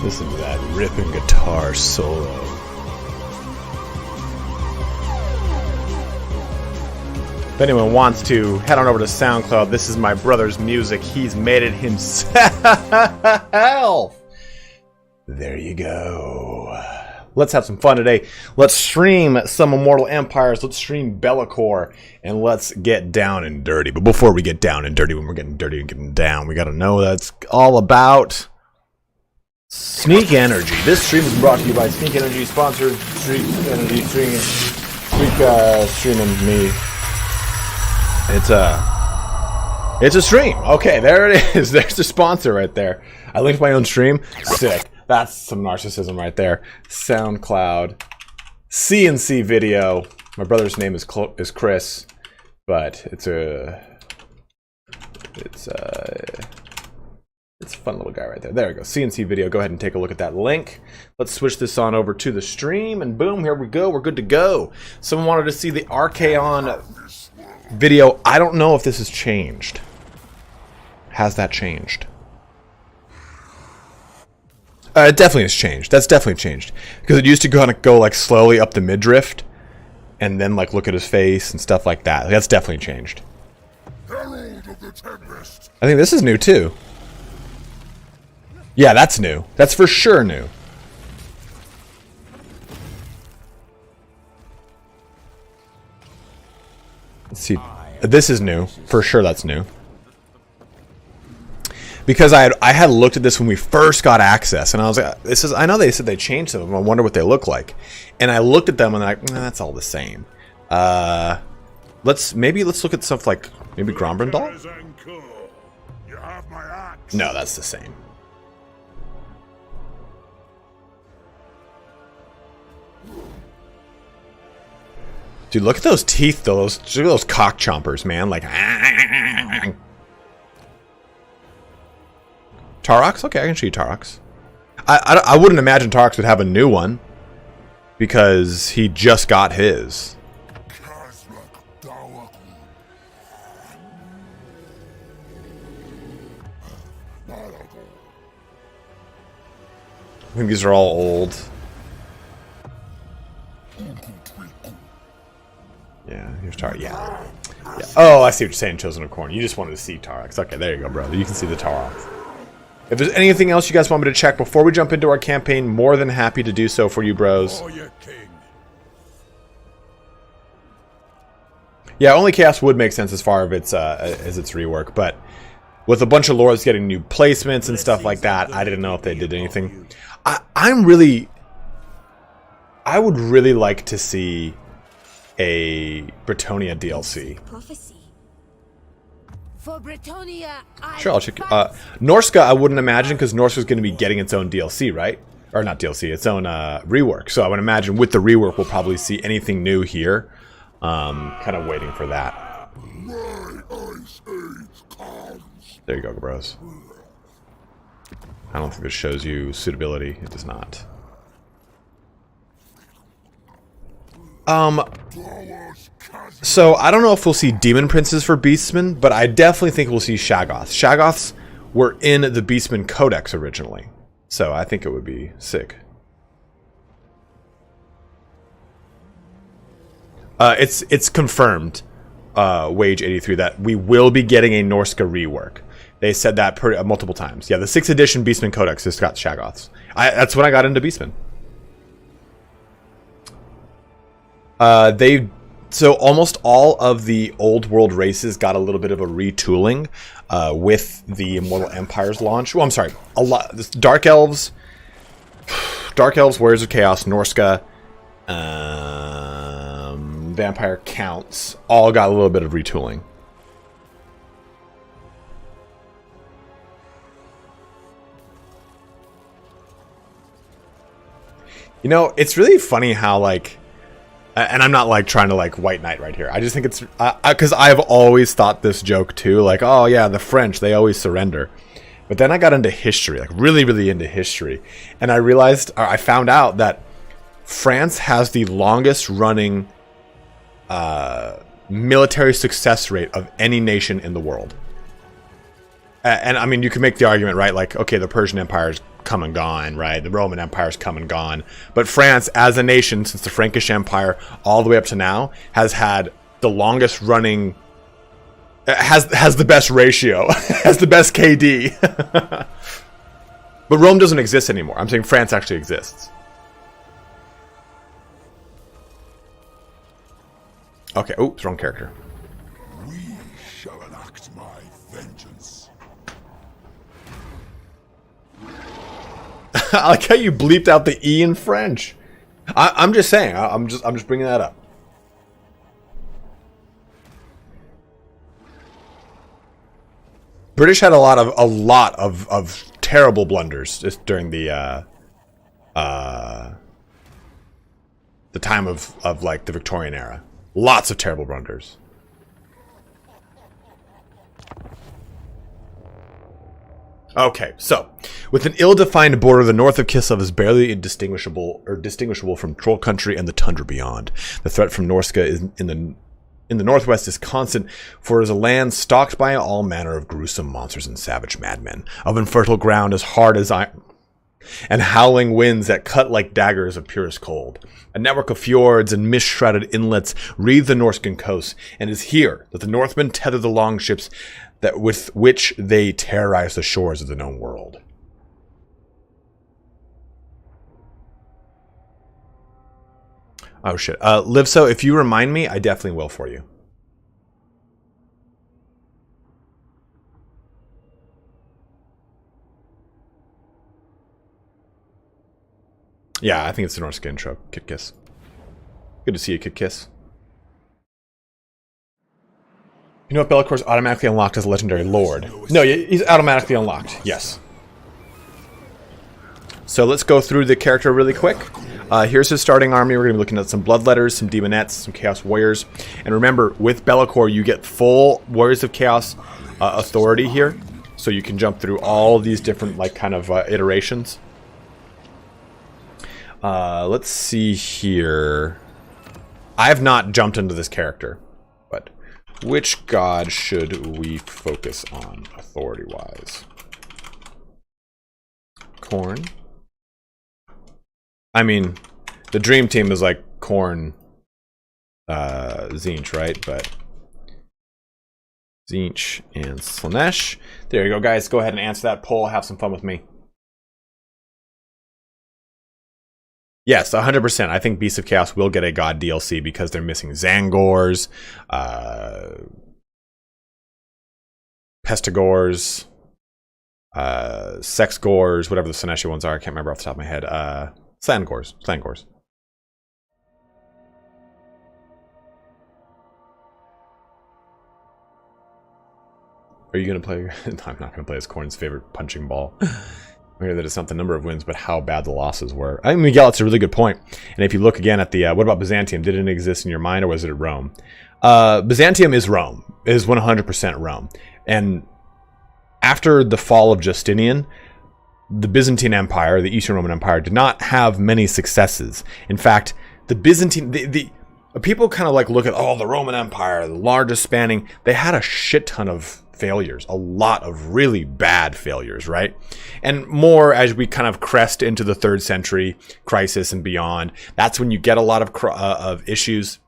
Listen to that ripping guitar solo. If anyone wants to, head on over to SoundCloud. This is my brother's music. He's made it himself. There you go. Let's have some fun today. Let's stream some Immortal Empires. Let's stream Bellacore. And let's get down and dirty. But before we get down and dirty, when we're getting dirty and getting down, we got to know that's all about Sneak Energy. This stream is brought to you by Sneak Energy, sponsored Sneak Energy streaming me. It's a stream. Okay, there it is. There's the sponsor right there. I linked my own stream. Sick. That's some narcissism right there. SoundCloud, CNC video. My brother's name is Chris, but it's a fun little guy right there. There we go. CNC video. Go ahead and take a look at that link. Let's switch this on over to the stream, and boom, here we go. We're good to go. Someone wanted to see the Archaon video. I don't know if this has changed. Has that changed? It definitely has changed. That's definitely changed. Because it used to go like slowly up the midriff and then like look at his face and stuff like that. That's definitely changed. I think this is new too. Yeah, that's new. That's for sure new. Let's see. This is new. For sure that's new. Because I had looked at this when we first got access, and I was like, I know they said they changed some of them. I wonder what they look like. And I looked at them and I'm like, that's all the same. Let's look at stuff like maybe Grombrindal? No, that's the same. Dude, look at those teeth though. Look at those cock chompers, man. Like Tarox? Okay, I can show you Tarox. I wouldn't imagine Tarox would have a new one because he just got his. I think these are all old. Yeah, here's Tarox. Yeah. Oh, I see what you're saying, Chosen of Corn. You just wanted to see Tarox. Okay, there you go, brother. You can see the Tarox. If there's anything else you guys want me to check before we jump into our campaign, more than happy to do so for you, bros. Yeah, only Chaos would make sense as far as its rework, but with a bunch of lords getting new placements and stuff like that, I didn't know if they did anything. I would really like to see a Bretonia DLC. For Bretonia, sure, I'll check. Norska, I wouldn't imagine, because Norska's going to be getting its own DLC, right? Or not DLC, its own rework. So I would imagine with the rework, we'll probably see anything new here. Kind of waiting for that. There you go, bros. I don't think this shows you suitability. It does not. So I don't know if we'll see Demon Princes for Beastmen, but I definitely think we'll see Shaggoths. Shaggoths were in the Beastmen Codex originally, so I think it would be sick. It's confirmed, Wage 83, that we will be getting a Norska rework. They said that multiple times. Yeah, the 6th edition Beastmen Codex has got Shaggoths. That's when I got into Beastmen. So almost all of the old world races got a little bit of a retooling with the Immortal Empires launch. Well, I'm sorry, a lot. Dark Elves, Warriors of Chaos, Norska, Vampire Counts, all got a little bit of retooling. You know, it's really funny how, like, and I'm not like trying to like white knight right here. I just think it's because I've always thought this joke too, like, oh yeah, the French, they always surrender. But then I got into history, like really into history, and I realized, or I found out that France has the longest running military success rate of any nation in the world. And I mean, you can make the argument, right? Like, okay, the Persian Empire's come and gone, right? The Roman Empire's come and gone. But France, as a nation, since the Frankish Empire all the way up to now, has had the longest running, has the best ratio, has the best KD. But Rome doesn't exist anymore. I'm saying France actually exists. Okay, oops, wrong character. We shall enact my vengeance. I like how you bleeped out the E in French. I'm just saying. I'm just bringing that up. British had a lot of terrible blunders just during the time of like the Victorian era. Lots of terrible blunders. Okay, so with an ill-defined border, the north of Kislev is barely distinguishable from Troll Country and the tundra beyond. The threat from Norska is in the northwest is constant, for it is a land stalked by all manner of gruesome monsters and savage madmen, of infertile ground as hard as iron, and howling winds that cut like daggers of purest cold. A network of fjords and mist-shrouded inlets wreathe the Norskan coast, and it is here that the Northmen tether the longships that with which they terrorize the shores of the known world. Oh shit. Livso, if you remind me, I definitely will for you. Yeah, I think it's the Norse intro. Kid Kiss. Good to see you, Kid Kiss. You know what? Bellacor's automatically unlocked as a legendary lord. No, he's automatically unlocked. Yes. So let's go through the character really quick. Here's his starting army. We're going to be looking at some Bloodletters, some Demonettes, some Chaos Warriors. And remember, with Bellacor, you get full Warriors of Chaos authority here. So you can jump through all these different, like, kind of iterations. Let's see here. I have not jumped into this character, but which god should we focus on authority-wise? Korn. I mean, the dream team is like Korn, Tzeentch, right? But Tzeentch and Slaanesh. There you go, guys. Go ahead and answer that poll. Have some fun with me. Yes, 100%. I think Beasts of Chaos will get a God DLC because they're missing Zangors, Pestigors, Sexgors, whatever the Slaaneshi ones are. I can't remember off the top of my head. Slangors. Are you going to play? No, I'm not going to play as Korn's favorite punching ball. I hear that it's not the number of wins, but how bad the losses were. I mean, Miguel, it's a really good point. And if you look again at the, what about Byzantium? Did it exist in your mind, or was it Rome? Byzantium is Rome. It is 100% Rome. And after the fall of Justinian, the Byzantine Empire, the Eastern Roman Empire, did not have many successes. In fact, the Byzantine, the people kind of like look at, oh, the Roman Empire, the largest spanning, they had a shit ton of failures, a lot of really bad failures, right? And more as we kind of crest into the 3rd century crisis and beyond, that's when you get a lot of issues.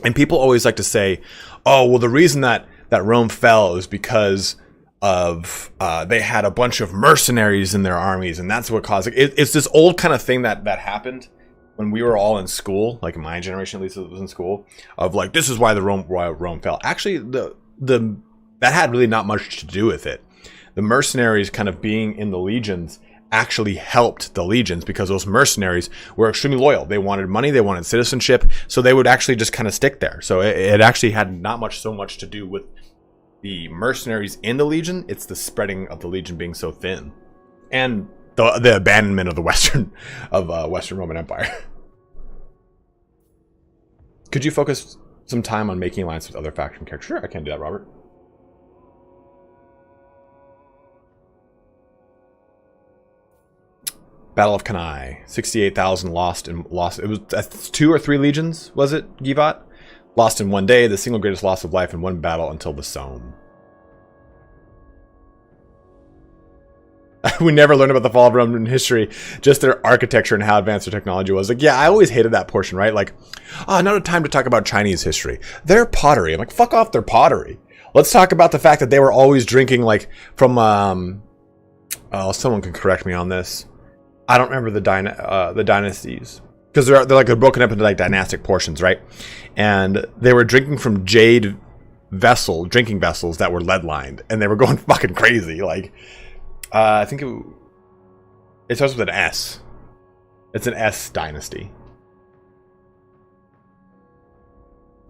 And people always like to say, oh, well, the reason that Rome fell is because of they had a bunch of mercenaries in their armies, and that's what caused it. It's this old kind of thing that happened when we were all in school, like my generation at least was in school, of like, this is why Rome fell. Actually, that had really not much to do with it. The mercenaries kind of being in the legions actually helped the legions because those mercenaries were extremely loyal. They wanted money, they wanted citizenship, so they would actually just kind of stick there. So it actually had not so much to do with the mercenaries in the legion. It's the spreading of the legion being so thin, and the abandonment of the Western Roman Empire. Could you focus some time on making alliance with other faction characters? Sure, I can do that, Robert. Battle of Cannae, 68,000 lost. It was 2 or 3 legions, was it, Givat? Lost in one day, the single greatest loss of life in one battle until the Somme. We never learned about the fall of Roman history, just their architecture and how advanced their technology was. Like, yeah, I always hated that portion, right? Like, not a time to talk about Chinese history. Their pottery. I'm like, fuck off their pottery. Let's talk about the fact that they were always drinking, like, from, someone can correct me on this. I don't remember the dynasties. Because they're like broken up into, like, dynastic portions, right? And they were drinking from jade drinking vessels that were lead-lined. And they were going fucking crazy, like... I think it starts with an S. It's an S dynasty.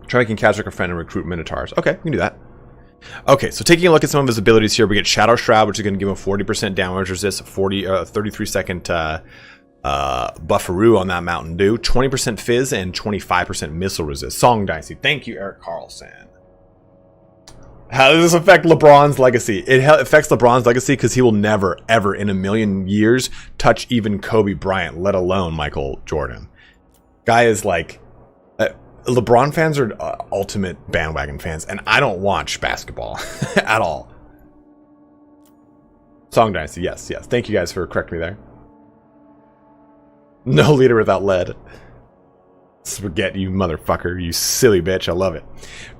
Try making Kazakh a friend and recruit Minotaurs. Okay, we can do that. Okay, so taking a look at some of his abilities here, we get Shadow Shroud, which is going to give him 40% damage resist, 33-second bufferoo on that Mountain Dew, 20% fizz, and 25% missile resist. Song Dynasty. Thank you, Eric Carlson. How does this affect LeBron's legacy? It affects LeBron's legacy because he will never, ever in a million years touch even Kobe Bryant, let alone Michael Jordan. Guy is like... LeBron fans are ultimate bandwagon fans, and I don't watch basketball at all. Song Dynasty, yes. Thank you guys for correcting me there. No leader without lead. Spaghetti, you motherfucker, you silly bitch. I love it.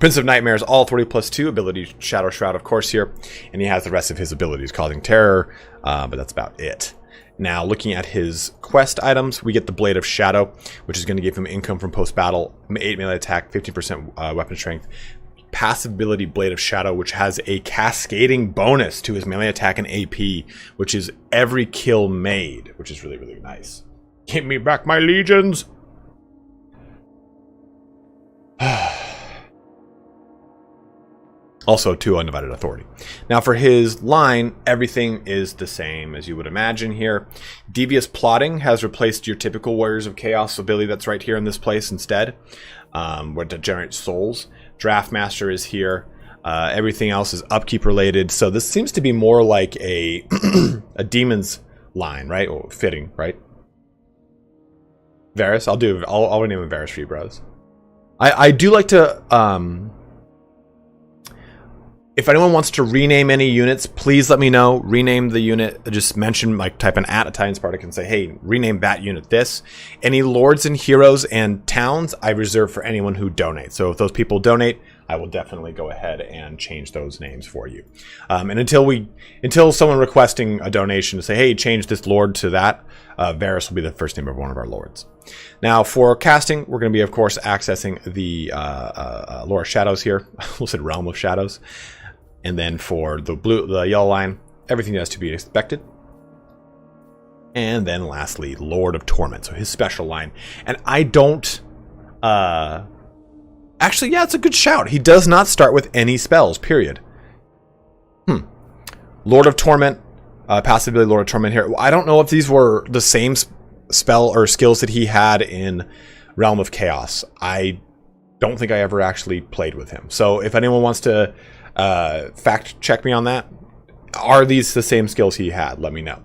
Prince of Nightmares, all 40 plus 2 ability, Shadow Shroud, of course, here. And he has the rest of his abilities, causing terror, but that's about it. Now, looking at his quest items, we get the Blade of Shadow, which is going to give him income from post-battle, 8 melee attack, 15% weapon strength. Passive ability Blade of Shadow, which has a cascading bonus to his melee attack and AP, which is every kill made, which is really, really nice. Give me back my legions! Also, 2 undivided authority. Now, for his line, everything is the same as you would imagine here. Devious Plotting has replaced your typical Warriors of Chaos ability that's right here in this place instead, where to generate souls. Draftmaster is here. Everything else is upkeep related. So this seems to be more like a a demon's line, right? Or fitting, right? Varus, I'll rename him Varus for you, bros. I do like to, if anyone wants to rename any units, please let me know. Rename the unit, just mention, like type an Italian Spartacus and say, hey, rename that unit this. Any lords and heroes and towns, I reserve for anyone who donates. So if those people donate, I will definitely go ahead and change those names for you. And until someone requesting a donation to say, hey, change this lord to that, Varus will be the first name of one of our lords. Now, for casting, we're going to be, of course, accessing the Lore of Shadows here. I almost said Realm of Shadows. And then for the yellow line, everything that's to be expected. And then lastly, Lord of Torment, so his special line. And I don't... Actually, yeah, it's a good shout. He does not start with any spells, period. Lord of Torment, passive ability Lord of Torment here. I don't know if these were the same spell or skills that he had in Realm of Chaos. I don't think I ever actually played with him. So if anyone wants to fact check me on that, are these the same skills he had? Let me know.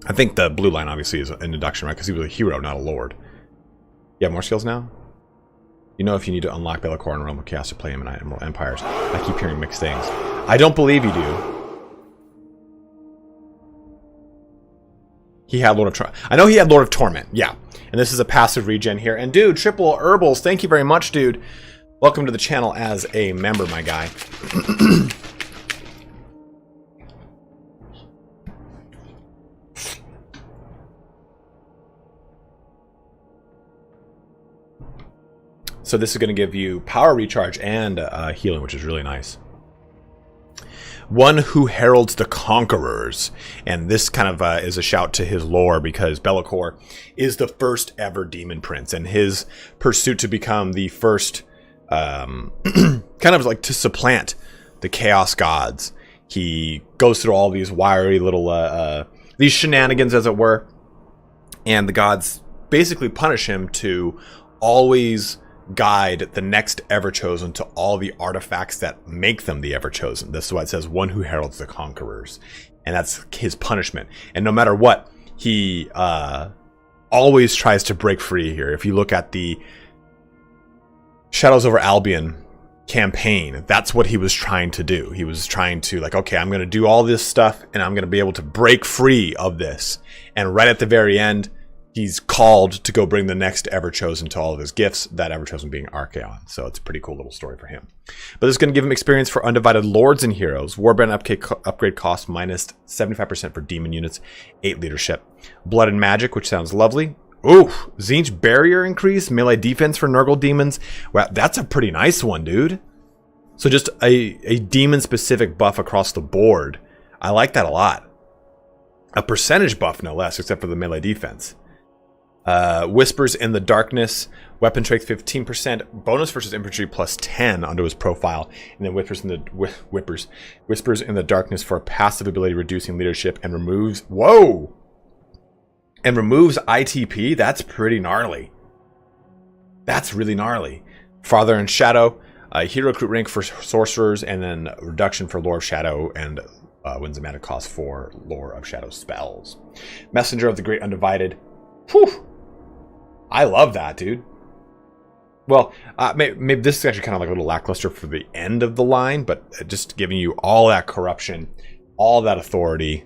I think the blue line obviously is an induction, right? Because he was a hero, not a lord. You have more skills now? You know if you need to unlock Bellicor and Realm of Chaos to play him in Immortal Empires. I keep hearing mixed things. I don't believe you do. He had Lord of Torment. I know he had Lord of Torment, yeah. And this is a passive regen here. And dude, Triple Herbals, thank you very much, dude. Welcome to the channel as a member, my guy. So this is going to give you power recharge and healing, which is really nice. One who heralds the conquerors, and this kind of is a shout to his lore because Bellicor is the first ever demon prince, and his pursuit to become the first, kind of like to supplant the chaos gods. He goes through all these wiry little these shenanigans, as it were, and the gods basically punish him to always guide the next Everchosen to all the artifacts that make them the Everchosen. This is why it says one who heralds the conquerors. And that's his punishment. And no matter what, he always tries to break free here. If you look at the Shadows over Albion, campaign. That's what he was trying to do. He was trying to like, okay, I'm going to do all this stuff and I'm going to be able to break free of this. And right at the very end, he's called to go bring the next Ever-Chosen to all of his gifts, that Ever-Chosen being Archaon. So it's a pretty cool little story for him. But this is going to give him experience for Undivided Lords and Heroes. Warband upgrade cost minus 75% for demon units, 8 leadership. Blood and Magic, which sounds lovely. Ooh, Tzeentch barrier increase, melee defense for Nurgle demons. Wow, that's a pretty nice one, dude. So just a demon-specific buff across the board. I like that a lot. A percentage buff, no less, except for the melee defense. Whispers in the Darkness, weapon strength 15%, bonus versus infantry plus 10 onto his profile, and then Whispers in the Darkness for a passive ability reducing leadership and removes ITP. That's pretty gnarly. That's really gnarly. Father in Shadow, hero recruit rank for sorcerers, and then reduction for Lore of Shadow, and wins a mana cost for Lore of Shadow spells. Messenger of the Great Undivided. Whew. I love that, dude. Well, maybe this is actually kind of like a little lackluster for the end of the line, but just giving you all that corruption, all that authority.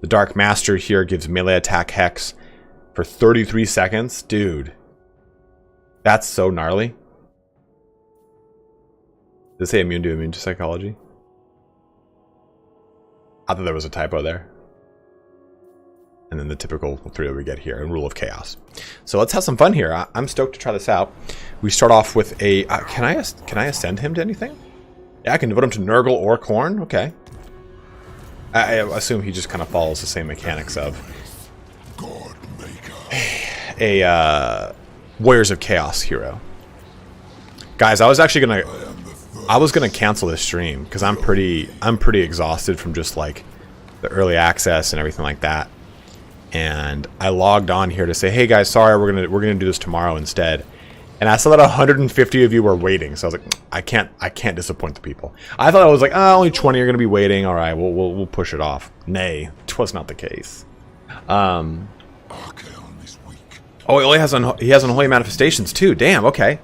The Dark Master here gives melee attack hex for 33 seconds. Dude, that's so gnarly. Does it say immune to psychology? I thought there was a typo there. And then the typical 3 that we get here, and Rule of Chaos. So let's have some fun here. I'm stoked to try this out. We start off with a... can I ascend him to anything? Yeah, I can devote him to Nurgle or Khorne. Okay. I assume he just kind of follows the same mechanics of a Warriors of Chaos hero. Guys, I was gonna cancel this stream because I'm pretty exhausted from just like the early access and everything like that. And I logged on here to say, hey guys, sorry, we're gonna do this tomorrow instead. And I saw that 150 of you were waiting, so I was like, I can't disappoint the people. I thought I was like, oh, only 20 are gonna be waiting. All right, we'll push it off. Nay, it was not the case. Oh, he has Unholy Manifestations too. Damn. Okay.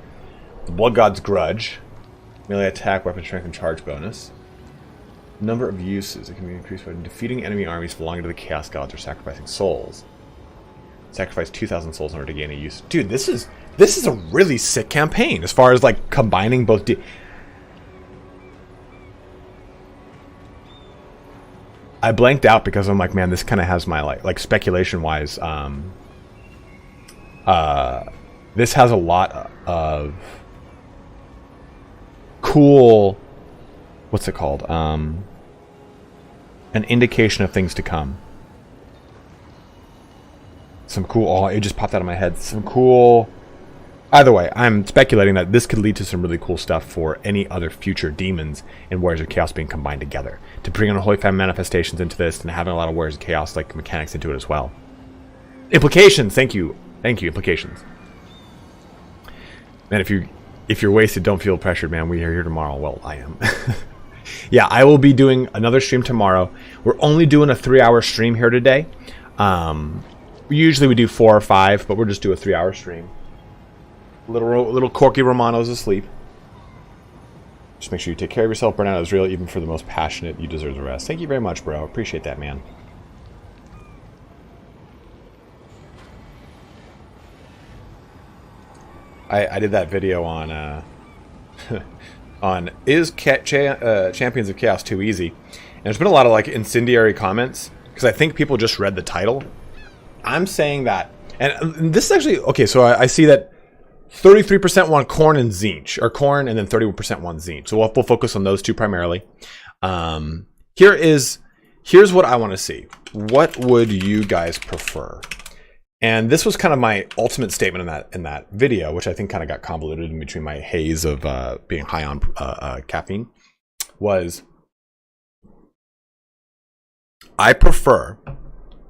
The Blood God's Grudge, melee attack, weapon strength, and charge bonus. Number of uses. It can be increased by defeating enemy armies belonging to the Chaos Gods or sacrificing souls. Sacrifice 2,000 souls in order to gain a use. Dude, this is a really sick campaign as far as like combining both. I blanked out because I'm like, man, this kind of has my like speculation wise. This has a lot of cool. What's it called? An indication of things to come. Some cool... Oh, it just popped out of my head. Some cool... Either way, I'm speculating that this could lead to some really cool stuff for any other future demons and Warriors of Chaos being combined together. To bring in Holy Fan Manifestations into this and having a lot of Warriors of Chaos like mechanics into it as well. Implications! Thank you. Thank you, implications. And if you're wasted, don't feel pressured, man. We are here tomorrow. Well, I am. Yeah, I will be doing another stream tomorrow. We're only doing a 3-hour stream here today. Usually we do 4 or 5, but we'll just do a 3-hour stream. Little Corky Romano's asleep. Just make sure you take care of yourself. Burnout is real, even for the most passionate. You deserve the rest. Thank you very much, bro. Appreciate that, man. I did that video on on Champions of Chaos too easy, and there's been a lot of like incendiary comments because I think people just read the title. I'm saying that, and this is actually okay. So I see that 33% want Khorne and Tzeentch, or Khorne, and then 31% want Tzeentch. So we'll focus on those two primarily. Here's what I want to see. What would you guys prefer? And this was kind of my ultimate statement in that video, which I think kind of got convoluted in between my haze of being high on caffeine, was I prefer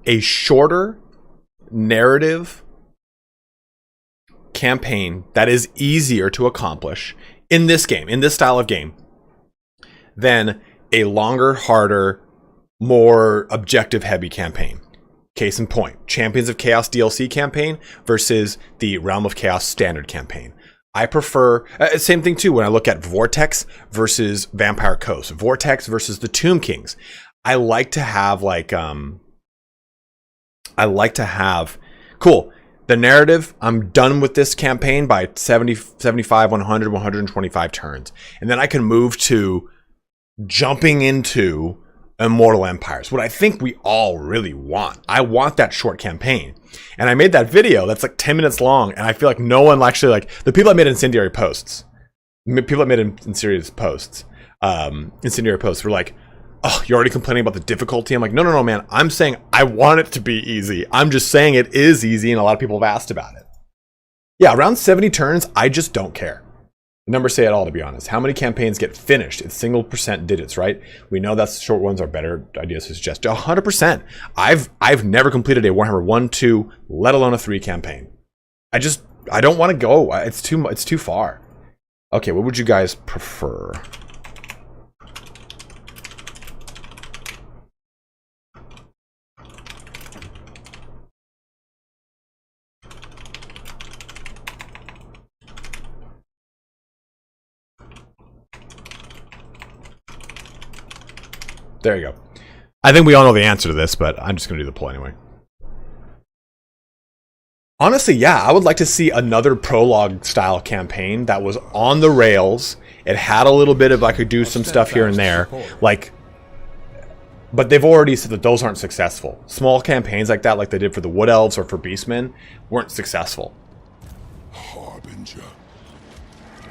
a shorter narrative campaign that is easier to accomplish in this game, in this style of game, than a longer, harder, more objective-heavy campaign. Case in point, Champions of Chaos DLC campaign versus the Realm of Chaos standard campaign. I prefer, same thing too when I look at Vortex versus Vampire Coast, Vortex versus the Tomb Kings. I like to have cool, the narrative, I'm done with this campaign by 70, 75, 100, 125 turns. And then I can move to jumping into Immortal Empires, what I think we all really want. I want that short campaign. And I made that video that's like 10 minutes long, and I feel like no one actually, like, the people that made incendiary posts were like, oh, you're already complaining about the difficulty? I'm like, no, man. I'm saying I want it to be easy. I'm just saying it is easy, and a lot of people have asked about it. Yeah, around 70 turns, I just don't care. The numbers say it all, to be honest. How many campaigns get finished? It's single percent digits, right? We know that short ones are better ideas to suggest. 100%. I've never completed a Warhammer 1, 2, let alone a 3 campaign. I don't want to go. It's too far. Okay, what would you guys prefer? There you go. I think we all know the answer to this, but I'm just going to do the poll anyway. Honestly, yeah, I would like to see another prologue style campaign that was on the rails. It had a little bit of, I could do some stuff here and there. Like, but they've already said that those aren't successful. Small campaigns like that, like they did for the Wood Elves or for Beastmen, weren't successful. Harbinger.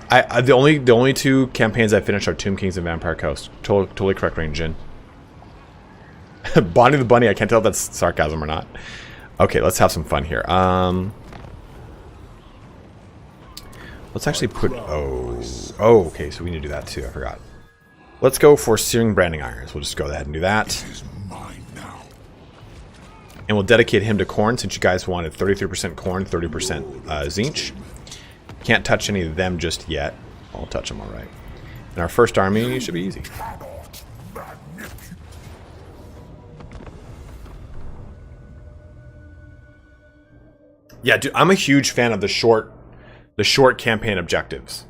The only 2 campaigns I finished are Tomb Kings and Vampire Coast. Totally correct, Rain Jin. Bonnie the Bunny, I can't tell if that's sarcasm or not. Okay, let's have some fun here. Let's actually put... Oh, okay, so we need to do that too, I forgot. Let's go for Searing Branding Irons. We'll just go ahead and do that. It is mine now. And we'll dedicate him to Khorne, since you guys wanted 33% Khorne, 30% Tzeentch. Can't touch any of them just yet. I'll touch them alright. And our first army should be easy. Yeah, dude, I'm a huge fan of the short campaign objectives.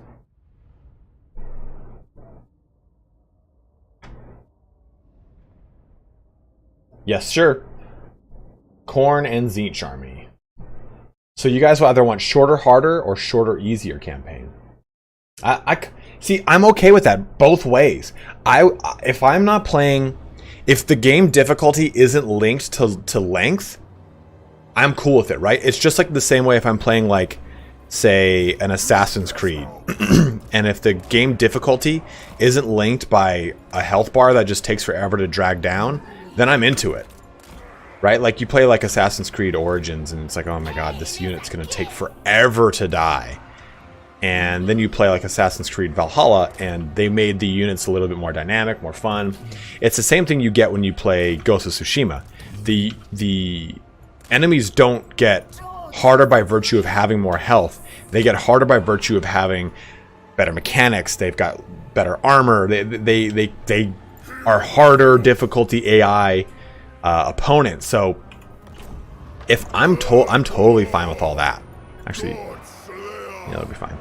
Yes, sure. Khorne and Tzeentch army. So you guys will either want shorter, harder, or shorter, easier campaign. See, I'm okay with that both ways. If I'm not playing, if the game difficulty isn't linked to length, I'm cool with it, right? It's just like the same way if I'm playing, like, say, an Assassin's Creed. And if the game difficulty isn't linked by a health bar that just takes forever to drag down, then I'm into it. Right? Like, you play, like, Assassin's Creed Origins, and it's like, oh my god, this unit's gonna take forever to die. And then you play, like, Assassin's Creed Valhalla, and they made the units a little bit more dynamic, more fun. It's the same thing you get when you play Ghost of Tsushima. The enemies don't get harder by virtue of having more health. They get harder by virtue of having better mechanics. They've got better armor. They are harder difficulty AI opponents. So if I'm totally fine with all that. Actually, yeah, that'll be fine.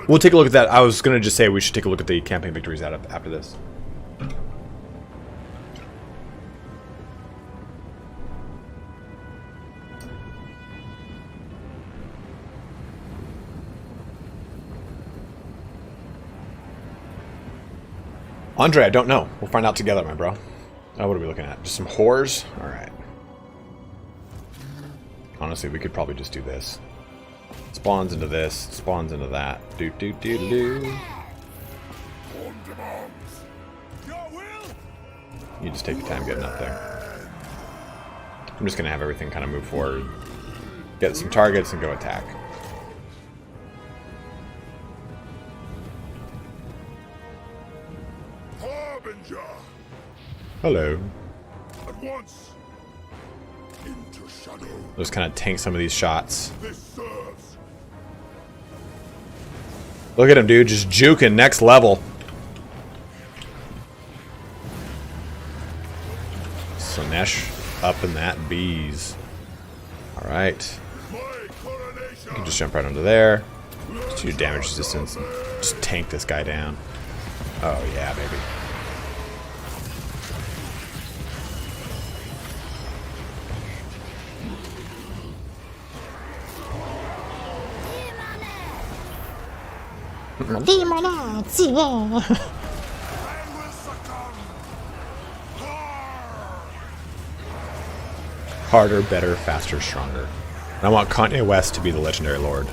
We'll take a look at that. I was gonna just say we should take a look at the campaign victories after this. Andre, I don't know. We'll find out together, my bro. Oh, what are we looking at? Just some whores? Alright. Honestly, we could probably just do this. Spawns into this, spawns into that. Do. You just take your time getting up there. I'm just gonna have everything kind of move forward. Get some targets and go attack. Hello. At once. Into shadow. Just kind of tank some of these shots. This serves. Look at him, dude. Just juking next level. Slanesh up in that bees. Alright. My coronation You can just jump right under there. Just do damage resistance and just tank this guy down. Oh yeah, baby. Harder, better, faster, stronger. And I want Kanye West to be the legendary lord.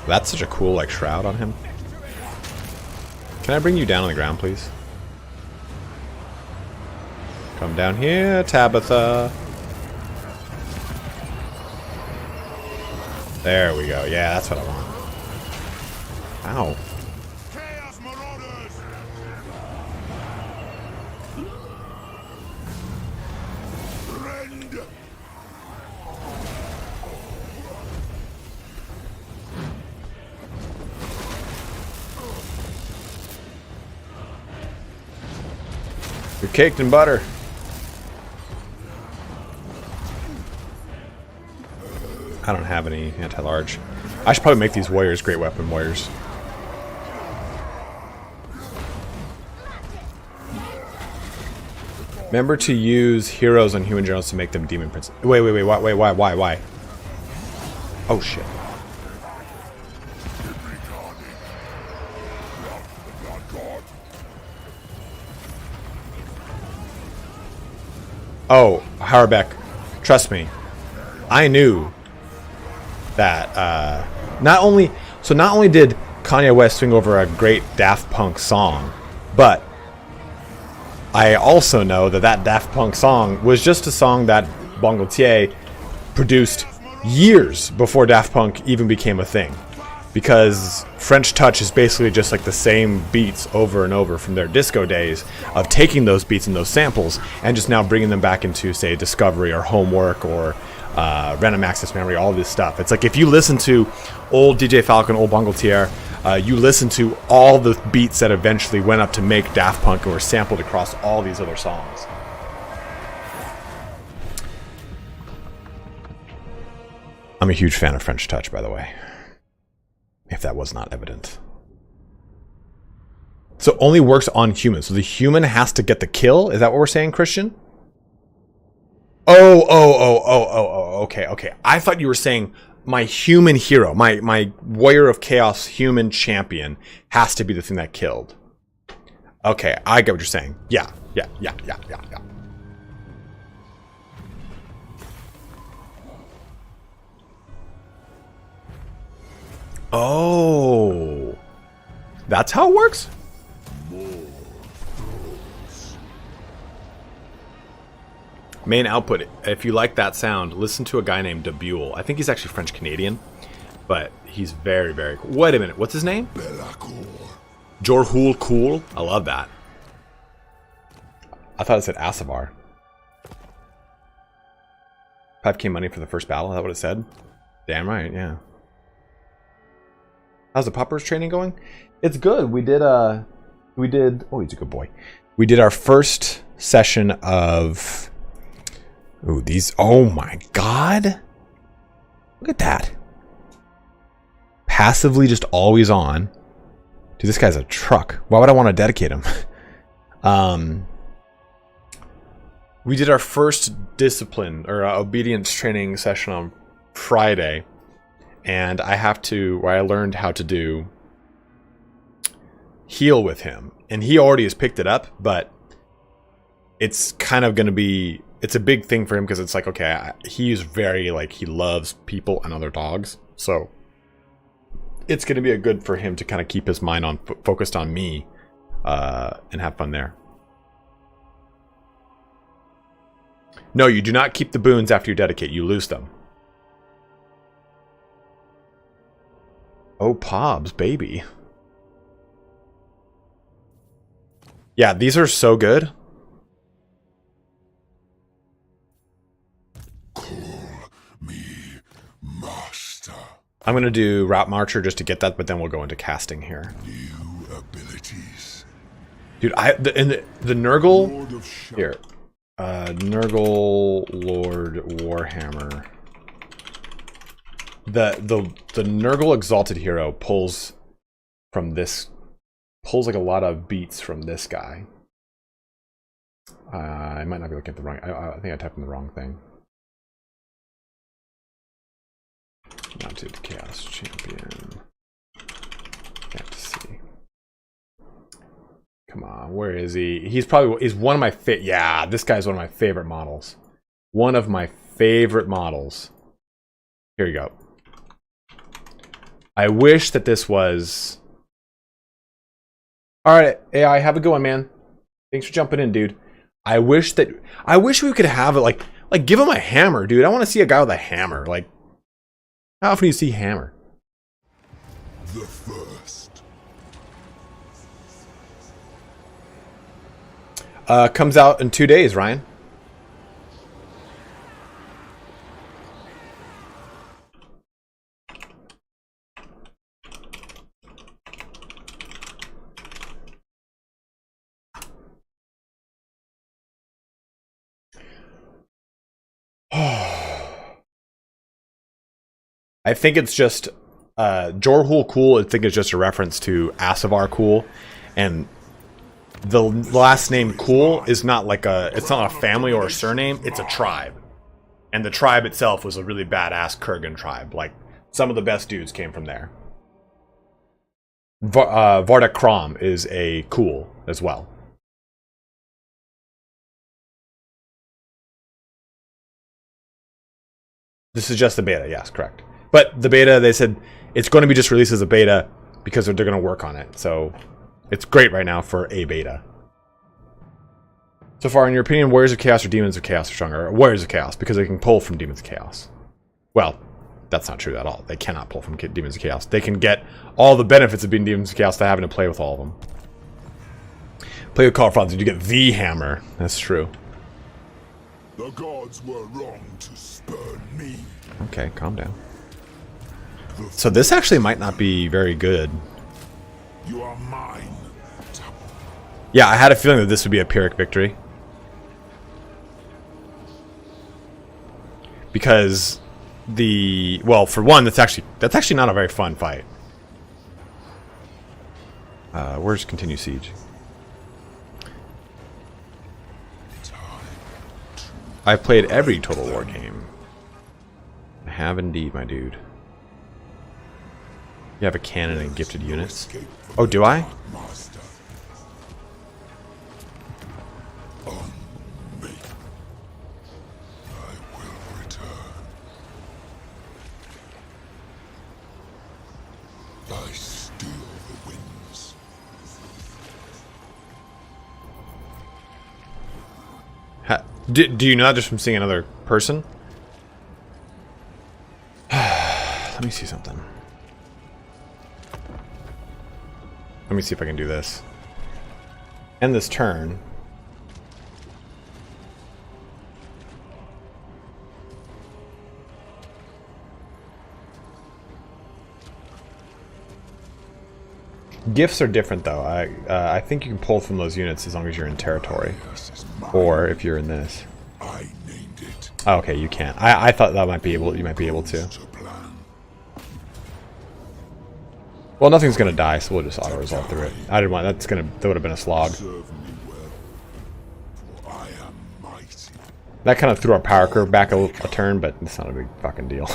That's such a cool like shroud on him. Can I bring you down on the ground, please? Come down here, Tabitha. There we go. Yeah, that's what I want. Ow. Chaos Marauders! Rend! You're caked in butter. I don't have any anti-large. I should probably make these warriors great weapon warriors. Remember to use heroes on human generals to make them demon princes. Wait, why? Oh shit. Oh, Harbeck, trust me. I knew that not only did Kanye West swing over a great Daft Punk song, but I also know that that Daft Punk song was just a song that Bongotier produced years before Daft Punk even became a thing. Because French Touch is basically just like the same beats over and over from their disco days of taking those beats and those samples and just now bringing them back into, say, Discovery or Homework or Random Access Memory, all this stuff. It's like if you listen to old DJ Falcon, old Bongotier, you listen to all the beats that eventually went up to make Daft Punk or were sampled across all these other songs. I'm a huge fan of French Touch, by the way. If that was not evident. So only works on humans. So the human has to get the kill? Is that what we're saying, Christian? Oh, okay. I thought you were saying my human hero, my warrior of chaos human champion has to be the thing that killed. Okay, I get what you're saying. Yeah. Oh, that's how it works? Main output. If you like that sound, listen to a guy named Debule. I think he's actually French-Canadian, but he's very, very cool. Wait a minute. What's his name? Jorhul Cool. I love that. I thought it said Asavar. 5k money for the first battle. Is that what it said? Damn right, yeah. How's the poppers training going? It's good. We did oh, he's a good boy. We did our first session of oh my god. Look at that. Passively just always on. Dude, this guy's a truck. Why would I want to dedicate him? We did our first discipline or obedience training session on Friday. And I learned how to do heal with him. And he already has picked it up, but it's kind of going to be, it's a big thing for him because it's like, okay, he's very, like, he loves people and other dogs. So it's going to be a good for him to kind of keep his mind on focused on me and have fun there. No, you do not keep the boons after you dedicate. You lose them. Oh, Pobs, baby. Yeah, these are so good. Call me master. I'm going to do Route Marcher just to get that, but then we'll go into casting here. New abilities. Dude, the Nurgle... Lord of Shadow. Here. Nurgle Lord Warhammer. The Nurgle Exalted Hero pulls from this, pulls like a lot of beats from this guy. I might not be looking at the wrong. I think I typed in the wrong thing. Mounted Chaos Champion. Fantasy. Come on, where is he? He's one of my yeah, this guy's one of my favorite models. One of my favorite models. Here you go. I wish that this was. All right, AI, have a good one, man. Thanks for jumping in, dude. I wish we could have it like give him a hammer, dude. I want to see a guy with a hammer. Like, how often do you see hammer? The first. Comes out in 2 days, Ryan. I think it's just Jorhul Cool. I think it's just a reference to Asavar Cool, and the last name Cool is not like it's not a family or a surname. It's a tribe, and the tribe itself was a really badass Kurgan tribe. Like, some of the best dudes came from there. Varda Krom is a Cool as well. This is just the beta, yes, correct. But the beta, they said it's going to be just released as a beta because they're going to work on it. So it's great right now for a beta. So far, in your opinion, Warriors of Chaos or Demons of Chaos are stronger? Warriors of Chaos, because they can pull from Demons of Chaos. Well, that's not true at all. They cannot pull from Demons of Chaos. They can get all the benefits of being Demons of Chaos without having to play with all of them. Play with Call of Fronts, you get the hammer. That's true. The gods were wrong to spurn me. Okay, calm down. So this actually might not be very good. You are mine. Yeah, I had a feeling that this would be a Pyrrhic victory. Because well, for one, that's actually not a very fun fight. Where's Continue Siege? I've played every Total War game. I have indeed, my dude. You have a cannon and gifted units. Oh, do I? I steal the winds. Do you know that just from seeing another person? Let me see something. Let me see if I can do this. End this turn. Gifts are different though. I think you can pull from those units as long as you're in territory, or if you're in this. I named it. Oh, okay, you can't. I thought that might be able. You might be able to. Well, nothing's gonna die, so we'll just auto resolve through it. I didn't want that would have been a slog. That kind of threw our power curve back a turn, but it's not a big fucking deal.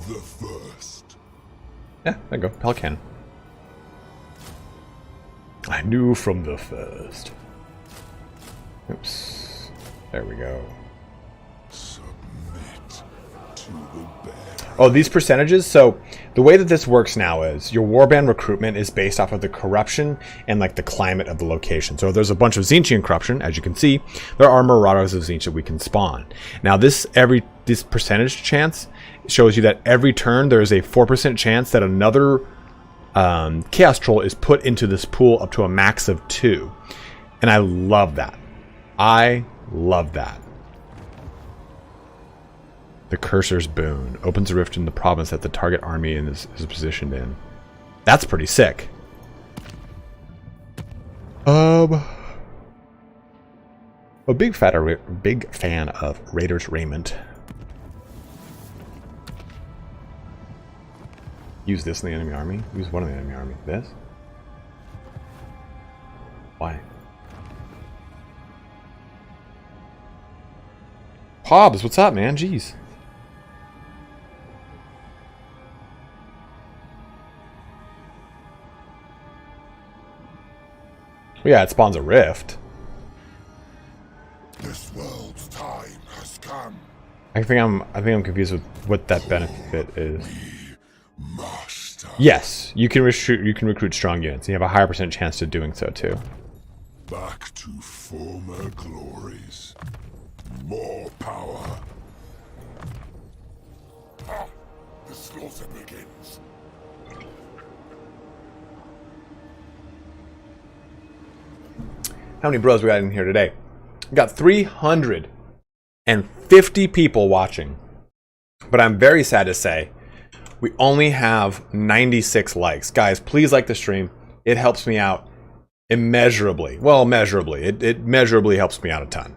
The first. Yeah, there you go. Pelican. I knew from the first. Oops. There we go. Submit to the bear. Oh, these percentages? So, the way that this works now is your warband recruitment is based off of the corruption and like the climate of the location. So, if there's a bunch of Tzeentchian corruption, as you can see, there are Marauders of Tzeentch that we can spawn. Now, this percentage chance shows you that every turn there is a 4% chance that another Chaos Troll is put into this pool up to a max of 2. And I love that. I love that. The Cursor's Boon opens a rift in the province that the target army is positioned in. That's pretty sick. A big fan of Raiders raiment. Use this in the enemy army. Use one in the enemy army. This. Why? Hobbs, what's up, man? Jeez. Well, yeah, it spawns a rift. This world's time has come. I think I'm confused with what that benefit is. Master. Yes, you can recruit strong units. You have a higher percent chance to doing so too. Back to former glories. More power. Ah, the slaughter begins. How many bros we got in here today? We got 350 people watching. But I'm very sad to say, we only have 96 likes. Guys, please like the stream. It helps me out immeasurably. Well, measurably. It measurably helps me out a ton.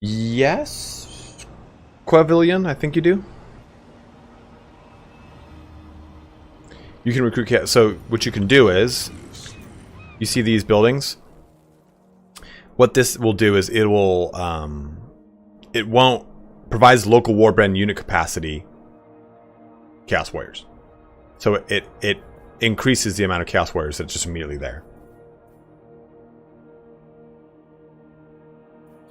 Yes? Quavillion, I think you do. You can recruit cats. So what you can do is, you see these buildings? What this will do is it won't provides local warband unit capacity Chaos Warriors. So it increases the amount of Chaos Warriors that's just immediately there.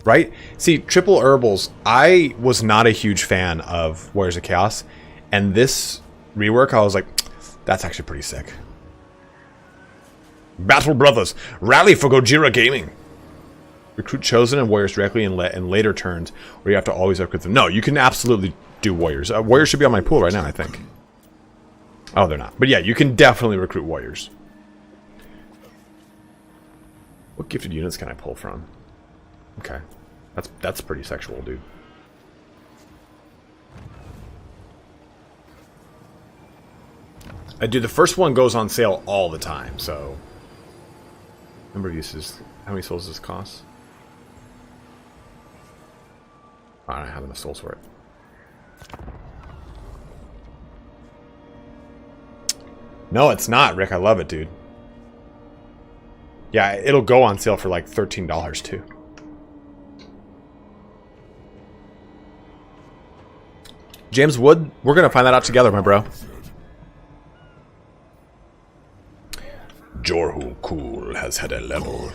Right? See, triple herbals, I was not a huge fan of Warriors of Chaos, and this rework, I was like, that's actually pretty sick. Battle Brothers, rally for Gojira Gaming. Recruit Chosen and Warriors directly in later turns, where you have to always upgrade them. No, you can absolutely do Warriors. Warriors should be on my pool right now, I think. Oh, they're not. But yeah, you can definitely recruit Warriors. What gifted units can I pull from? Okay. That's pretty sexual, dude. The first one goes on sale all the time, so... Number of uses. How many souls does this cost? I don't have enough souls for it. No, it's not, Rick. I love it, dude. Yeah, it'll go on sale for like $13 too. James Wood, we're gonna find that out together, my bro. Jorhu Cool has had a level.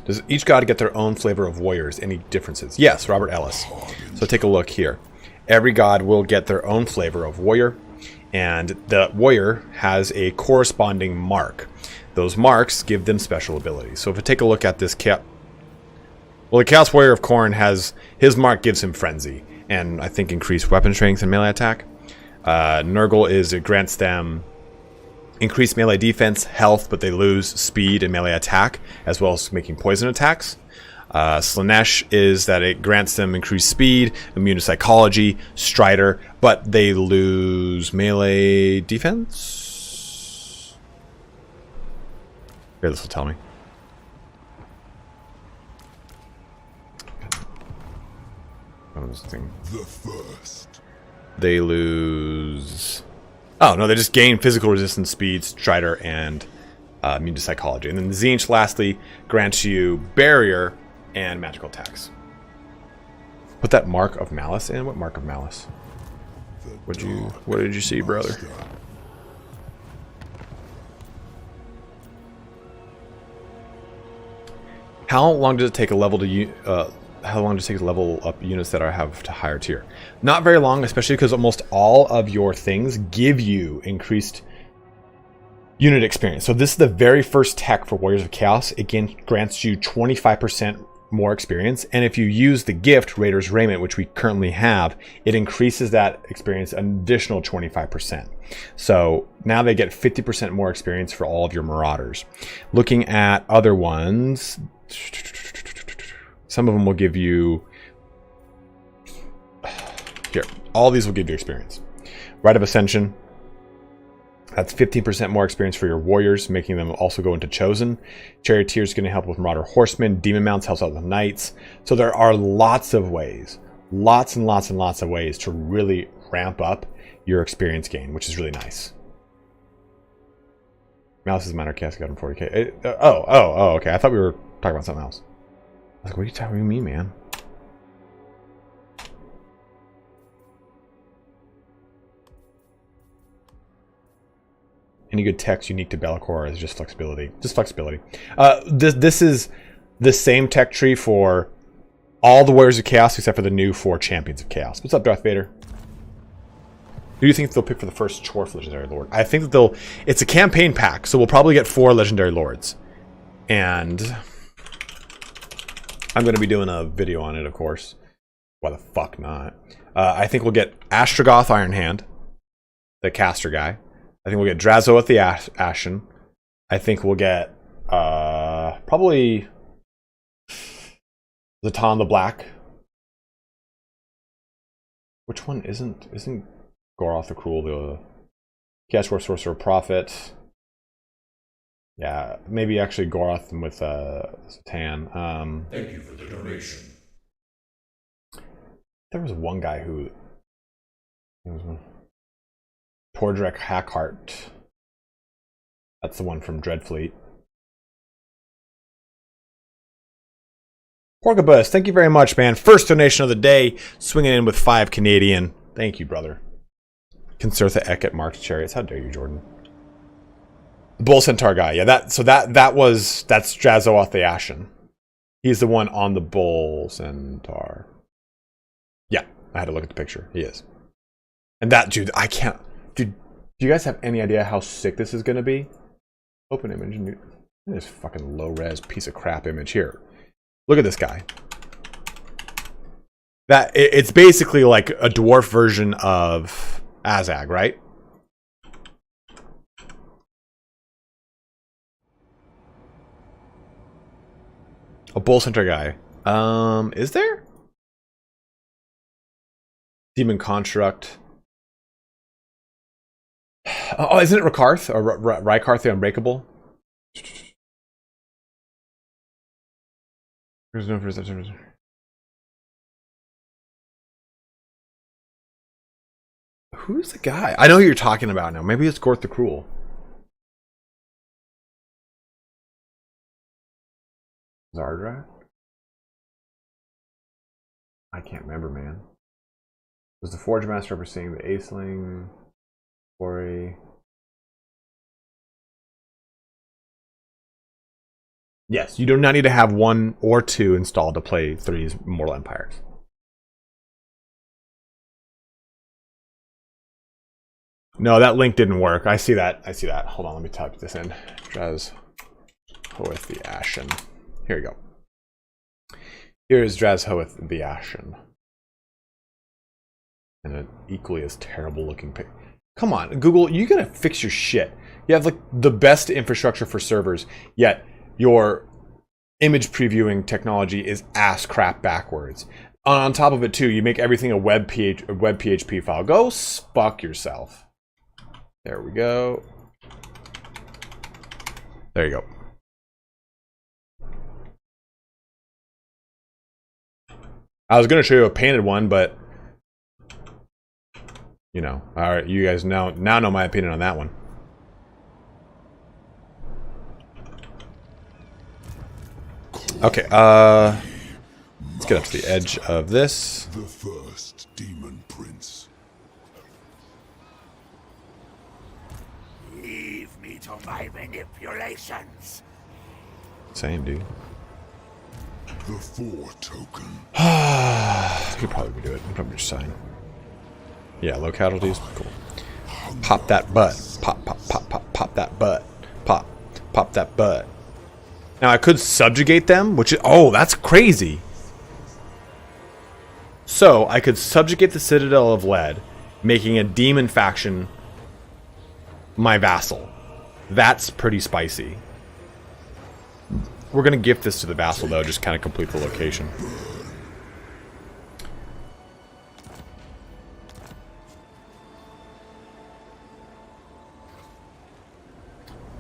Does each god get their own flavor of warriors? Any differences? Yes, Robert Ellis. So take a look here. Every god will get their own flavor of warrior, and the warrior has a corresponding mark. Those marks give them special abilities. So if we take a look at this cat, well, the Chaos Warrior of Khorne has his mark gives him frenzy, and I think increased weapon strength and melee attack. Nurgle it grants them increased melee defense, health, but they lose speed and melee attack, as well as making poison attacks. Slanesh is that it grants them increased speed, immune to psychology, Strider, but they lose melee defense? Here, this will tell me. What was the thing? The first. They lose... Oh, no, they just gain physical resistance, speed, Strider, and immune to psychology. And then Tzeentch, lastly, grants you barrier and magical attacks. Put that Mark of Malice in. What Mark of Malice? What did you see, brother? How long does it take a level to how long does it take to level up units that have to higher tier? Not very long, especially because almost all of your things give you increased unit experience. So this is the very first tech for Warriors of Chaos. Again, grants you 25% more experience, and if you use the gift Raiders Raiment, which we currently have, it increases that experience an additional 25%. So now they get 50% more experience for all of your Marauders. Looking at other ones, some of them will give you All these will give you experience. Rite of Ascension. That's 15% more experience for your warriors, making them also go into Chosen. Charioteer is going to help with Marauder Horsemen. Demon Mounts helps out with Knights. So there are lots of ways, lots and lots and lots of ways to really ramp up your experience gain, which is really nice. Mouse is minor cast got him 40k. Okay. I thought we were talking about something else. I was like, what are you telling me, man? Any good text unique to Be'lakor is just flexibility. Just flexibility. This is the same tech tree for all the Warriors of Chaos except for the new 4 Champions of Chaos. What's up, Darth Vader? Who do you think they'll pick for the first chore for Legendary Lord? I think that they'll... It's a campaign pack, so we'll probably get 4 Legendary Lords. And I'm going to be doing a video on it, of course. Why the fuck not? I think we'll get Astrogoth Iron Hand, the caster guy. I think we'll get Drazoth the Ashen. I think we'll get probably Zatan the Black. Which one isn't Goroth the Cruel, the Chaos War Sorcerer Prophet? Yeah, maybe actually Goroth with Zatan. Thank you for the donation. There was one guy who... Tordrek Hackheart. That's the one from Dreadfleet. Porcabus, thank you very much, man. First donation of the day, swinging in with 5 Canadian. Thank you, brother. Concertha Ekket Marked Chariots. How dare you, Jordan? Bull Centaur guy. Yeah, that's Drazoth the Ashen. He's the one on the Bull Centaur. Yeah, I had to look at the picture. He is. And that dude, I can't... Dude, do you guys have any idea how sick this is going to be? Open image. This fucking low-res piece of crap image here. Look at this guy. It's basically like a dwarf version of Azag, right? A Bull Center guy. Is there? Demon Construct. Oh, isn't it Rakarth or Rykarth the Unbreakable? There's no perception. Who's the guy? I know who you're talking about now. Maybe it's Gorth the Cruel. Zardrak? I can't remember, man. Was the Forge Master overseeing the Aceling? Quarry. Yes, you do not need to have 1 or 2 installed to play 3's Mortal Empires. No, that link didn't work. I see that. I see that. Hold on, let me type this in. Drazoth the Ashen. Here we go. Here is Drazoth the Ashen. And an equally as terrible looking pic. Come on, Google, you gotta fix your shit. You have like the best infrastructure for servers, yet your image previewing technology is ass crap backwards. On top of it too, you make everything a web PHP file. Go fuck yourself. There we go. There you go. I was gonna show you a painted one, but you know, all right, you guys now know my opinion on that one. Okay, let's get up to the edge of this. The first demon prince. Leave me to my manipulations. Same, dude. The 4 token. Could probably do it. Probably just sign. Yeah, low casualties. Cool. Pop that butt. Pop, pop, pop, pop, pop that butt. Pop, pop that butt. Now I could subjugate them, which is, oh, that's crazy. So I could subjugate the Citadel of Lead, making a demon faction my vassal. That's pretty spicy. We're gonna gift this to the vassal though, just kind of complete the location.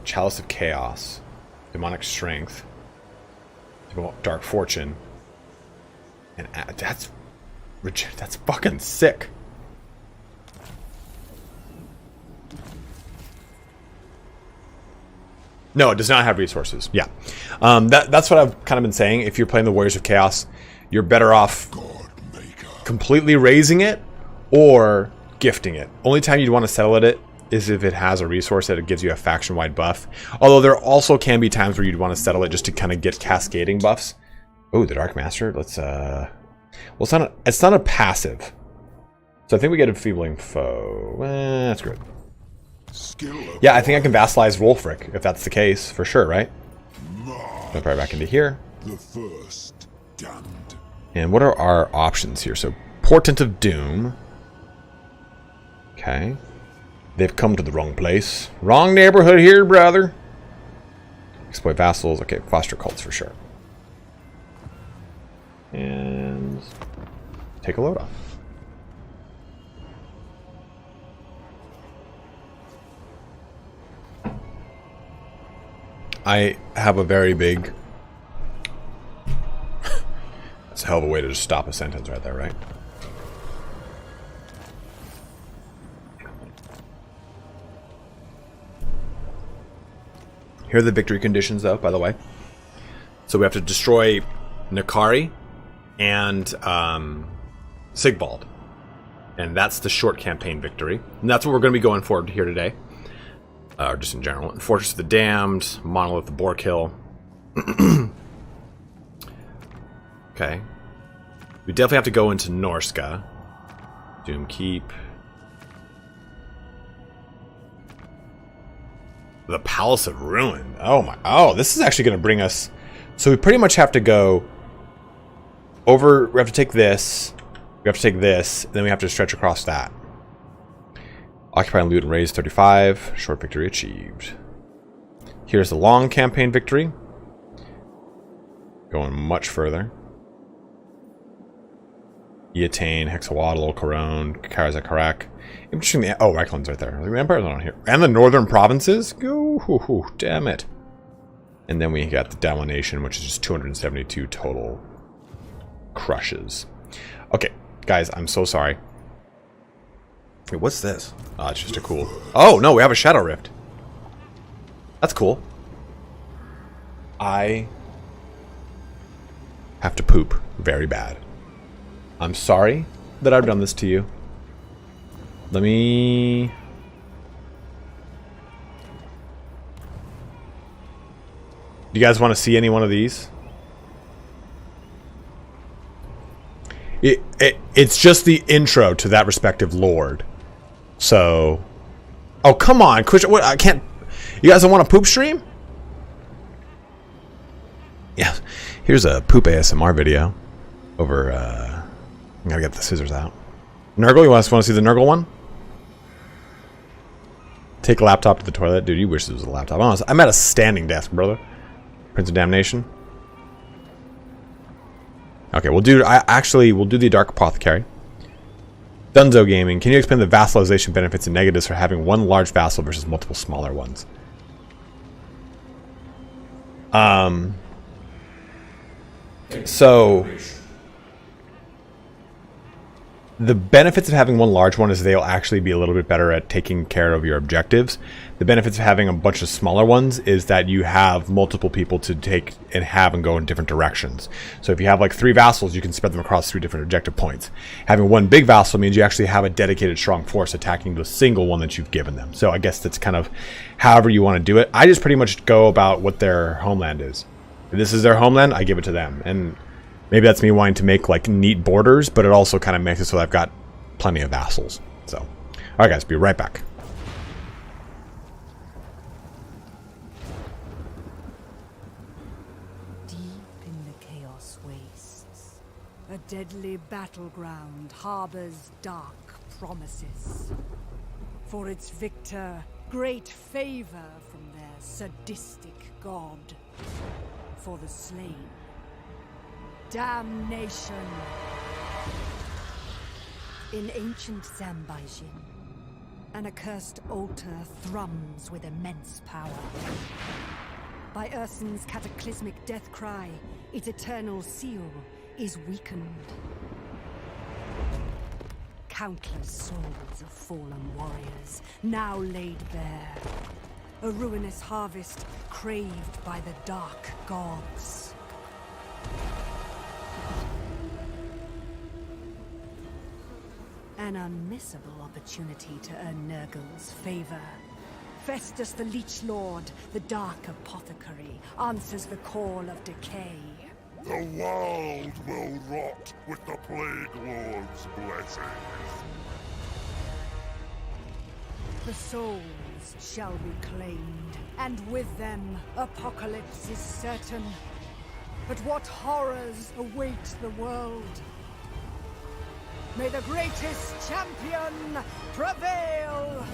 Chalice of Chaos, Demonic Strength, Dark Fortune, and that's fucking sick. No, it does not have resources. Yeah, that's what I've kind of been saying. If you're playing the Warriors of Chaos, you're better off completely raising it or gifting it. Only time you'd want to settle it is if it has a resource that it gives you a faction-wide buff. Although there also can be times where you'd want to settle it just to kind of get cascading buffs. Oh, the Dark Master. Let's well, it's not a passive. So I think we get a Enfeebling Foe. That's good. Yeah, I think I can vassalize Wolfric if that's the case, for sure, right? Jump right back into here. The first damned. And what are our options here? So Portent of Doom. Okay. They've come to the wrong place. Wrong neighborhood here, brother. Exploit vassals. Okay, foster cults for sure. And take a load off. I have a very big... That's a hell of a way to just stop a sentence right there, right? Here are the victory conditions, though, by the way. So we have to destroy Nakari and Sigvald. And that's the short campaign victory. And that's what we're going to be going for here today. Just in general. Fortress of the Damned, Monolith the Boarkill. Okay. We definitely have to go into Norska. Doom Keep. The Palace of Ruin. Oh my. Oh, this is actually going to bring us... So we pretty much have to go over... We have to take this. We have to take this. And then we have to stretch across that. Occupy and loot and raise 35. Short victory achieved. Here's the long campaign victory. Going much further. Eatane, Hexawaddle, Corone, Karazakarak. Interesting. Oh, Reikland's right there. The Empire's not on here. And the northern provinces? Ooh, damn it. And then we got the Domination, which is just 272 total crushes. Okay, guys, I'm so sorry. Wait, what's this? Oh, it's just a cool... Oh, no, we have a Shadow Rift. That's cool. I have to poop very bad. I'm sorry that I've done this to you. Let me... Do you guys want to see any one of these? It's just the intro to that respective lord. So... Oh, come on, Christian. What, I can't... You guys don't want a poop stream? Yeah. Here's a poop ASMR video. Over, I gotta get the scissors out. Nurgle, you want to see the Nurgle one? Take a laptop to the toilet. Dude, you wish this was a laptop. I'm at a standing desk, brother. Prince of Damnation. Okay, we'll do the Dark Apothecary. Dunzo Gaming. Can you explain the vassalization benefits and negatives for having one large vassal versus multiple smaller ones? So the benefits of having one large one is they'll actually be a little bit better at taking care of your objectives. The benefits of having a bunch of smaller ones is that you have multiple people to take and have and go in different directions. So if you have like 3 vassals, you can spread them across 3 different objective points. Having one big vassal means you actually have a dedicated strong force attacking the single one that you've given them. So I guess that's kind of however you want to do it. I just pretty much go about what their homeland is. If this is their homeland, I give it to them. And maybe that's me wanting to make like neat borders, but it also kind of makes it so that I've got plenty of vassals. So, all right, guys, be right back. Deep in the chaos wastes, a deadly battleground harbors dark promises. For its victor, great favor from their sadistic god. For the slain, damnation. In ancient Zambijin, An accursed altar thrums with immense power. By Ursun's cataclysmic death cry, its eternal seal is weakened. Countless souls of fallen warriors, now laid bare. A ruinous harvest craved by the dark gods. An unmissable opportunity to earn Nurgle's favor. Festus the Leech Lord, the Dark Apothecary, answers the call of decay. The world will rot with the Plague Lord's blessings. The souls shall be claimed, and with them, apocalypse is certain. But what horrors await the world? May the greatest champion prevail!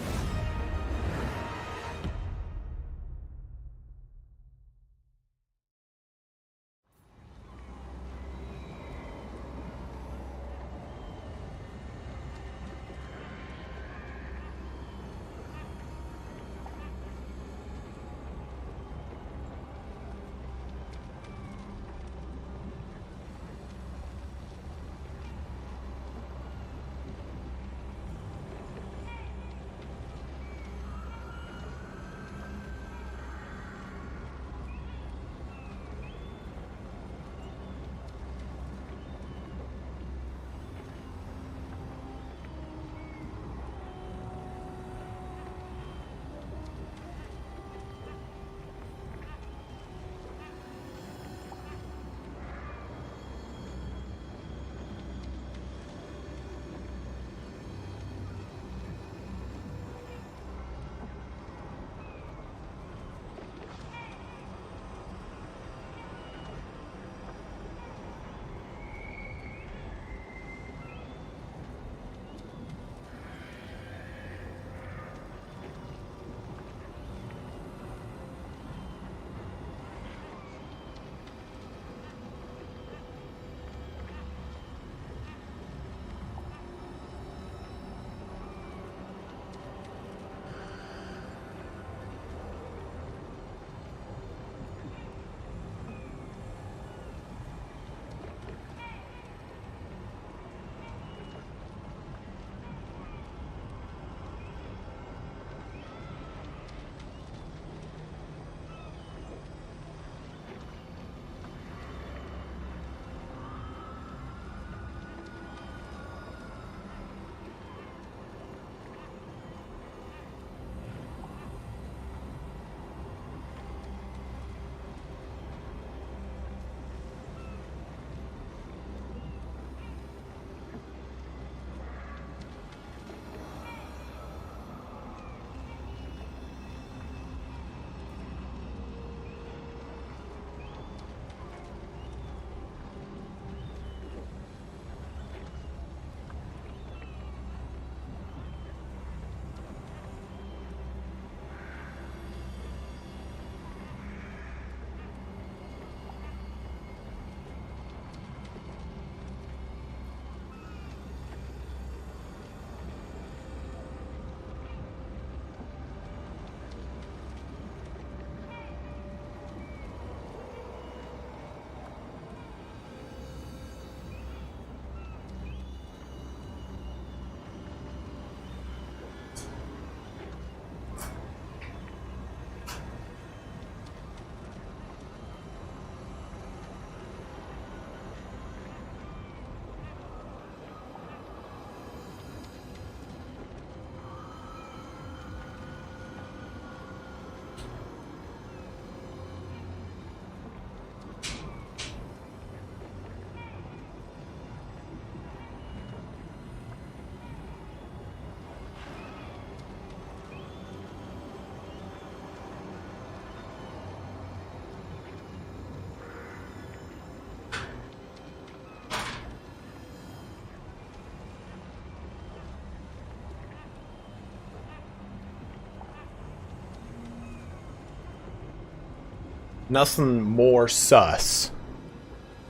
Nothing more sus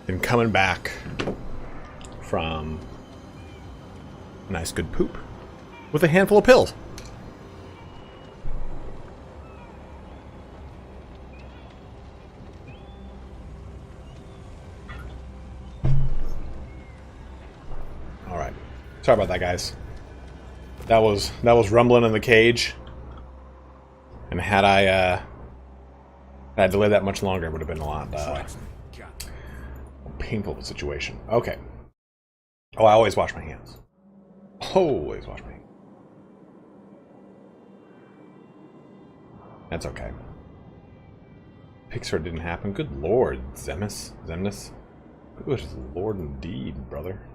than coming back from a nice good poop with a handful of pills. Sorry about that, guys. That was rumbling in the cage. And had I delayed that much longer, it would have been a lot painful situation. Okay. Oh, I always wash my hands. Always wash my hands. That's okay. Pixar didn't happen. Good lord, Zemnis. Good lord indeed, brother.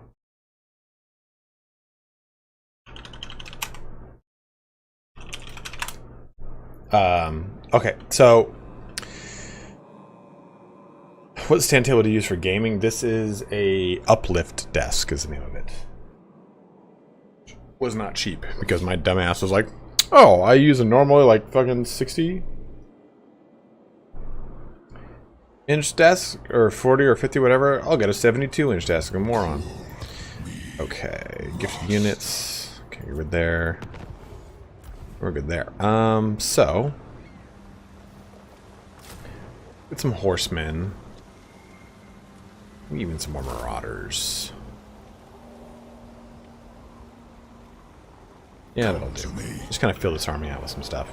Okay, so what stand table to use for gaming? This is a uplift desk is the name of it. Was not cheap because my dumbass was like, oh, I use a normally like fucking 60-inch desk or 40 or 50, whatever. I'll get a 72-inch desk. I'm a moron. Okay, gift units. Okay, we're there. We're good there. So get some horsemen. Even some more marauders. Yeah, that'll do. Just kind of fill this army out with some stuff.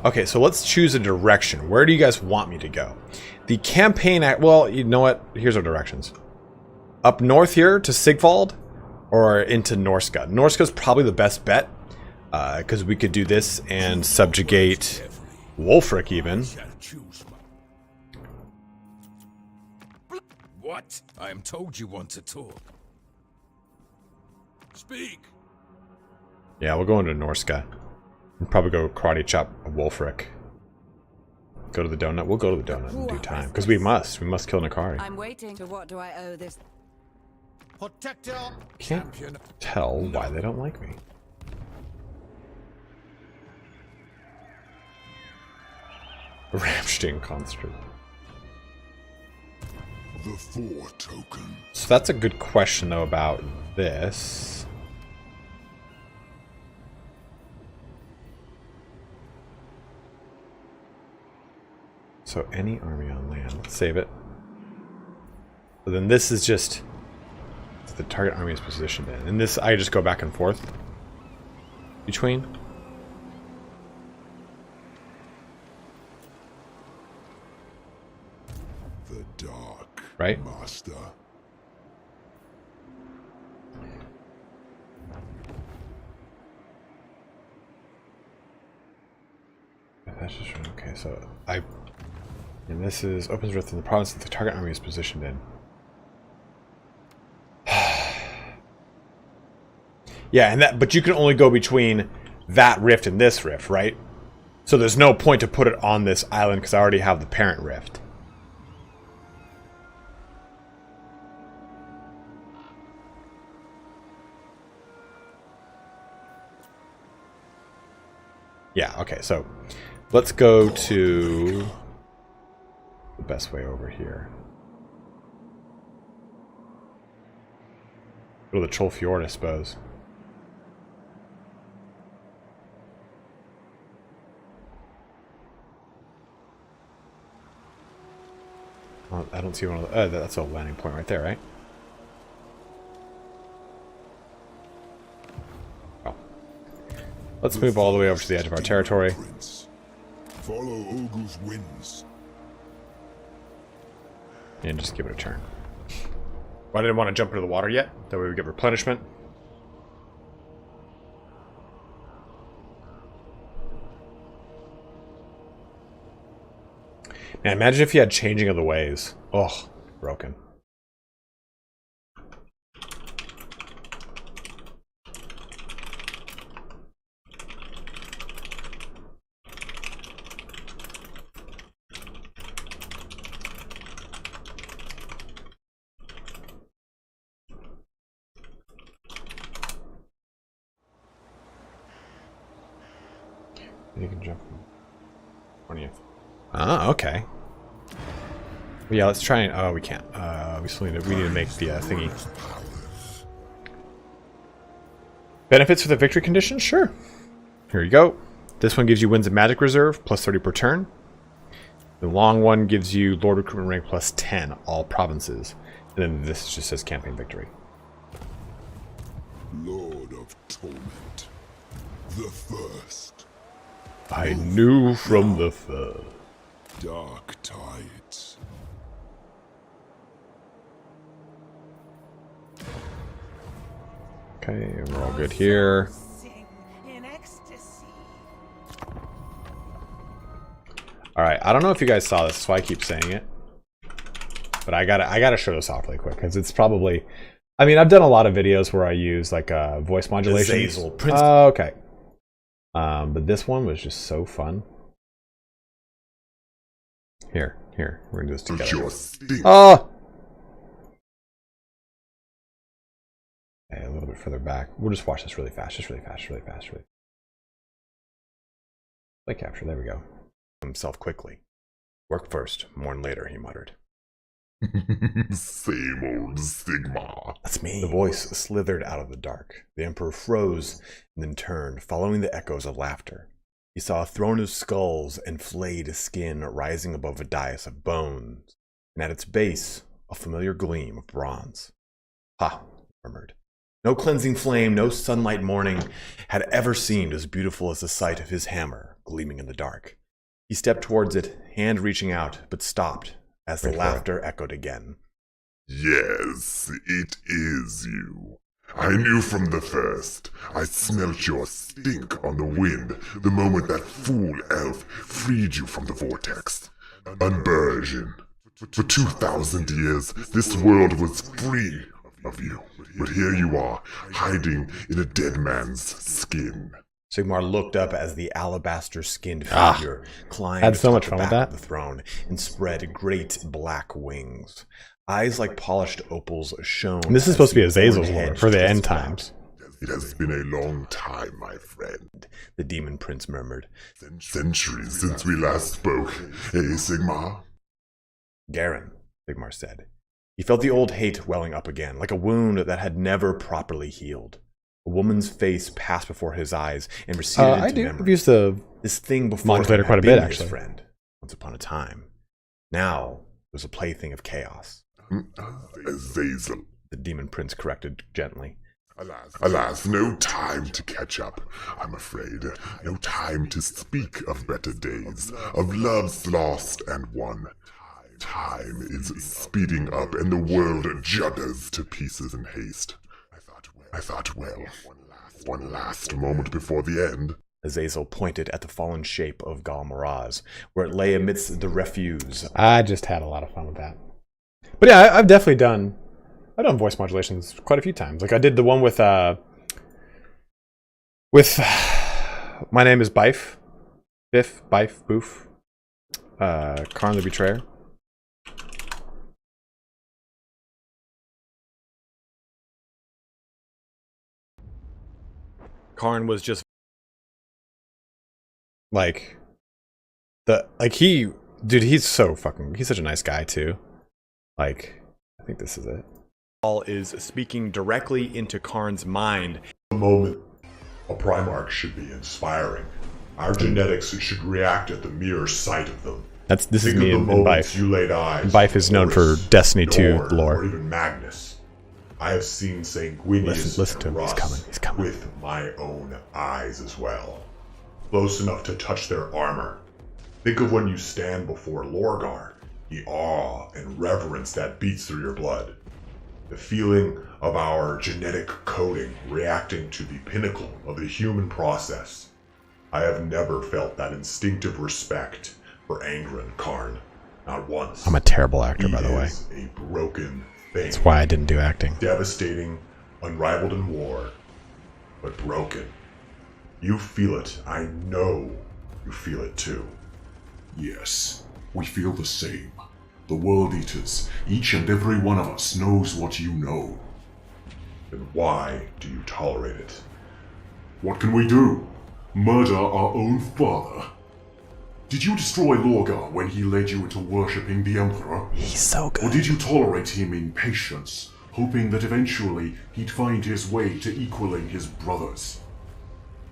Okay, so let's choose a direction. Where do you guys want me to go? The campaign well, you know what? Here's our directions. Up north here to Sigvald or into Norska. Norska's probably the best bet. Because we could do this and subjugate Wolfric even. What? I am told you want to talk. Speak. Yeah, we'll go into Norska. We'll probably go karate chop Wolfric. Go to the donut. We'll go to the donut in due time. Because we must. We must kill Nakari. I'm waiting. To what do I owe this? Can't tell why they don't like me. Ramstein construct. The 4 token. So that's a good question though about this. So any army on land. Let's save it. So then this is just the target army is positioned in. And this I just go back and forth between. Dark right? Master. That's just okay. So and this is opens rift in the province that the target army is positioned in. Yeah, and that, but you can only go between that rift and this rift, right? So there's no point to put it on this island because I already have the parent rift. Yeah, okay, so let's go to the best way over here. Go to the Troll Fjord, I suppose. Oh, I don't see one of the... Oh, that's a landing point right there, right? Let's move all the way over to the edge of our territory. Follow Ogu's winds. And just give it a turn. Well, I didn't want to jump into the water yet. That way we get replenishment. Man, imagine if you had changing of the ways. Oh, broken. You can jump 20th. Ah, okay. Well, yeah, let's try and... Oh, we can't. We still need to, we need to make the thingy. Benefits for the victory condition? Sure. Here you go. This one gives you Winds of Magic Reserve, plus 30 per turn. The long one gives you Lord Recruitment Rank, plus 10, all provinces. And then this just says Campaign Victory. Lord of Torment. The first. I knew from the first. Dark Tides. Okay, we're all good here. Alright, I don't know if you guys saw this, that's why I keep saying it. But I gotta show this off really quick, because it's probably... I mean, I've done a lot of videos where I use, like, voice modulation. Okay. But this one was just so fun. Here, we're gonna do this together. Oh! Okay, a little bit further back. We'll just watch this really fast, really fast. Play capture, there we go. Himself quickly. Work first, mourn later, he muttered. Same old Sigma. That's me. The voice slithered out of the dark. The Emperor froze and then turned, following the echoes of laughter. He saw a throne of skulls and flayed skin rising above a dais of bones, and at its base, a familiar gleam of bronze. Ha, he murmured. No cleansing flame, no sunlight morning had ever seemed as beautiful as the sight of his hammer gleaming in the dark. He stepped towards it, hand reaching out, but stopped as the laughter echoed again. Yes, it is you. I knew from the first. I smelt your stink on the wind the moment that fool elf freed you from the vortex. Unversion. For 2,000 years, this world was free of you. But here you are, hiding in a dead man's skin. Sigmar looked up as the alabaster-skinned figure climbed had so much to fun the with back that. of the throne and spread great black wings. Eyes like polished opals shone. And this is as supposed to be the Azazel's horned lore head for the shook end its snout. times. It has been a long time, my friend. The demon prince murmured. Centuries since we last spoke, eh, Sigma? Garen, Sigmar said. He felt the old hate welling up again, like a wound that had never properly healed. A woman's face passed before his eyes and receded into I do. memory. I've used the This thing before modulator him quite a had bit, been his actually. friend, once upon a time. Now it was a plaything of chaos. Azazel. The demon prince corrected gently. Alas, no time to catch up, I'm afraid. No time to speak of better days, of loves lost and won. Time is speeding up and the world judders to pieces in haste. I thought, well, one last moment before the end. Azazel pointed at the fallen shape of Gal Moraz, where it lay amidst the refuse. I just had a lot of fun with that. But yeah, I've definitely done voice modulations quite a few times. Like I did the one with my name is Bife, Boof, Karn the Betrayer. Karn was just He's such a nice guy too. Like, I think this is it. Paul is speaking directly into Karn's mind. The moment a Primarch should be inspiring. Our genetics should react at the mere sight of them. This is Think me of and the moments Bife. you laid eyes. Bife is known for Horus, Destiny 2 Nor, lore. or even Magnus. I have seen Sanguinius Listen to and him. He's Russ coming. He's coming. with my own eyes as well. Close enough to touch their armor. Think of when you stand before Lorgar, the awe and reverence that beats through your blood. The feeling of our genetic coding reacting to the pinnacle of the human process. I have never felt that instinctive respect for Angren Karn. Not once. I'm a terrible actor, He by the way. is a broken thing. That's why I didn't do acting. Devastating, unrivaled in war, but broken. You feel it. I know you feel it too. Yes, we feel the same. The World Eaters, each and every one of us knows what you know. Then why do you tolerate it? What can we do? Murder our own father? Did you destroy Lorgar when he led you into worshipping the Emperor? He's so Or good. did you tolerate him in patience, hoping that eventually he'd find his way to equaling his brothers?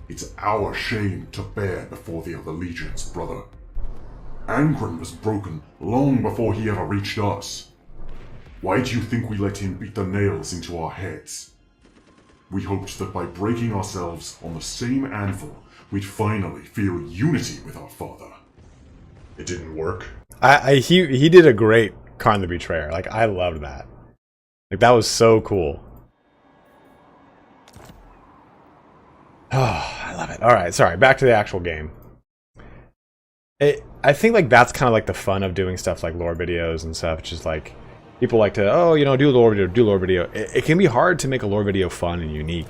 It's our shame to bear before the other legions, brother. Angren was broken long before he ever reached us. Why do you think we let him beat the nails into our heads? we hoped that by breaking ourselves on the same anvil, we'd finally feel unity with our father. It didn't work. He did a great Karn the Betrayer. Like, I loved that. Like, that was so cool. Oh, I love it. All right, sorry. Back to the actual game. I think like that's kind of like the fun of doing stuff like lore videos and stuff. It's just like people like to, oh, you know, do a lore video. It can be hard to make a lore video fun and unique.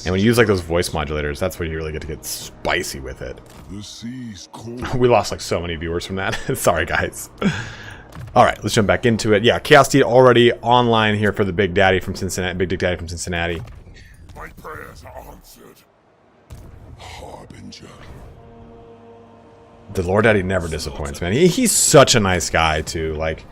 And when you use like those voice modulators, that's when you really get to get spicy with it. The sea's cold. We lost like so many viewers from that. Sorry, guys. All right, let's jump back into it. Yeah, Chaos Deed already online here for the Big Daddy from Cincinnati, Big Dick Daddy from Cincinnati. My prayers are answered. Harbinger. The Lord Daddy never disappoints, man. He's such a nice guy too. Like,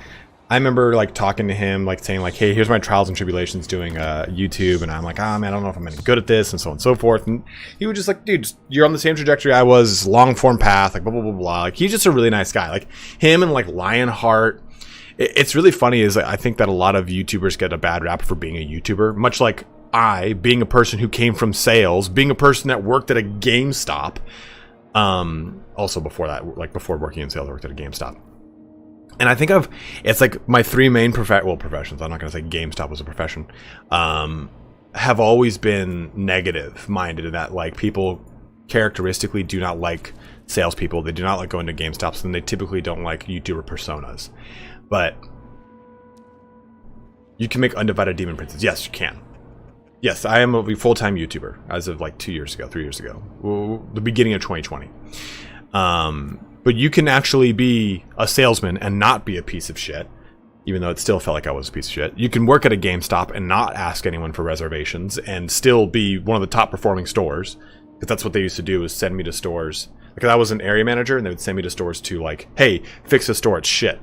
I remember like talking to him, like saying like, hey, here's my trials and tribulations doing YouTube, and I'm like, ah, man, I don't know if I'm any good at this, and so on and so forth. And he was just like, dude, you're on the same trajectory I was, long form path, like blah blah blah blah. Like, he's just a really nice guy. Like him and like Lionheart. It's really funny is I think that a lot of YouTubers get a bad rap for being a YouTuber, much like I, being a person who came from sales, being a person that worked at a GameStop. Also before that, like before working in sales, I worked at a GameStop. And I think it's like my three main professions, I'm not going to say GameStop was a profession, have always been negative minded in that like people characteristically do not like salespeople. They do not like going to GameStops, and they typically don't like YouTuber personas. But you can make Undivided Demon Princes. Yes, you can. Yes, I am a full-time YouTuber as of like 3 years ago, the beginning of 2020. But you can actually be a salesman and not be a piece of shit, even though it still felt like I was a piece of shit. You can work at a GameStop and not ask anyone for reservations and still be one of the top performing stores, because that's what they used to do, is send me to stores. Because I was an area manager, and they would send me to stores to like, hey, fix the store, it's shit.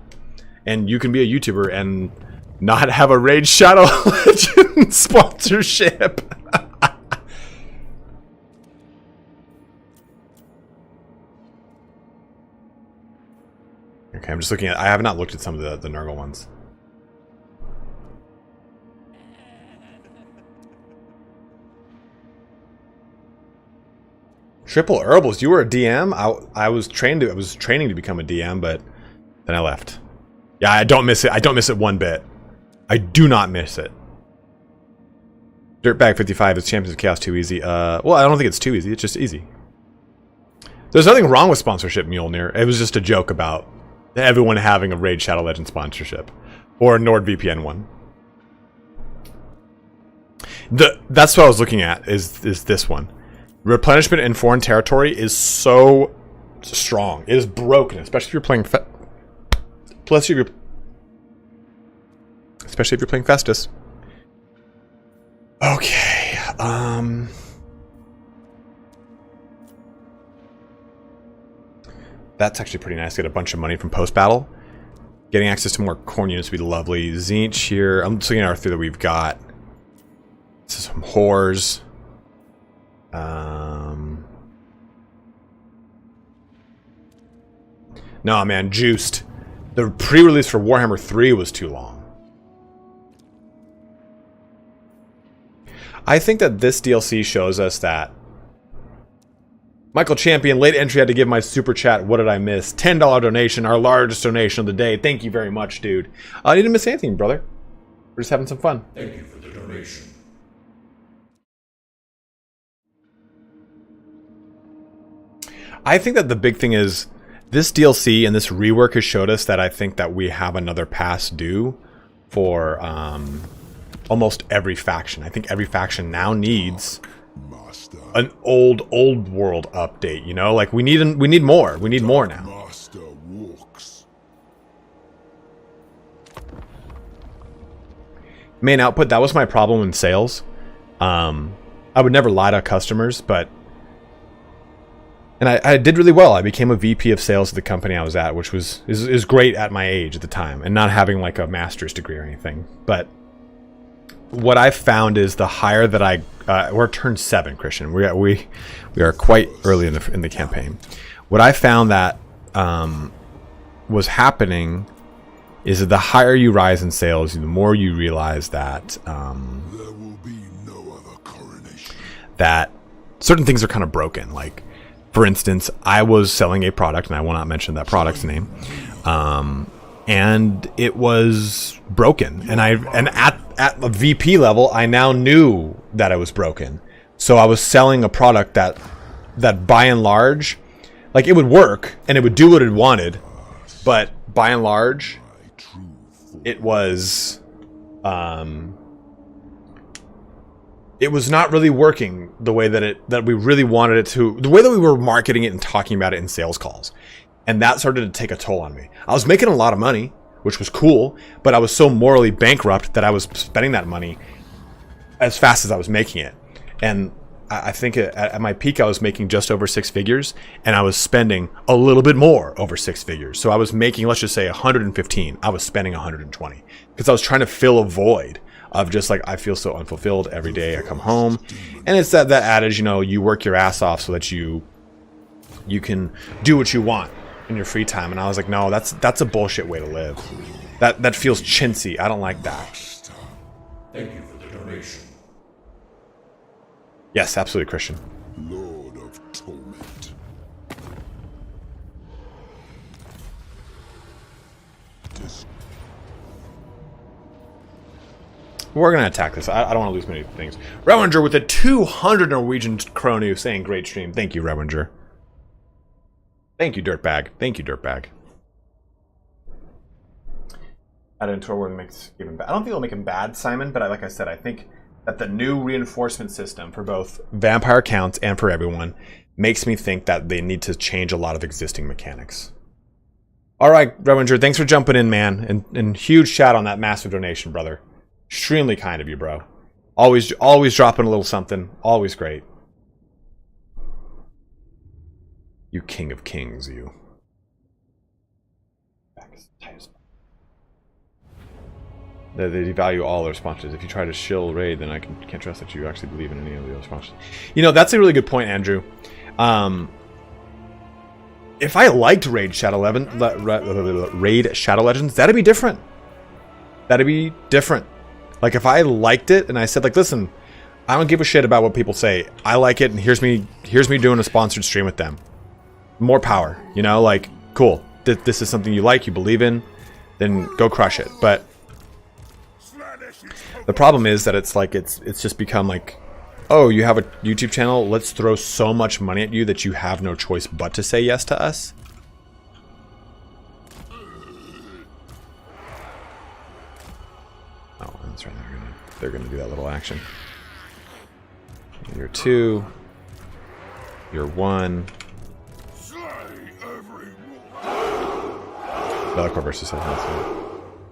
And you can be a YouTuber and not have a Raid Shadow Legends sponsorship. Okay, I'm just looking at... I have not looked at some of the Nurgle ones. Triple Herbals, you were a DM? I was training to become a DM, but then I left. Yeah, I don't miss it. I don't miss it one bit. I do not miss it. Dirtbag 55 is Champions of Chaos too easy. Well, I don't think it's too easy. It's just easy. There's nothing wrong with sponsorship, Mjolnir. It was just a joke about everyone having a Raid Shadow Legend sponsorship. Or a NordVPN one. That's what I was looking at, is this one. Replenishment in foreign territory is so strong. It is broken, especially if you're playing... Especially if you're playing Festus. Okay, that's actually pretty nice. Get a bunch of money from post-battle. Getting access to more corn units would be lovely. Zinch here. I'm just looking at our three that we've got. This is some whores. No, man, juiced. The pre-release for Warhammer 3 was too long. I think that this DLC shows us that Michael Champion, late entry, had to give my super chat. What did I miss? $10 donation, our largest donation of the day. Thank you very much, dude. I didn't miss anything, brother. We're just having some fun. Thank you for the donation. I think that the big thing is this DLC and this rework has showed us that I think that we have another pass due for almost every faction. I think every faction now needs an old world update, you know? Like we need more. We need more now. Master walks. Main output, that was my problem in sales. I would never lie to customers, but and I did really well. I became a VP of sales at the company I was at, which is great at my age at the time, and not having like a master's degree or anything. But what I found is the higher that we're turned 7, Christian. We are quite early in the campaign. What I found that was happening is that the higher you rise in sales, the more you realize that There will be no other coronation. that certain things are kind of broken. Like, for instance, I was selling a product, and I will not mention that product's name, and it was broken. And at the VP level, I now knew that it was broken. So I was selling a product that by and large, like, it would work and it would do what it wanted, but by and large, it was not really working the way that we really wanted it to, the way that we were marketing it and talking about it in sales calls. And that started to take a toll on me. I was making a lot of money, which was cool, but I was so morally bankrupt that I was spending that money as fast as I was making it. And I think at my peak, I was making just over 6 figures, and I was spending a little bit more over 6 figures. So I was making, let's just say 115. I was spending 120 because I was trying to fill a void of just like, I feel so unfulfilled every day I come home. And it's that adage, you know, you work your ass off so that you can do what you want in your free time. And I was like, no, that's a bullshit way to live. That feels chintzy. I don't like that. Thank you for the donation. Yes, absolutely, Christian. Lord of Torment. We're going to attack this. I don't want to lose many things. Rewinger with a 200 Norwegian kronu saying great stream. Thank you, Rewinger. Thank you, Dirtbag. Thank you, Dirtbag. Add into a word makes even bad. I don't think it'll make him bad, Simon, but like I said, I think that the new reinforcement system for both vampire accounts and for everyone makes me think that they need to change a lot of existing mechanics. All right, Rewinger, thanks for jumping in, man. And huge shout on that massive donation, brother. Extremely kind of you, bro. Always dropping a little something. Always great. You king of kings, you. They devalue all their sponsors. If you try to shill raid, then I can't trust that you actually believe in any of the other sponsors. You know, that's a really good point, Andrew. If I liked Raid Shadow Legends, that'd be different. That'd be different. Like, if I liked it and I said, like, listen, I don't give a shit about what people say. I like it, and here's me doing a sponsored stream with them. More power, you know, like, cool. This is something you like, you believe in, then go crush it. But the problem is that it's like it's just become like, oh, you have a YouTube channel, let's throw so much money at you that you have no choice but to say yes to us. Oh, that's right. They're gonna do that little action. You're 2. You're 1. Bellicor versus something.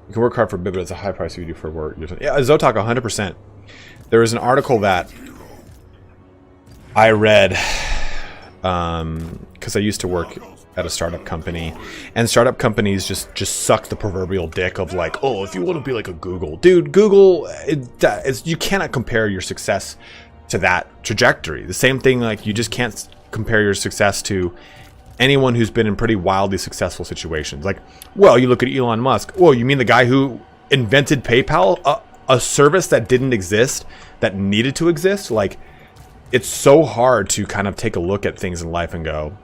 You can work hard for a bit, but it's a high price if you do for work. Yeah, Zotok, 100%. There was an article that I read because I used to work at a startup company, and startup companies just suck the proverbial dick of like, oh, if you want to be like a Google, dude, Google, you cannot compare your success to that trajectory. The same thing, like, you just can't compare your success to anyone who's been in pretty wildly successful situations. Like, well, you look at Elon Musk. Well, you mean the guy who invented PayPal, a service that didn't exist, that needed to exist? Like, it's so hard to kind of take a look at things in life and go,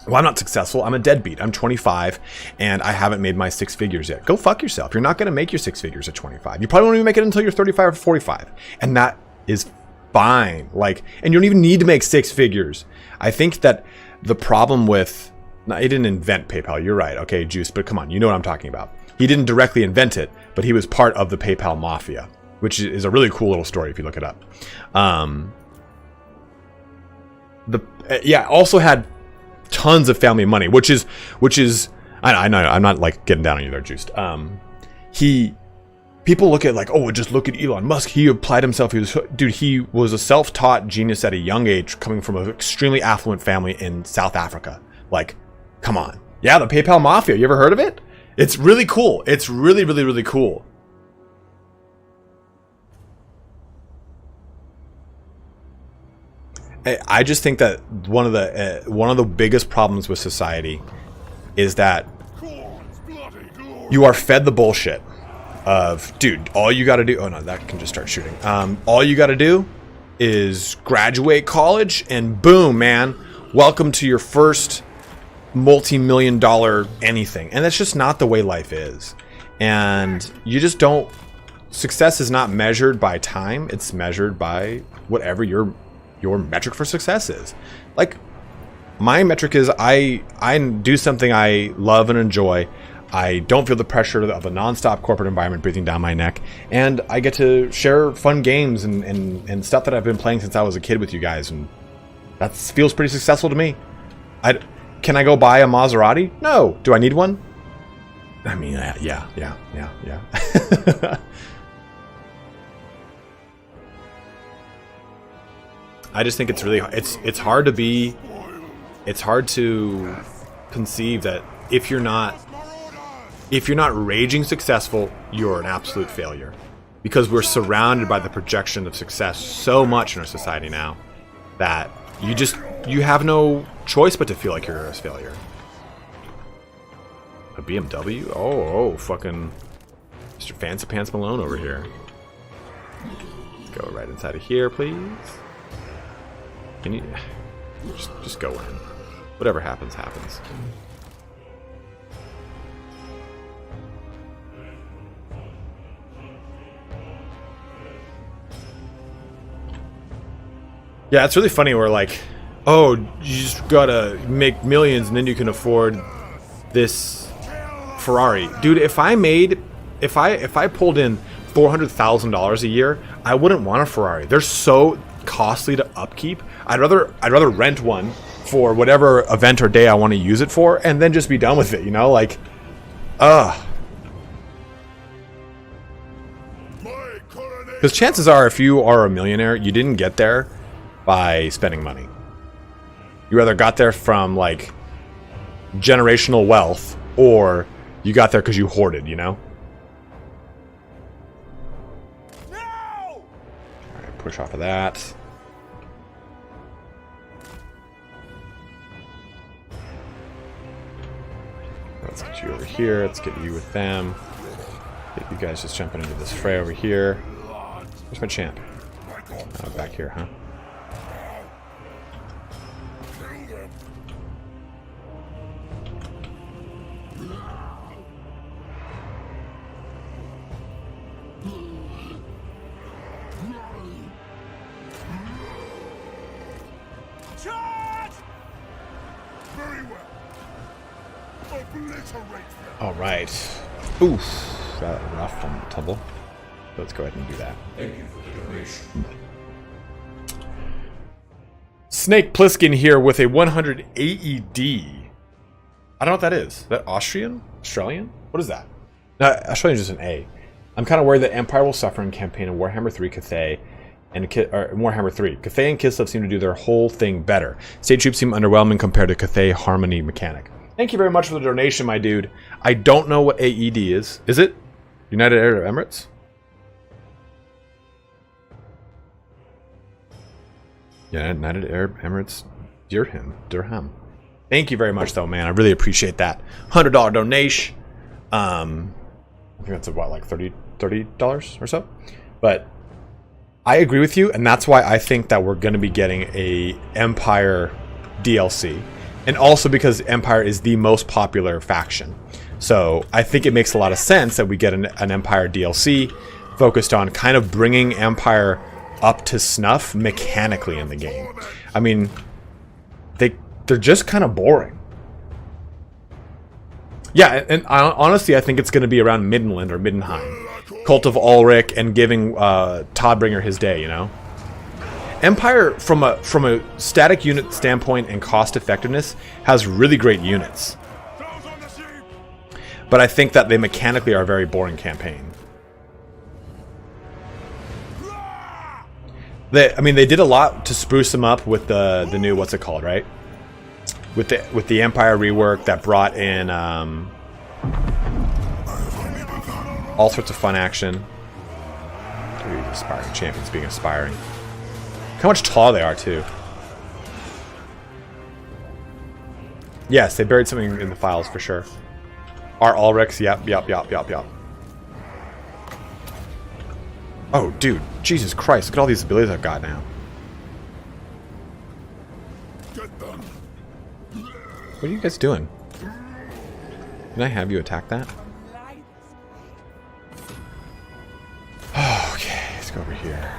well, I'm not successful. I'm a deadbeat. I'm 25 and I haven't made my 6 figures yet. Go fuck yourself. You're not going to make your 6 figures at 25. You probably won't even make it until you're 35 or 45. And that is fine. Like, and you don't even need to make 6 figures. I think that the problem with, no, he didn't invent PayPal. You're right. Okay, Juice, but come on, you know what I'm talking about. He didn't directly invent it, but he was part of the PayPal mafia, which is a really cool little story if you look it up. Also had tons of family money, which is I know I'm not like getting down on you there, Juiced. People look at like, oh, just look at Elon Musk. He applied himself. He was a self-taught genius at a young age, coming from an extremely affluent family in South Africa. Like, come on. Yeah, the PayPal Mafia. You ever heard of it? It's really cool. It's really, really, really cool. I just think that one of the biggest problems with society is that you are fed the bullshit of, dude, all you got to do, oh no, that can just start shooting. All you got to do is graduate college and boom, man, welcome to your first multi-million-dollar anything. And that's just not the way life is. And you just don't, success is not measured by time, it's measured by whatever your metric for success is. Like, my metric is I do something I love and enjoy. I don't feel the pressure of a non-stop corporate environment breathing down my neck, and I get to share fun games and stuff that I've been playing since I was a kid with you guys, and that feels pretty successful to me. Can I go buy a Maserati? No. Do I need one? I mean, yeah. I just think it's really it's hard to conceive that if you're not raging successful, you're an absolute failure, because we're surrounded by the projection of success so much in our society now that you have no choice but to feel like you're a failure. A BMW? Oh, fucking Mr. Fancy Pants Malone over here. Let's go right inside of here, please. Can you just go in? Whatever happens, happens. Yeah, it's really funny where like, oh, you just gotta make millions and then you can afford this Ferrari. Dude, if I pulled in $400,000 a year, I wouldn't want a Ferrari. They're so costly to upkeep. I'd rather rent one for whatever event or day I want to use it for and then just be done with it, you know? Like, because chances are, if you are a millionaire, you didn't get there by spending money. You either got there from like generational wealth, or you got there because you hoarded, you know? No! Alright, push off of that. Let's get you over here. Let's get you with them. Get you guys just jumping into this fray over here. Where's my champ? Oh, back here, huh? Alright. Oof. That rough on the tumble. Let's go ahead and do that. Thank you for the donation. Snake Plissken here with a 100 AED. I don't know what that is. Is that Austrian? Australian? What is that? No, Australian is just an A. I'm kind of worried that Empire will suffer in campaign in Warhammer 3 Cathay and Warhammer 3. Cathay and Kislev seem to do their whole thing better. State troops seem underwhelming compared to Cathay Harmony mechanic. Thank you very much for the donation, my dude. I don't know what AED is. Is it United Arab Emirates? Yeah, United Arab Emirates Dirham. Thank you very much, though, man. I really appreciate that. $100 donation. I think that's about like $30 or so. But I agree with you, and that's why I think that we're going to be getting a Empire DLC. And also because Empire is the most popular faction. So I think it makes a lot of sense that we get an Empire DLC focused on kind of bringing Empire up to snuff mechanically in the game. I mean, they're just kind of boring. Yeah, and honestly, I think it's going to be around Middenland or Middenheim. Cult of Ulrich and giving Toddbringer his day, you know? Empire, from a static unit standpoint and cost effectiveness, has really great units. But I think that they mechanically are a very boring campaign. They did a lot to spruce them up with the new, what's it called, right? With the Empire rework that brought in all sorts of fun action. Aspiring champions being aspiring. How much taller they are, too. Yes, they buried something in the files for sure. Our Ulrichs, yep. Oh, dude. Jesus Christ, look at all these abilities I've got now. What are you guys doing? Can I have you attack that? Oh, okay, let's go over here.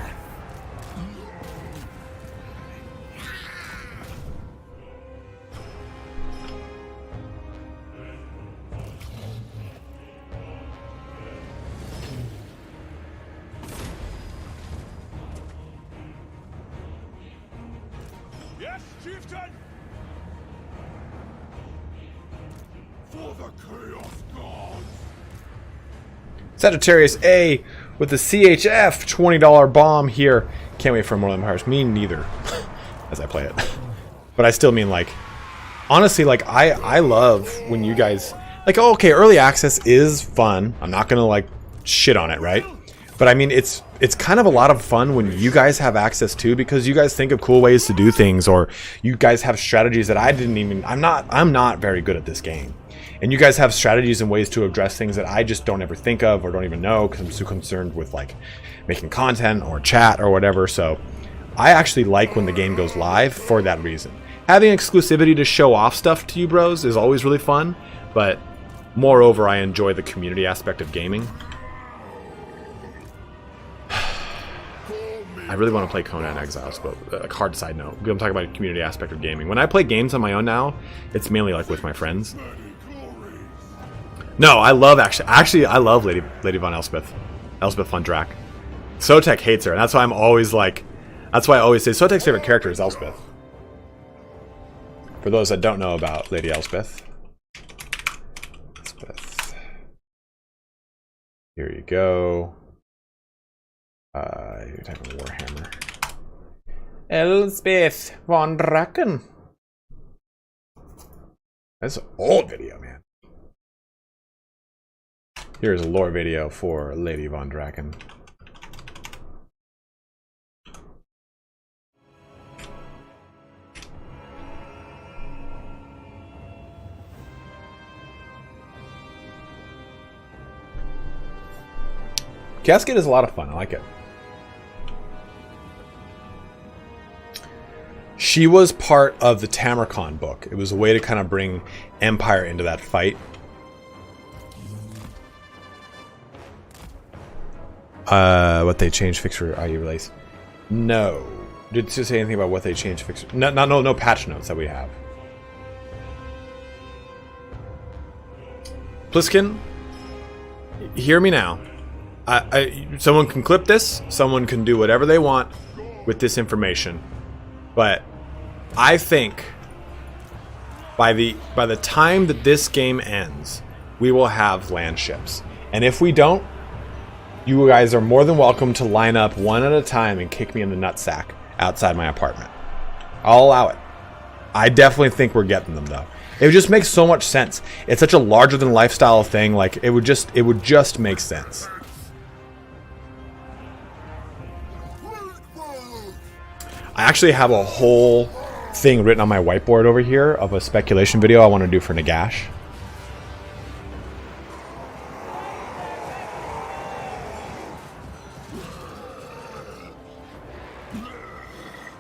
Yes, chieftain! For the Chaos Gods! Sagittarius A with the CHF $20 bomb here. Can't wait for Immortal Empires. Me neither. As I play it. But I still mean, like, honestly, like, I love when you guys, like, oh, okay, early access is fun. I'm not gonna, like, shit on it, right? But I mean, it's kind of a lot of fun when you guys have access to, because you guys think of cool ways to do things, or you guys have strategies that I didn't even, I'm not very good at this game. And you guys have strategies and ways to address things that I just don't ever think of or don't even know, because I'm so concerned with, like, making content or chat or whatever. So I actually like when the game goes live for that reason. Having exclusivity to show off stuff to you bros is always really fun, but moreover, I enjoy the community aspect of gaming. I really want to play Conan Exiles, but a hard side note. I'm talking about the community aspect of gaming. When I play games on my own now, it's mainly like with my friends. No, I love actually I love Lady Von Elspeth Von Drac. Sotek hates her, and that's why I'm always like, that's why I always say Sotek's favorite character is Elspeth. For those that don't know about Lady Elspeth. Here you go. You're typing Warhammer. Elspeth Von Draken. That's an old video, man. Here's a lore video for Lady Von Draken. Cascade is a lot of fun. I like it. She was part of the Tamarcon book. It was a way to kind of bring Empire into that fight. What they changed fix for IE release? No. Did it say anything about what they changed fix? No patch notes that we have. Pliskin, hear me now. Someone can clip this. Someone can do whatever they want with this information, but I think by the time that this game ends, we will have land ships, and if we don't, you guys are more than welcome to line up one at a time and kick me in the nutsack outside my apartment. I'll allow it. I definitely think we're getting them though. It just makes so much sense. It's such a larger than lifestyle thing. Like it would just make sense. I actually have a whole thing written on my whiteboard over here of a speculation video I want to do for Nagash.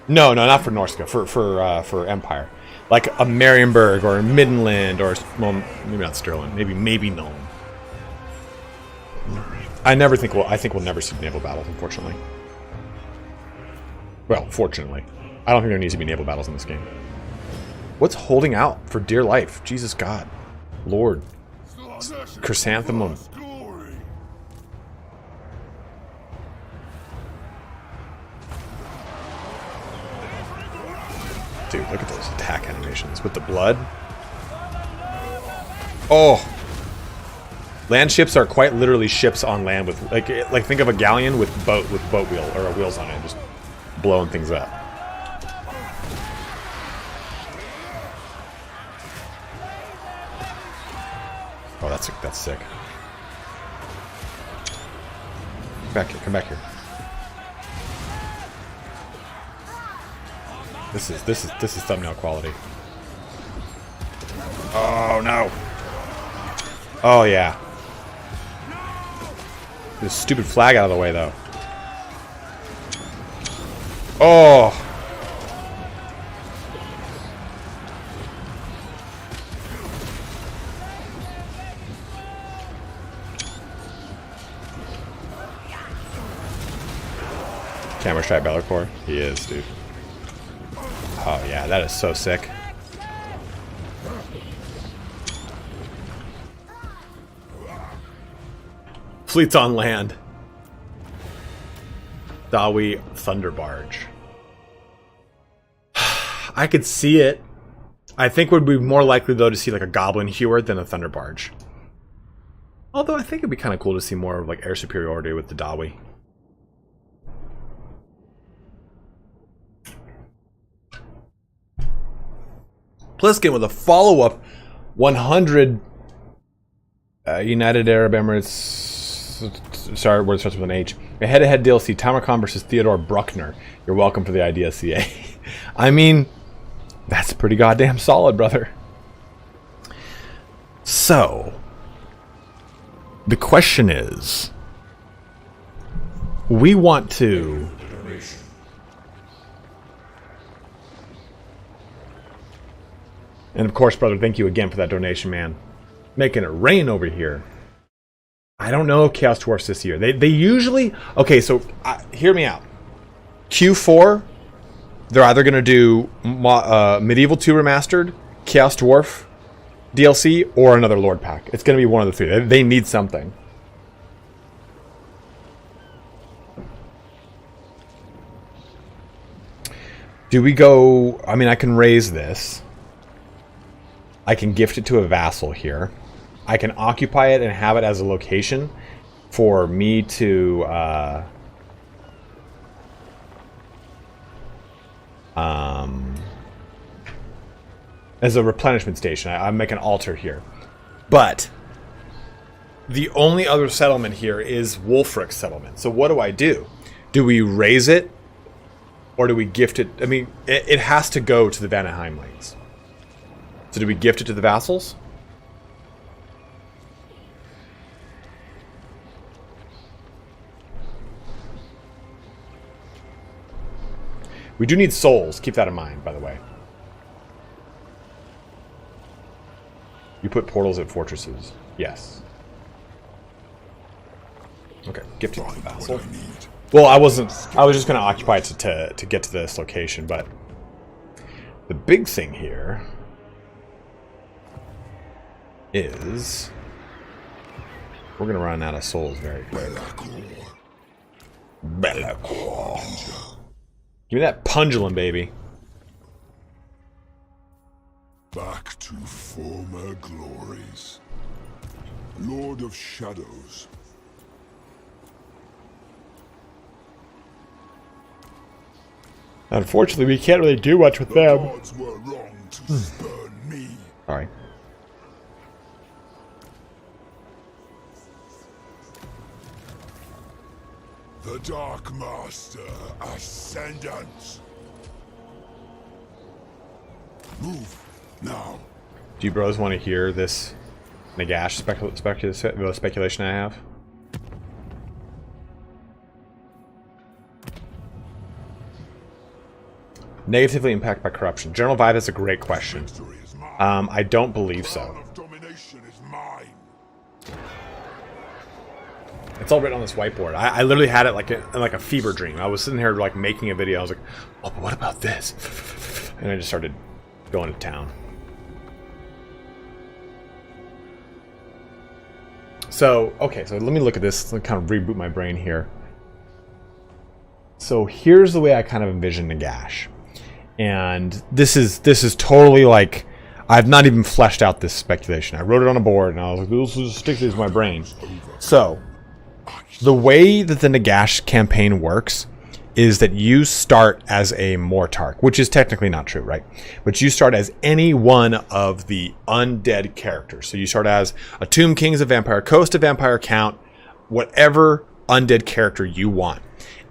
No, not for Norska. For Empire, like a Marienburg or a Middenland or, well, maybe not Stirling, maybe Nuln. I think we'll never see naval battles, unfortunately. Well, fortunately. I don't think there needs to be naval battles in this game. What's holding out for dear life? Jesus God. Lord. Chrysanthemum. Dude, look at those attack animations with the blood. Oh. Land ships are quite literally ships on land with, like think of a galleon with boat wheel or wheels on it, just blowing things up. Oh, that's sick. Come back here. This is thumbnail quality. Oh no. Oh yeah. This stupid flag out of the way though. Oh. Camera Strike Bellacore. He is, dude. Oh yeah, that is so sick. Fleets on land. Dawi Thunder Barge. I could see it. I think we'd be more likely though to see like a Goblin Hewer than a Thunder Barge. Although I think it'd be kind of cool to see more of like air superiority with the Dawi. Pliskin with a follow-up 100 United Arab Emirates. Sorry, word starts with an H. A head-to-head DLC, Tamarcon versus Theodore Bruckner. You're welcome for the idea, CA. I mean, that's pretty goddamn solid, brother. So, the question is, we want to... And of course, brother, thank you again for that donation, man. Making it rain over here. I don't know Chaos Dwarfs this year. They usually... Okay, so hear me out. Q4, they're either going to do Medieval 2 Remastered, Chaos Dwarf DLC, or another Lord Pack. It's going to be one of the three. They need something. Do we go... I mean, I can raise this. I can gift it to a vassal here. I can occupy it and have it as a location for me to as a replenishment station. I make an altar here. But the only other settlement here is Wolfric's settlement. So what do? Do we raise it or do we gift it? I mean, it has to go to the Vanaheimlings. So do we gift it to the vassals? We do need souls. Keep that in mind, by the way. You put portals at fortresses. Yes. Okay, gift it to the vassal. Well, I was just going to occupy it to get to this location, but the big thing here is we're going to run out of souls very quick. Bellacore. Give me that pendulum, baby. Back to former glories. Lord of Shadows. Unfortunately, we can't really do much with them. The gods were wrong to spurn me. Sorry. The Dark Master Ascendant. Move now. Do you bros want to hear this Nagash speculation I have? Negatively impacted by corruption. General vibe is a great question. I don't believe so. It's all written on this whiteboard. I literally had it like a fever dream. I was sitting here like making a video. I was like, oh, but what about this? And I just started going to town. So, okay, so let me look at this. Let me kind of reboot my brain here. So here's the way I kind of envision Nagash. And this is totally like, I've not even fleshed out this speculation. I wrote it on a board and I was like, this will just stick to my brain. So, the way that the Nagash campaign works is that you start as a Mortarch, which is technically not true, right? But you start as any one of the undead characters. So you start as a Tomb Kings of Vampire, Coast of Vampire, Count, whatever undead character you want.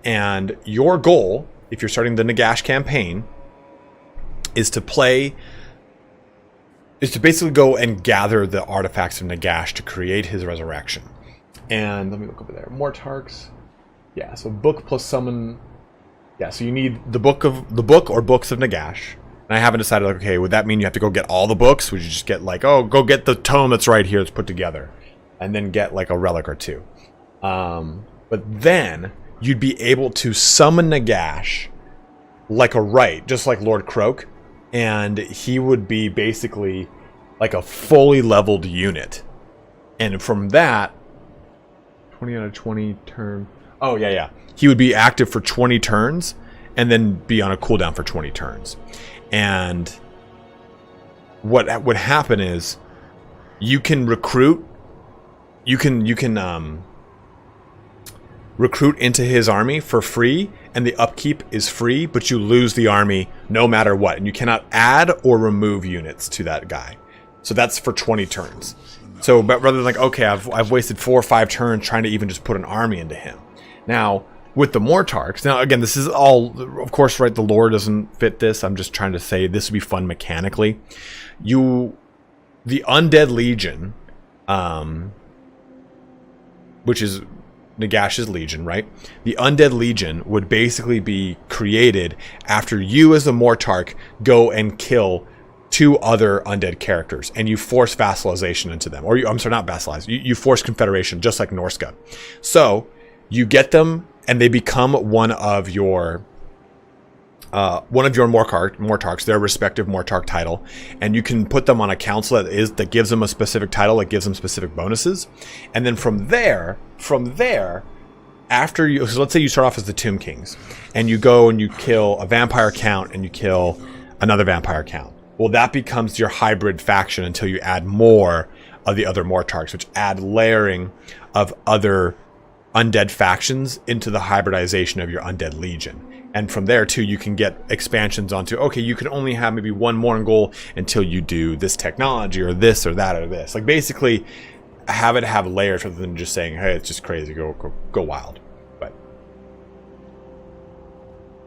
And your goal, if you're starting the Nagash campaign, is to basically go and gather the artifacts of Nagash to create his resurrection. And let me look over there. Mortarchs. Yeah, so book plus summon. Yeah, so you need the book or books of Nagash. And I haven't decided, like, okay, would that mean you have to go get all the books? Would you just get like, oh, go get the tome that's right here that's put together, and then get like a relic or two? But then you'd be able to summon Nagash like a right, just like Lord Croak, and he would be basically like a fully leveled unit. And from that, 20 out of 20 turn. Oh, yeah. He would be active for 20 turns and then be on a cooldown for 20 turns. And what would happen is you can recruit. You can recruit into his army for free, and the upkeep is free, but you lose the army no matter what. And you cannot add or remove units to that guy. So that's for 20 turns. So, but rather than like, okay, I've wasted 4 or 5 turns trying to even just put an army into him. Now, with the Mortarks, now again, this is all, of course, right, the lore doesn't fit this. I'm just trying to say this would be fun mechanically. The Undead Legion, which is Nagash's Legion, right? The Undead Legion would basically be created after you as the Mortark go and kill 2 other undead characters, and you force vassalization into them. Or I'm sorry, not vassalize. You force confederation, just like Norska. So you get them, and they become one of your Mortarks, their respective Mortark title, and you can put them on a council that gives them a specific title, that gives them specific bonuses, and then from there, after you, so let's say you start off as the Tomb Kings, and you go and you kill a vampire count, and you kill another vampire count. Well, that becomes your hybrid faction until you add more of the other Mortarks, which add layering of other undead factions into the hybridization of your Undead Legion. And from there, too, you can get expansions onto, okay, you can only have maybe one Mourngul until you do this technology or this or that or this. Like, basically, have it have layers rather than just saying, hey, it's just crazy, go wild. But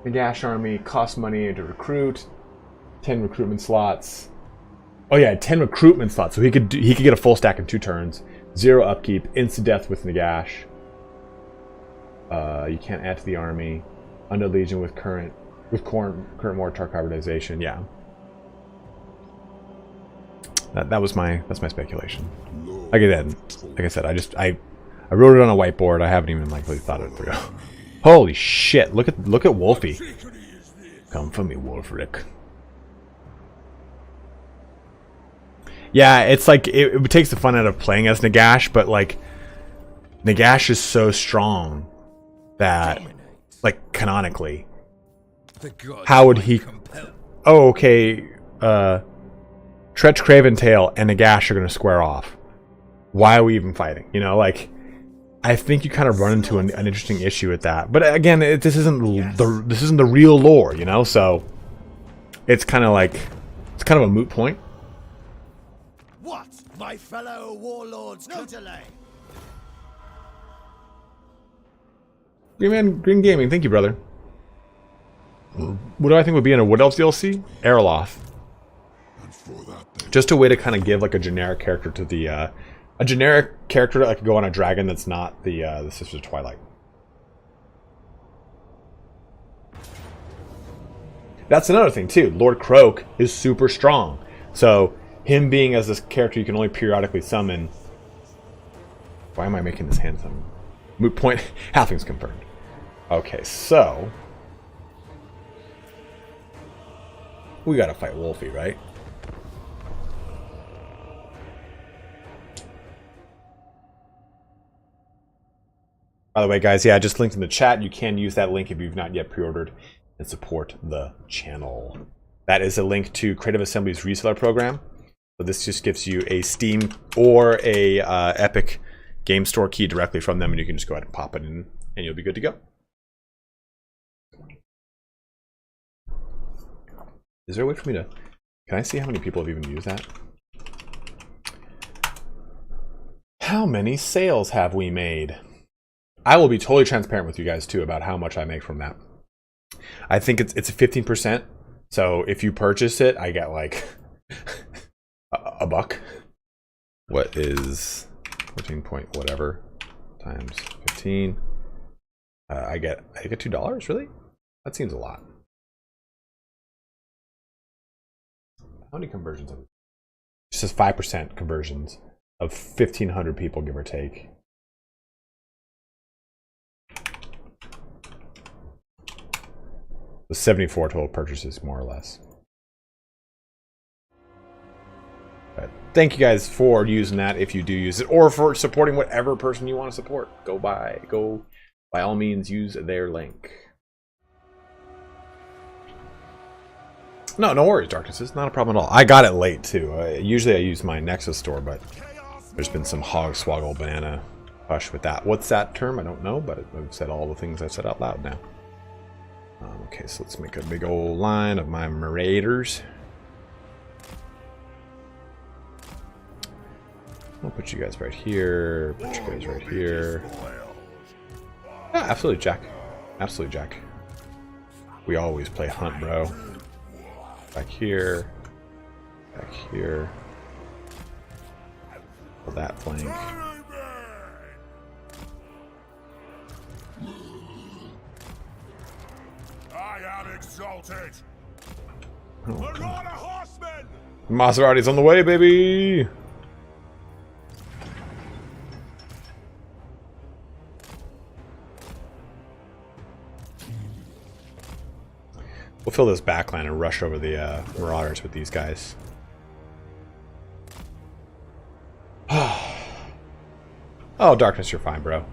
the Gash army costs money to recruit. 10 recruitment slots. Oh yeah, 10 recruitment slots. So he could get a full stack in 2 turns. 0 upkeep. Instant death with Nagash. You can't add to the army. Undead Legion with current Mortark hybridization. Yeah. That's my speculation. Like I said, I wrote it on a whiteboard. I haven't even really thought it through. Holy shit! Look at Wolfie. Come for me, Wolfric. Yeah, it's like it takes the fun out of playing as Nagash, but like Nagash is so strong that, like, canonically, how would he? Oh, okay. Tretch, Craven Tail, and Nagash are going to square off. Why are we even fighting? You know, like, I think you kind of run into an interesting issue with that. But again, this isn't the real lore, you know. So it's kind of a moot point. What, my fellow warlords, Kotalay? Green Gaming, thank you, brother. What do I think would be in a Wood Elves DLC? Erloth. Just a way to kind of give like a generic character to the a generic character that could go on a dragon that's not the Sisters of Twilight. That's another thing too. Lord Croak is super strong, so him being as this character you can only periodically summon. Why am I making this hand summon? Moot point. Halfling's confirmed. Okay, so we gotta fight Wolfie, right? By the way, guys, yeah, I just linked in the chat. You can use that link if you've not yet pre-ordered and support the channel. That is a link to Creative Assembly's reseller program. So this just gives you a Steam or a Epic Game Store key directly from them, and you can just go ahead and pop it in, and you'll be good to go. Is there a way for me to... Can I see how many people have even used that? How many sales have we made? I will be totally transparent with you guys, too, about how much I make from that. I think it's 15%. So if you purchase it, I get like a buck. What is 14 point whatever times 15? I get $2. Really? That seems a lot. How many conversions have we? It says 5% conversions of 1,500 people, give or take. The 74 total purchases, more or less. But thank you guys for using that if you do use it, or for supporting whatever person you want to support. Go by all means, use their link. No worries, Darkness. It's not a problem at all. I got it late too. Usually I use my Nexus store, but there's been some hog swoggle banana push with that. What's that term? I don't know, but I've said all the things I said out loud now. Okay, so let's make a big old line of my Marauders. I'll put you guys right here. Put you guys right here. Yeah, absolutely, Jack. Absolutely, Jack. We always play hunt, bro. Back here. Back here. Pull that flank. I am exalted. Oh, Maserati's on the way, baby! We'll fill this backline and rush over the Marauders with these guys. Oh, Darkness, you're fine, bro.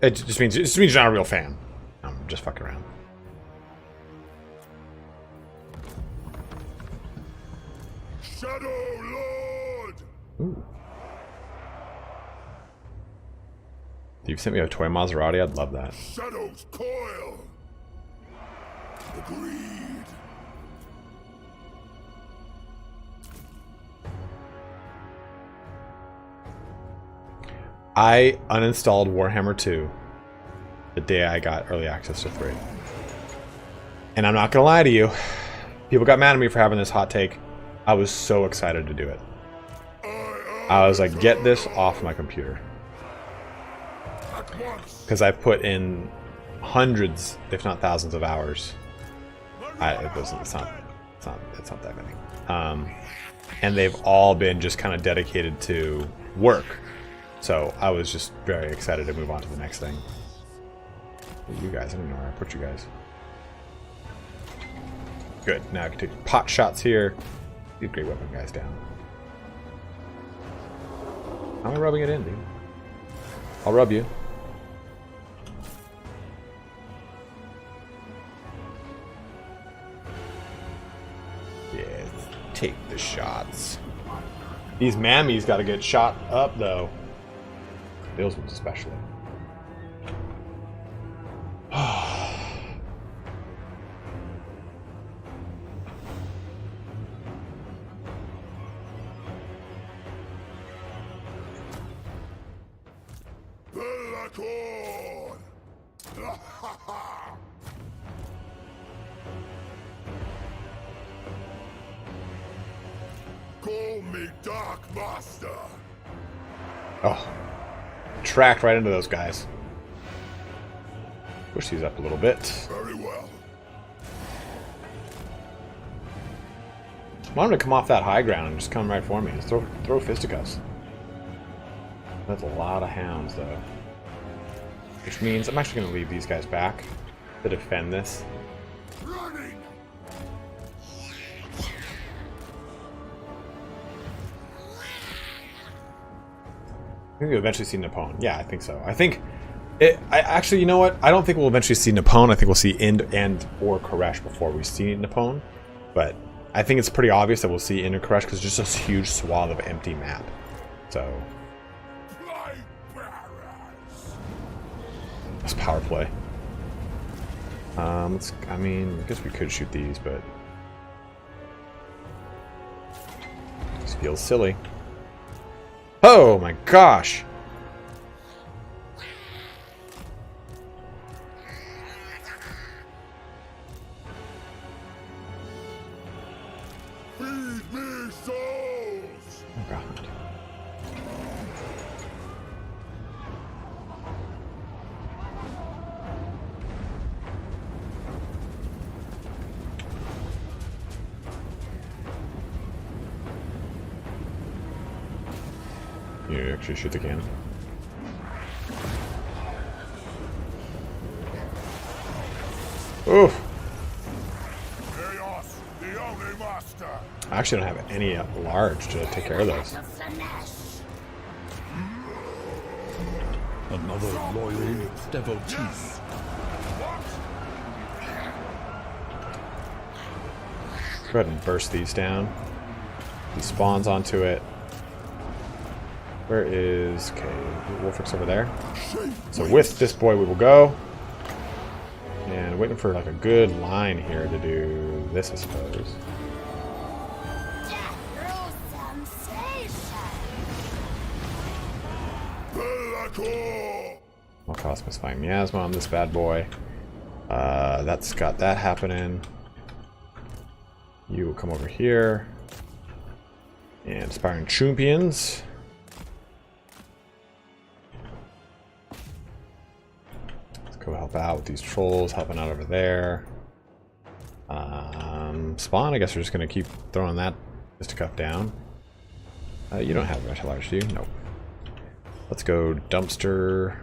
It just means you're not a real fan. I'm just fucking around. Shadow Lord. Ooh. You've sent me a toy Maserati. I'd love that. Shadows coil. Agreed. I uninstalled Warhammer 2 the day I got early access to 3. And I'm not gonna lie to you, people got mad at me for having this hot take. I was so excited to do it. I was like, get this off my computer. Because I put in hundreds, if not thousands of hours. It's not that many. And they've all been just kind of dedicated to work. So I was just very excited to move on to the next thing. You guys, I don't know where I put you guys. Good. Now I can take pot shots here. These great weapon guys down. How am I rubbing it in, dude? I'll rub you. Yeah, take the shots. These mammies got to get shot up, though. Those ones especially. Belacon! Call me Dark Master. Oh. Tracked right into those guys. Push these up a little bit. Very well. I want him to come off that high ground and just come right for me. Just throw fisticuffs. That's a lot of hounds, though. Which means I'm actually going to leave these guys back to defend this. Running. I think we'll eventually see Nippon. Yeah, I think so. I think actually, you know what? I don't think we'll eventually see Nippon. I think we'll see Ind and or Koresh before we see Nippon. But I think it's pretty obvious that we'll see Ind or Koresh because it's just this huge swath of empty map. So that's power play. I mean, I guess we could shoot these, but this feels silly. Oh my gosh! Feed me souls. Oh god. You actually shoot the cannon. Oof. Chaos, the only master. I actually don't have any large to take care of those. Another loyal devotee. Go ahead and burst these down. He spawns onto it. Where is... Okay, Wolfrick's over there. So with this boy we will go. And waiting for like a good line here to do this, I suppose. I'll Cosmifying Miasma on this bad boy. That's got that happening. You will come over here. And Aspiring Champions. Let's go help out with these trolls, helping out over there. Spawn, I guess we're just going to keep throwing that fisticuff down. You don't have much large, do you? Nope. Let's go Dumpster.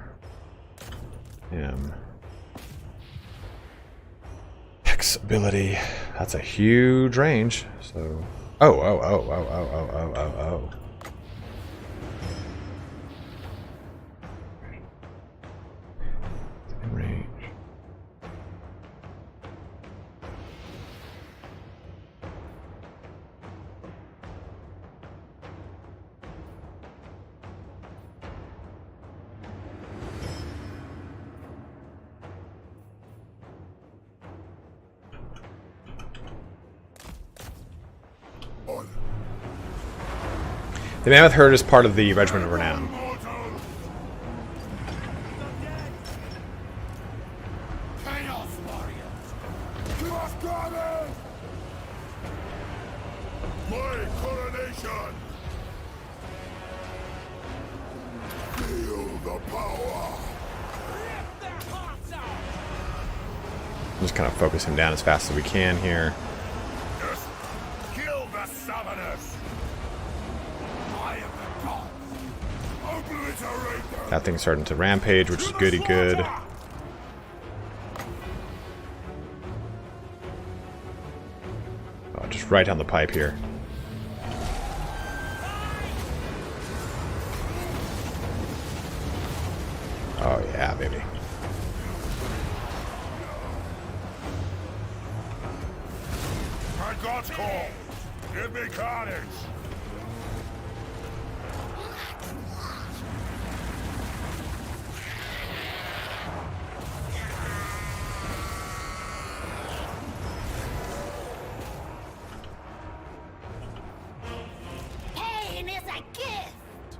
Hex ability. That's a huge range. So. Oh. In range. The Mammoth Herd is part of the Regiment of Renown. Chaos warriors! You have got it! My coronation! Feel the power! Just kind of focus him down as fast as we can here. Yes. Kill the summoners! I am the god! Obliterate them! That thing's starting to rampage, which is goody good. Oh, just right down the pipe here. Oh yeah, baby. My god's call! Give me carnage! Pain is a gift!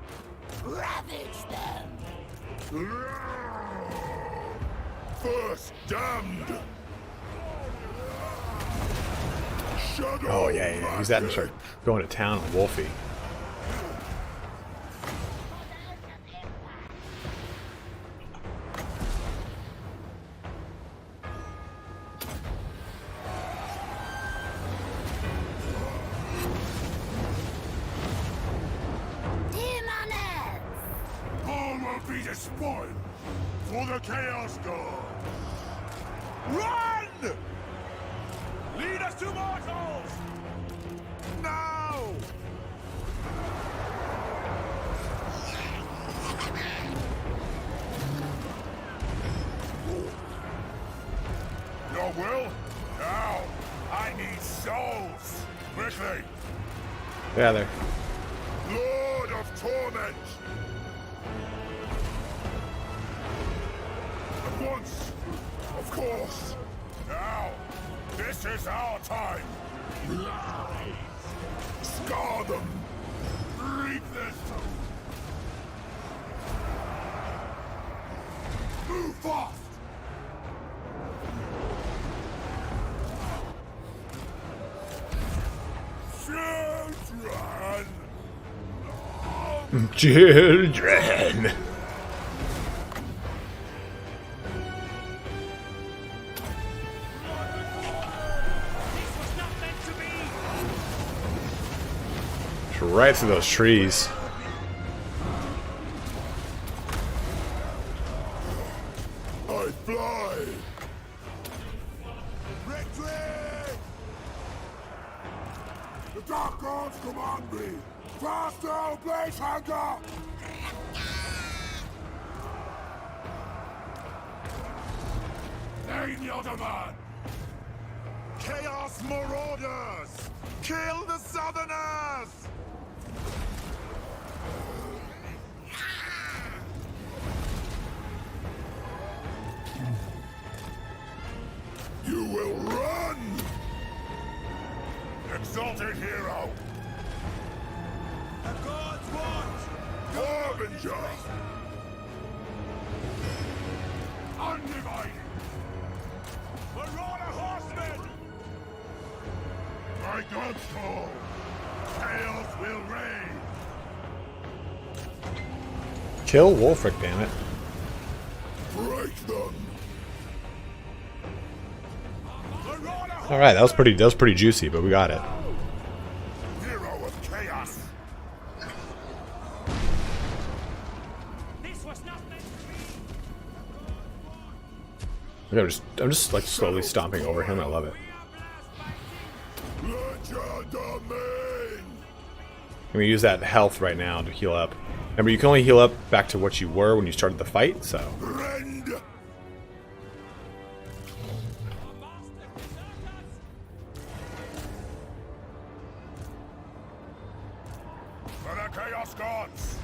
Ravage them! First damned! Shadow Oh yeah. Use that and start going to town on Wolfie. All will be despoiled for the Chaos God! Run! Lead us to mortals! Now! Your will? Now! I need souls! Quickly! Yeah, there. Lord of Torment! At once! Of course! Now! This is our time! Scar them! Reap this! Move fast! Children! Children. Right through those trees. I fly! The Dark Gods command me! Faster, Blaze Hanger! Name your demand! Chaos Marauders! Kill the Southerners! You will run! Exalted hero! The gods watch! Harbinger! Undivided! Marauder horsemen! My gods call! Chaos will reign! Kill Wolfric, damn it. Break them! All right, that was pretty juicy, but we got it. Hero of chaos! This was not meant to be. I'm just like slowly stomping over him. I love it. Legend of Main! I'm gonna use that health right now to heal up. Remember, you can only heal up back to what you were when you started the fight, so. Rend! For the Chaos Gods!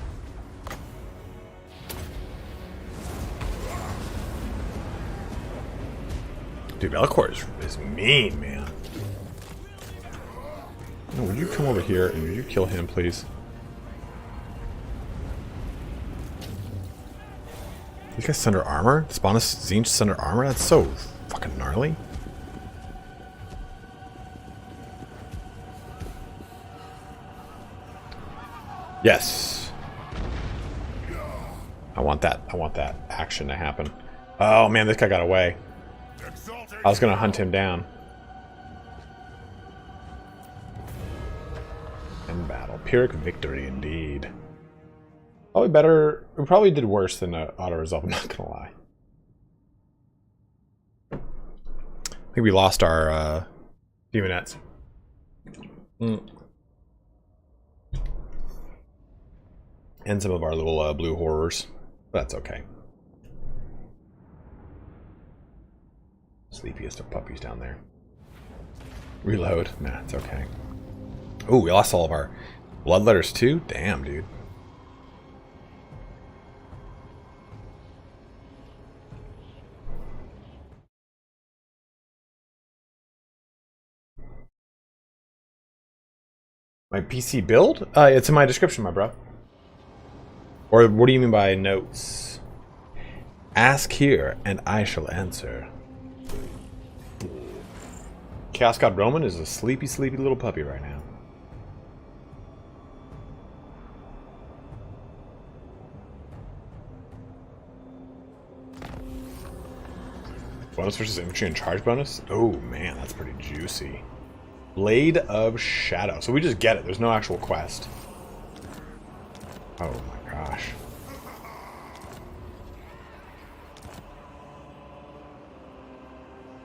Dude, Belcourt is mean, man. No, would you come over here and would you kill him, please? These guys under armor? Spawnus Zinch under armor? That's so fucking gnarly. Yes. I want that action to happen. Oh man, this guy got away. I was gonna hunt him down. End battle. Pyrrhic victory indeed. Probably better. We probably did worse than auto resolve, I'm not gonna lie. I think we lost our demonettes. And some of our little blue horrors. But that's okay. Sleepiest of puppies down there. Reload. Nah, it's okay. Ooh, we lost all of our bloodletters too? Damn, dude. My PC build? It's in my description, my bro. Or what do you mean by notes? Ask here, and I shall answer. Chaos God Roman is a sleepy, sleepy little puppy right now. Bonus versus infantry and charge bonus? Oh man, that's pretty juicy. Blade of Shadow. So we just get it. There's no actual quest. Oh my gosh.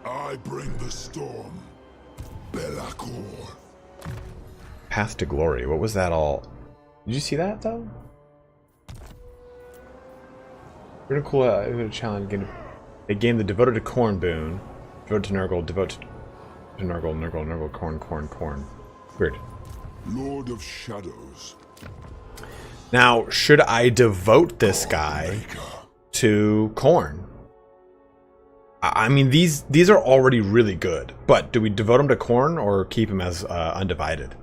I bring the storm. Belacor. Path to Glory. What was that all? Did you see that though? Pretty cool challenge. They gained the Devoted to Corn boon. Devoted to Nurgle. Devoted to Nurgle. Nurgle. Corn. Weird. Lord of Shadows. Now, should I devote this guy to Corn? I mean, these are already really good, but do we devote him to Corn or keep him as undivided?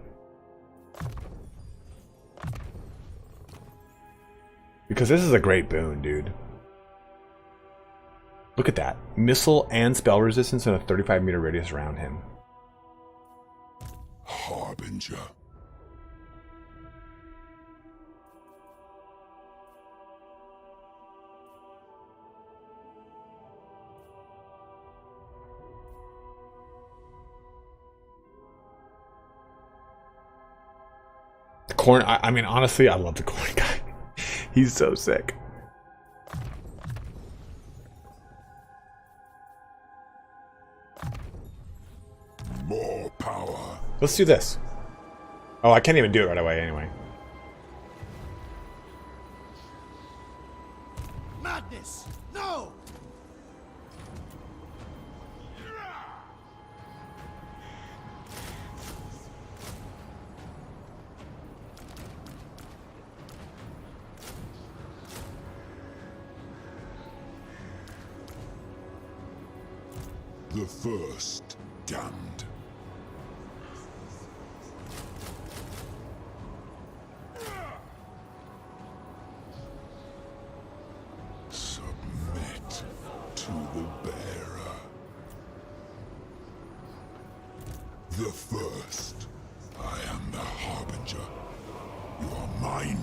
Because this is a great boon, dude. Look at that. Missile and spell resistance in a 35-meter radius around him. Harbinger. The Corn, I mean, honestly, I love the Corn guy. He's so sick. More power. Let's do this. Oh, I can't even do it right away anyway. Madness! No! The first damned. Submit to the bearer. The first. I am the harbinger. You are mine.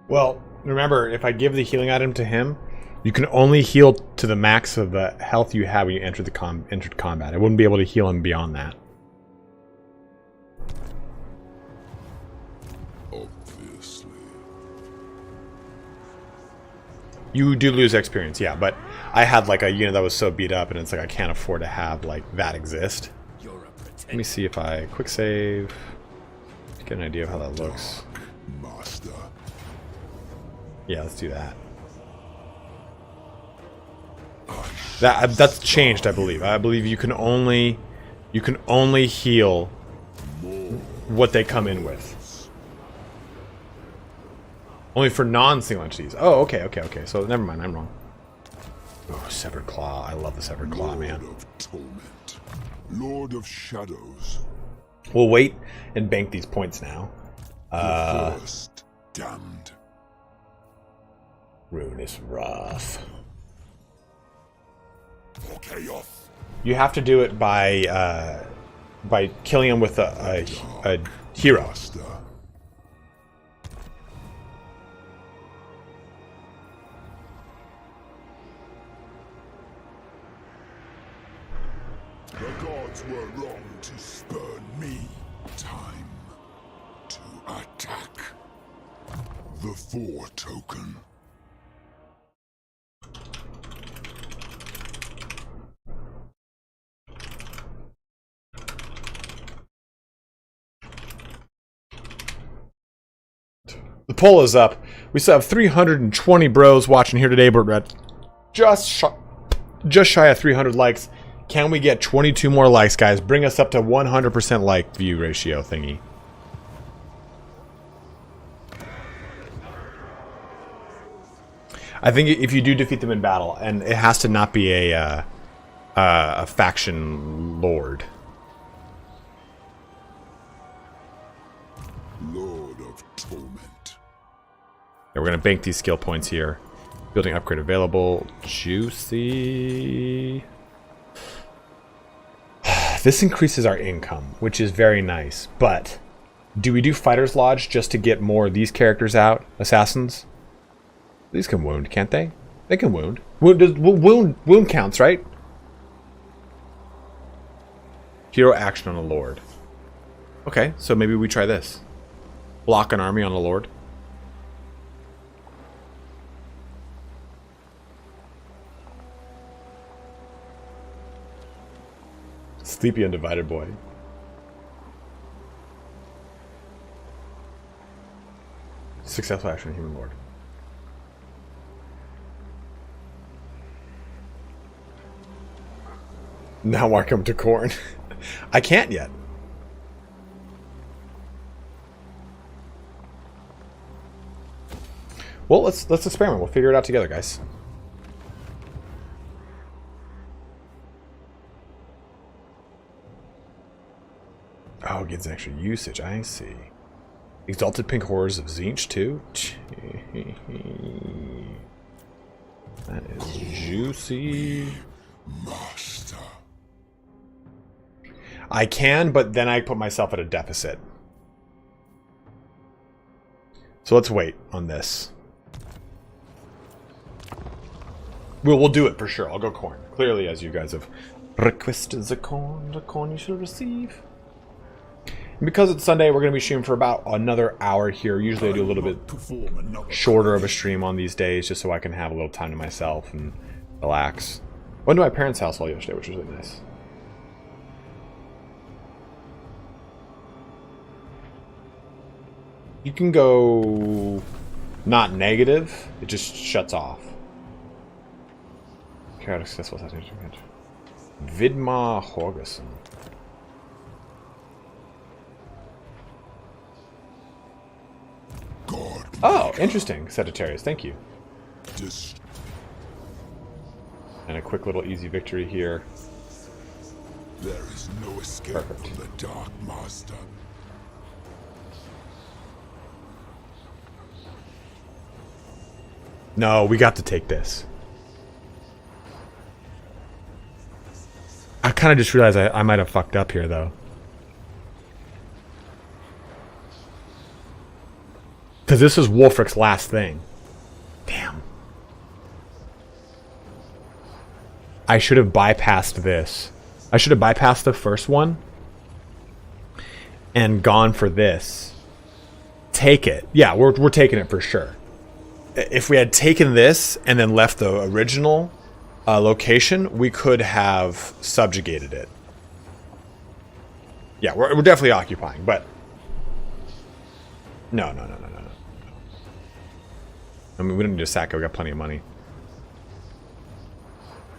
Well, remember, if I give the healing item to him, you can only heal to the max of the health you have when you entered combat. I wouldn't be able to heal him beyond that. Obviously. You do lose experience, yeah, but I had like a unit that was so beat up, and it's like I can't afford to have like that exist. Let me see if I quick save, get an idea of how that looks. Master. Yeah, let's do that. That's changed, I believe. I believe you can only heal what they come in with. Only for non-single entities. Oh, okay. So never mind, I'm wrong. Oh, Severed Claw. I love the Severed Claw, man. Lord of torment. Lord of shadows. We'll wait and bank these points now. The first damned. Ruinous Wrath. For chaos. You have to do it by killing him with a hero. Master. The gods were wrong to spurn me. Time to attack. The 4 token. The poll is up. We still have 320 bros watching here today, but we're at just shy of 300 likes. Can we get 22 more likes, guys? Bring us up to 100% like view ratio thingy. I think if you do defeat them in battle, and it has to not be a faction lord. Lord of torment. Yeah, we're gonna bank these skill points here. Building upgrade available. Juicy. This increases our income, which is very nice. But do we do Fighter's Lodge just to get more of these characters out? Assassins? These can wound, can't they? They can wound. Wound counts, right? Hero action on a lord. Okay, so maybe we try this. Block an army on a lord. Sleepy Undivided Boy. Successful action, Human Lord. Now mark him to corn. I can't yet. Well, let's experiment. We'll figure it out together, guys. Oh, it gets extra usage. I see. Exalted Pink Horrors of Zinch, too? That is juicy. Master. I can, but then I put myself at a deficit. So let's wait on this. We'll do it for sure. I'll go corn. Clearly, as you guys have requested the corn you shall receive. Because it's Sunday, we're going to be streaming for about another hour here. Usually I do a little bit shorter of a stream on these days, just so I can have a little time to myself and relax. I went to my parents' house all yesterday, which was really nice. You can go not negative, it just shuts off. Chaotic successful assassination. Vidmar Horgerson. Oh, interesting, Sagittarius, thank you. And a quick little easy victory here. There is no escape from the Dark Master. No, we got to take this. I kind of just realized I might have fucked up here, though. Because this is Wolfric's last thing. Damn. I should have bypassed this. I should have bypassed the first one and gone for this. Take it. Yeah, we're taking it for sure. If we had taken this and then left the original location, we could have subjugated it. Yeah, we're definitely occupying, but no. I mean, we don't need to sack it. We got plenty of money.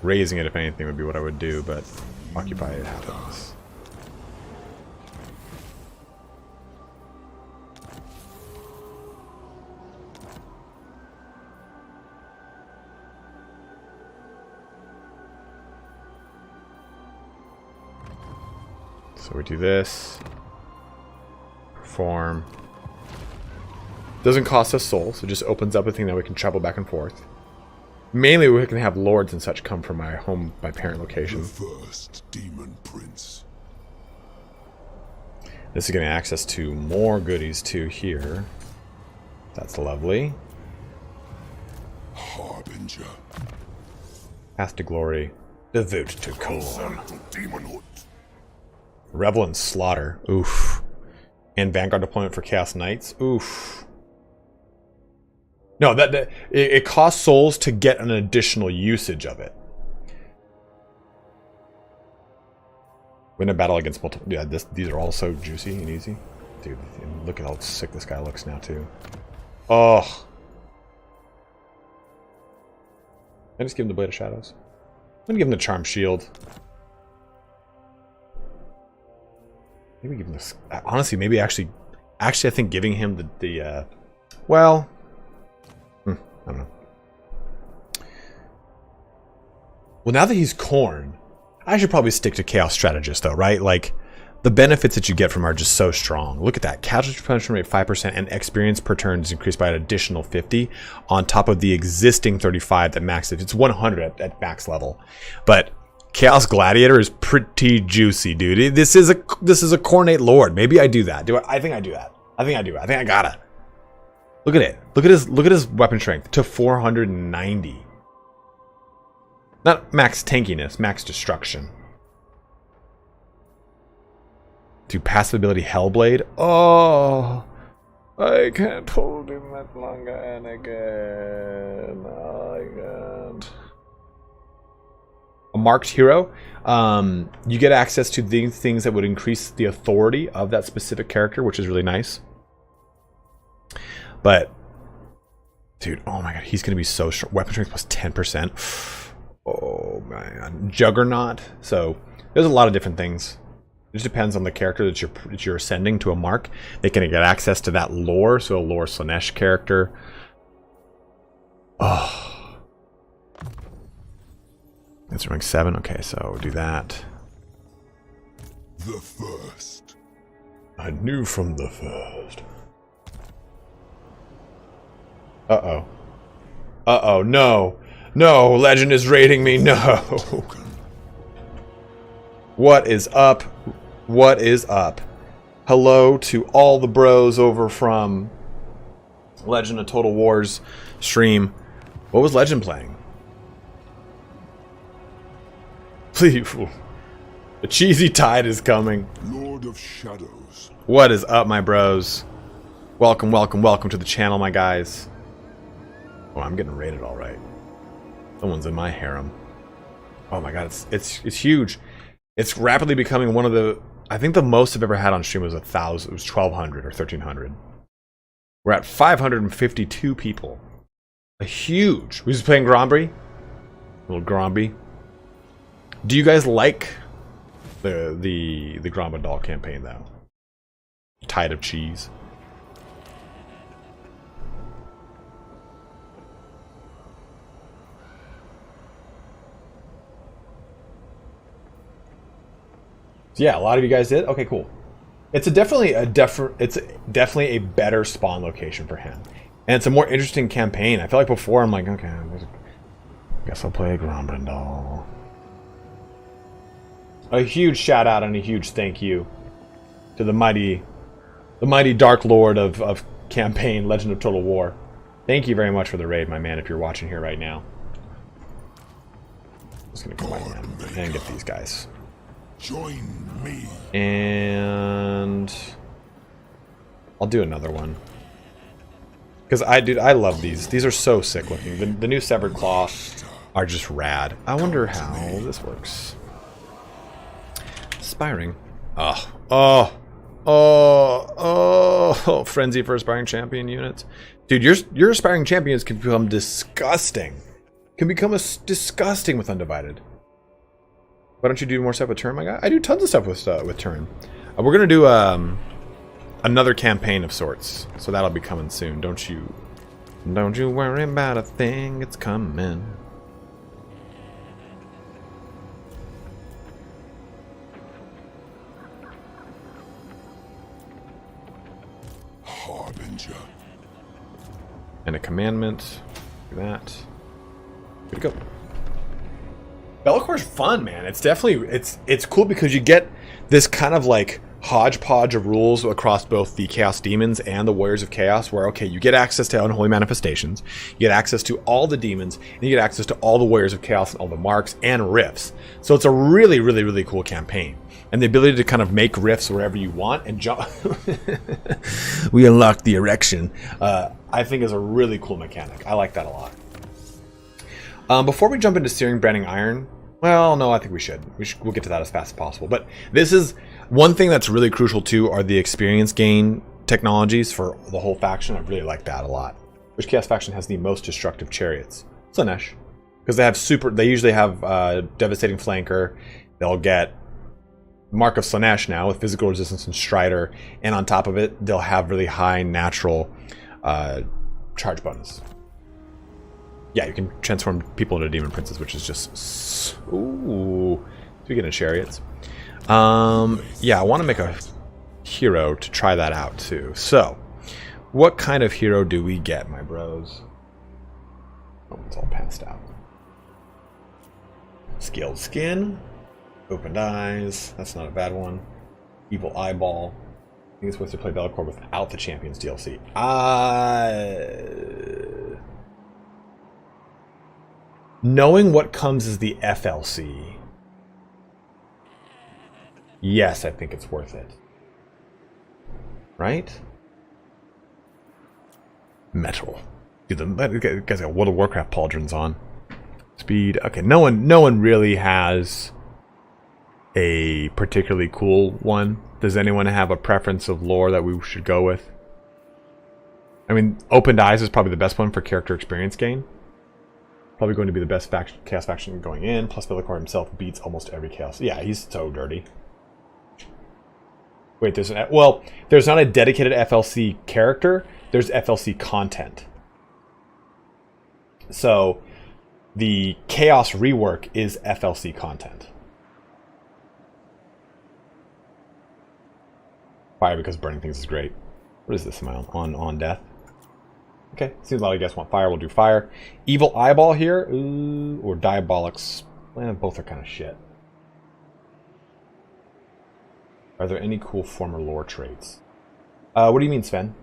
Raising it, if anything, would be what I would do, but occupy it happens. So we do this. Perform. Doesn't cost us souls, so it just opens up a thing that we can travel back and forth. Mainly we can have lords and such come from my home, my parent location. The first demon prince. This is getting access to more goodies too here. That's lovely. Harbinger. Path to glory. Devote to Korn. Revel and Slaughter. Oof. And Vanguard deployment for Chaos Knights. Oof. No, it costs souls to get an additional usage of it. Win a battle against multiple. Yeah, these are all so juicy and easy, dude. Look at how sick this guy looks now too. Oh, I just give him the Blade of Shadows. I'm gonna give him the Charm Shield. Maybe give him this. Honestly, maybe actually, I think giving him the well. I don't know. Well, now that he's Khorne, I should probably stick to Chaos Strategist, though, right? Like, the benefits that you get from are just so strong. Look at that. Casualty prevention rate 5% and experience per turn is increased by an additional 50 on top of the existing 35 that maxes. It's 100 at max level. But Chaos Gladiator is pretty juicy, dude. This is a Khornate Lord. Maybe I do that. I think I do that. I think I gotta. Look at it. Look at his weapon strength to 490. Not max tankiness, max destruction. Do passive ability Hellblade. Oh, I can't hold him that longer and again. Oh, I can't. A marked hero. You get access to these things that would increase the authority of that specific character, which is really nice. But, dude, oh my god, he's going to be so strong. Weapon strength plus 10%. Oh, man. Juggernaut. So, there's a lot of different things. It just depends on the character that you're ascending to a mark. They can get access to that lore, so a lore Slanesh character. Oh. That's rank 7. Okay, so do that. The first. I knew from the first. Uh-oh. Uh-oh, no. No, Legend is raiding me, no. What is up? What is up? Hello to all the bros over from Legend of Total War's stream. What was Legend playing? Please. The cheesy tide is coming. Lord Lord of Shadows. What is up, my bros? Welcome, welcome, welcome to the channel, my guys. Oh, I'm getting rated all right. Someone's in my harem. Oh my god, it's huge. It's rapidly becoming one of the... I think the most I've ever had on stream was 1,000. It was 1,200 or 1,300. We're at 552 people. A huge. We just playing Gromby. Little Gromby. Do you guys like the Gromba doll campaign though? Tide of Cheese. Yeah, a lot of you guys did. Okay, cool. It's definitely a better spawn location for him, and it's a more interesting campaign. I feel like before I'm like, okay, I guess I'll play a Gromba doll. A huge shout out and a huge thank you to the mighty Dark Lord of campaign, Legend of Total War. Thank you very much for the raid, my man. If you're watching here right now, I'm just gonna combine them and get these guys. Join me. And I'll do another one. Because I love these. These are so sick looking. The new Severed Claw are just rad. I wonder how this works. Aspiring. Oh, frenzy for aspiring champion units. Dude, your aspiring champions can become disgusting. Can become disgusting with Undivided. Why don't you do more stuff with Turn, my guy? I do tons of stuff with Turn. We're gonna do another campaign of sorts, so that'll be coming soon. Don't you worry about a thing, it's coming. Harbinger. And a commandment. Do that. Good to go. Bellacor's fun, man. It's definitely it's cool because you get this kind of like hodgepodge of rules across both the Chaos Demons and the Warriors of Chaos, where okay, you get access to Unholy Manifestations, you get access to all the demons, and you get access to all the Warriors of Chaos and all the marks and rifts. So it's a really, really, really cool campaign. And the ability to kind of make rifts wherever you want and jump. We unlocked the erection. I think is a really cool mechanic. I like that a lot. Before we jump into Searing Branding Iron, well, no, I think we should. We'll get to that as fast as possible. But this is one thing that's really crucial too, are the experience gain technologies for the whole faction. I really like that a lot. Which Chaos faction has the most destructive chariots? Slanesh. Because they usually have Devastating Flanker. They'll get Mark of Slanesh now with physical resistance and Strider. And on top of it, they'll have really high natural charge bonus. Yeah, you can transform people into demon princes, which is just... Ooh. Speaking of chariots. Yeah, I want to make a hero to try that out, too. So, what kind of hero do we get, my bros? Oh, it's all passed out. Scaled skin. Opened eyes. That's not a bad one. Evil eyeball. I think it's supposed to play Bellacore without the Champions DLC. Knowing what comes as the FLC, yes, I think it's worth it. Right? Metal. Dude, the guys got World of Warcraft pauldrons on. Speed. Okay, no one really has a particularly cool one. Does anyone have a preference of lore that we should go with? I mean, Opened Eyes is probably the best one for character experience gain. Probably going to be the best Chaos faction going in. Plus, Bellacore himself beats almost every Chaos. Yeah, he's so dirty. Wait, there's not a dedicated FLC character. There's FLC content. So, the Chaos rework is FLC content. Fire because burning things is great. What is this amount on death? Okay, seems a lot of you guys want fire. We'll do fire. Evil eyeball here, ooh, or diabolics. Well, both are kind of shit. Are there any cool former lore traits? What do you mean, Sven?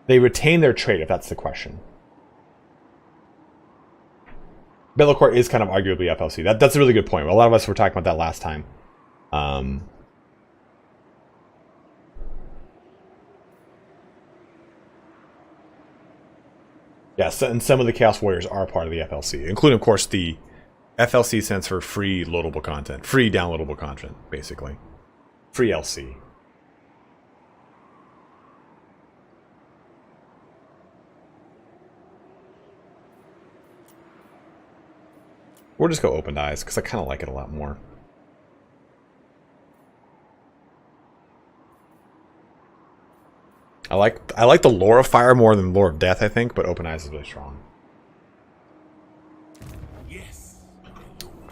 They retain their trait, if that's the question. Bellacore is kind of arguably FLC. That's a really good point. A lot of us were talking about that last time. Yes, and some of the Chaos Warriors are part of the FLC, including, of course, the FLC stands for free loadable content. Free downloadable content, basically. Free LC. We'll just go Opened Eyes, because I kind of like it a lot more. I like the Lore of Fire more than Lore of Death, I think, but Open Eyes is really strong. Yes.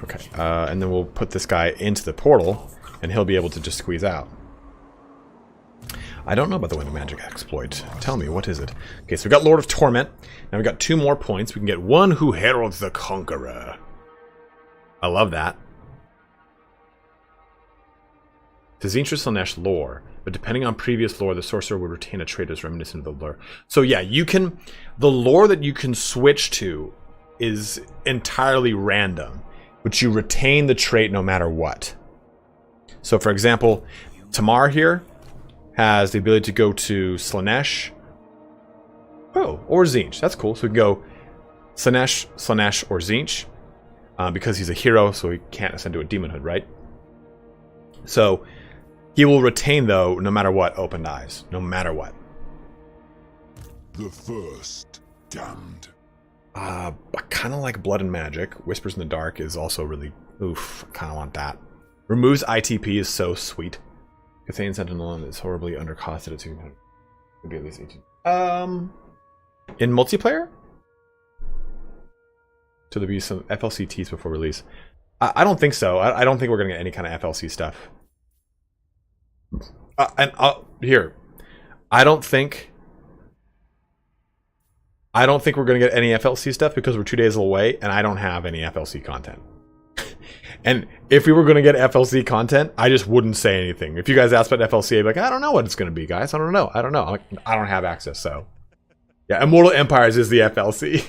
Okay, and then we'll put this guy into the portal, and he'll be able to just squeeze out. I don't know about the Wind of Magic exploit. Tell me, what is it? Okay, so we got Lord of Torment. Now we got 2 more points. We can get one who heralds the Conqueror. I love that. It's Zintra Slanesh lore, but depending on previous lore, the sorcerer would retain a trait as reminiscent of the lore. So yeah, you can... The lore that you can switch to is entirely random, but you retain the trait no matter what. So for example, Tamar here has the ability to go to Slanesh. Oh, or Zinch. That's cool. So we can go Slanesh, Slanesh, or Zinch. Because he's a hero, so he can't ascend to a demonhood, right? So he will retain, though, no matter what, Opened Eyes. No matter what. The first damned. I kind of like Blood and Magic. Whispers in the Dark is also really... Oof, I kind of want that. Removes ITP is so sweet. Cathane Sentinel is horribly undercosted at 200. Could be at least 18. In multiplayer? So there'll be some FLC teas before release. I don't think so. I don't think we're going to get any kind of FLC stuff. Here. I don't think we're going to get any FLC stuff because we're 2 days away and I don't have any FLC content. And if we were going to get FLC content, I just wouldn't say anything. If you guys asked about FLC, I'd be like, I don't know what it's going to be, guys. I don't know. I don't know. I don't have access, so. Yeah, Immortal Empires is the FLC.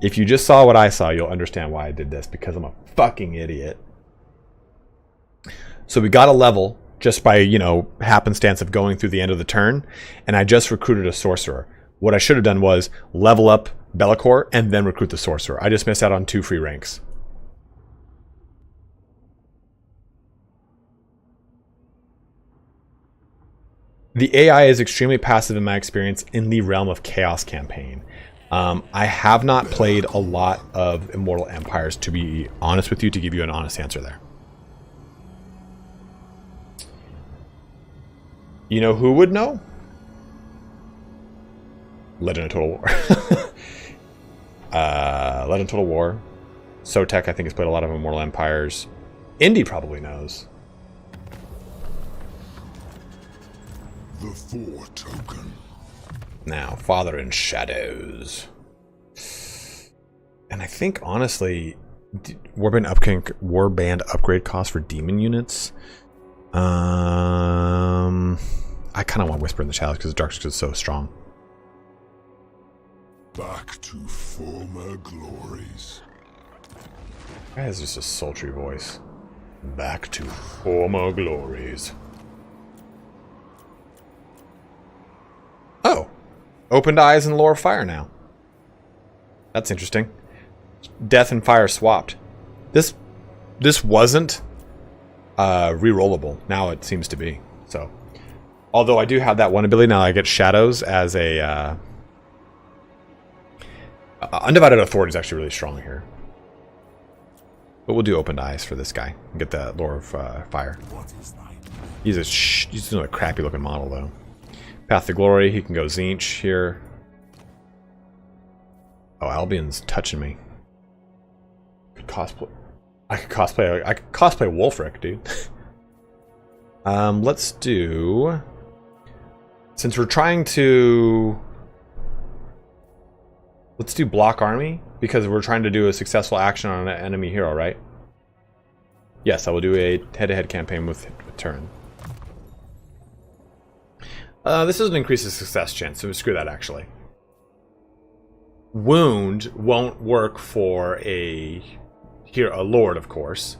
If you just saw what I saw, you'll understand why I did this, because I'm a fucking idiot. So we got a level just by, you know, happenstance of going through the end of the turn, and I just recruited a sorcerer. What I should have done was level up Be'lakor and then recruit the sorcerer. I just missed out on 2 free ranks. The AI is extremely passive in my experience in the realm of Chaos campaign. I have not played a lot of Immortal Empires, to be honest with you, to give you an honest answer there. You know who would know? Legend of Total War. Legend of Total War. Sotek, I think, has played a lot of Immortal Empires. Indy probably knows. The 4 token. Now, Father in Shadows. And I think, honestly, Warband upgrade cost for demon units. I kind of want Whisper in the Shadows because Dark is so strong. Back to former glories. That has just a sultry voice. Back to former glories. Oh. Opened Eyes and Lore of Fire now. That's interesting. Death and Fire swapped. This wasn't rerollable. Now it seems to be. So, although I do have that one ability now, I get Shadows as a Undivided Authority is actually really strong here. But we'll do Opened Eyes for this guy and get the Lore of Fire. He's a crappy looking model though. Path to Glory, he can go Zinch here. Oh, Albion's touching me. I could cosplay Wolfric, dude. Let's do... Since we're trying to... Let's do Block Army, because we're trying to do a successful action on an enemy hero, right? Yes, I will do a head-to-head campaign with Turn. This doesn't increase the success chance, so screw that, actually. wound won't work for a lord, of course.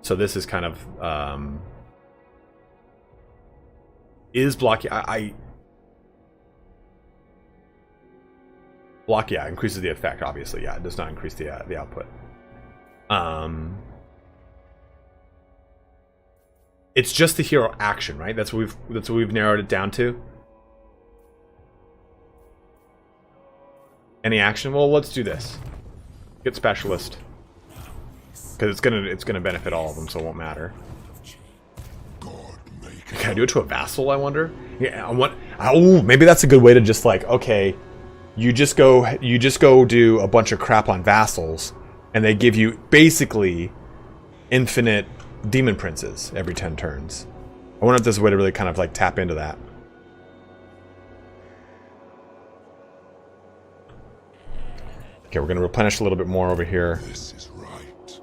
So this is kind of is block. Block, yeah, increases the effect. Obviously, yeah, it does not increase the output. It's just the hero action, right? That's what we've narrowed it down to. Any action? Well, let's do this. Get specialist, because it's gonna benefit all of them, so it won't matter. Can I do it to a vassal? I wonder. Yeah, maybe that's a good way to just like, okay, you just go do a bunch of crap on vassals, and they give you basically infinite demon princes every 10 turns. I wonder if there's a way to really kind of like tap into that. Okay, we're going to replenish a little bit more over here. This is right.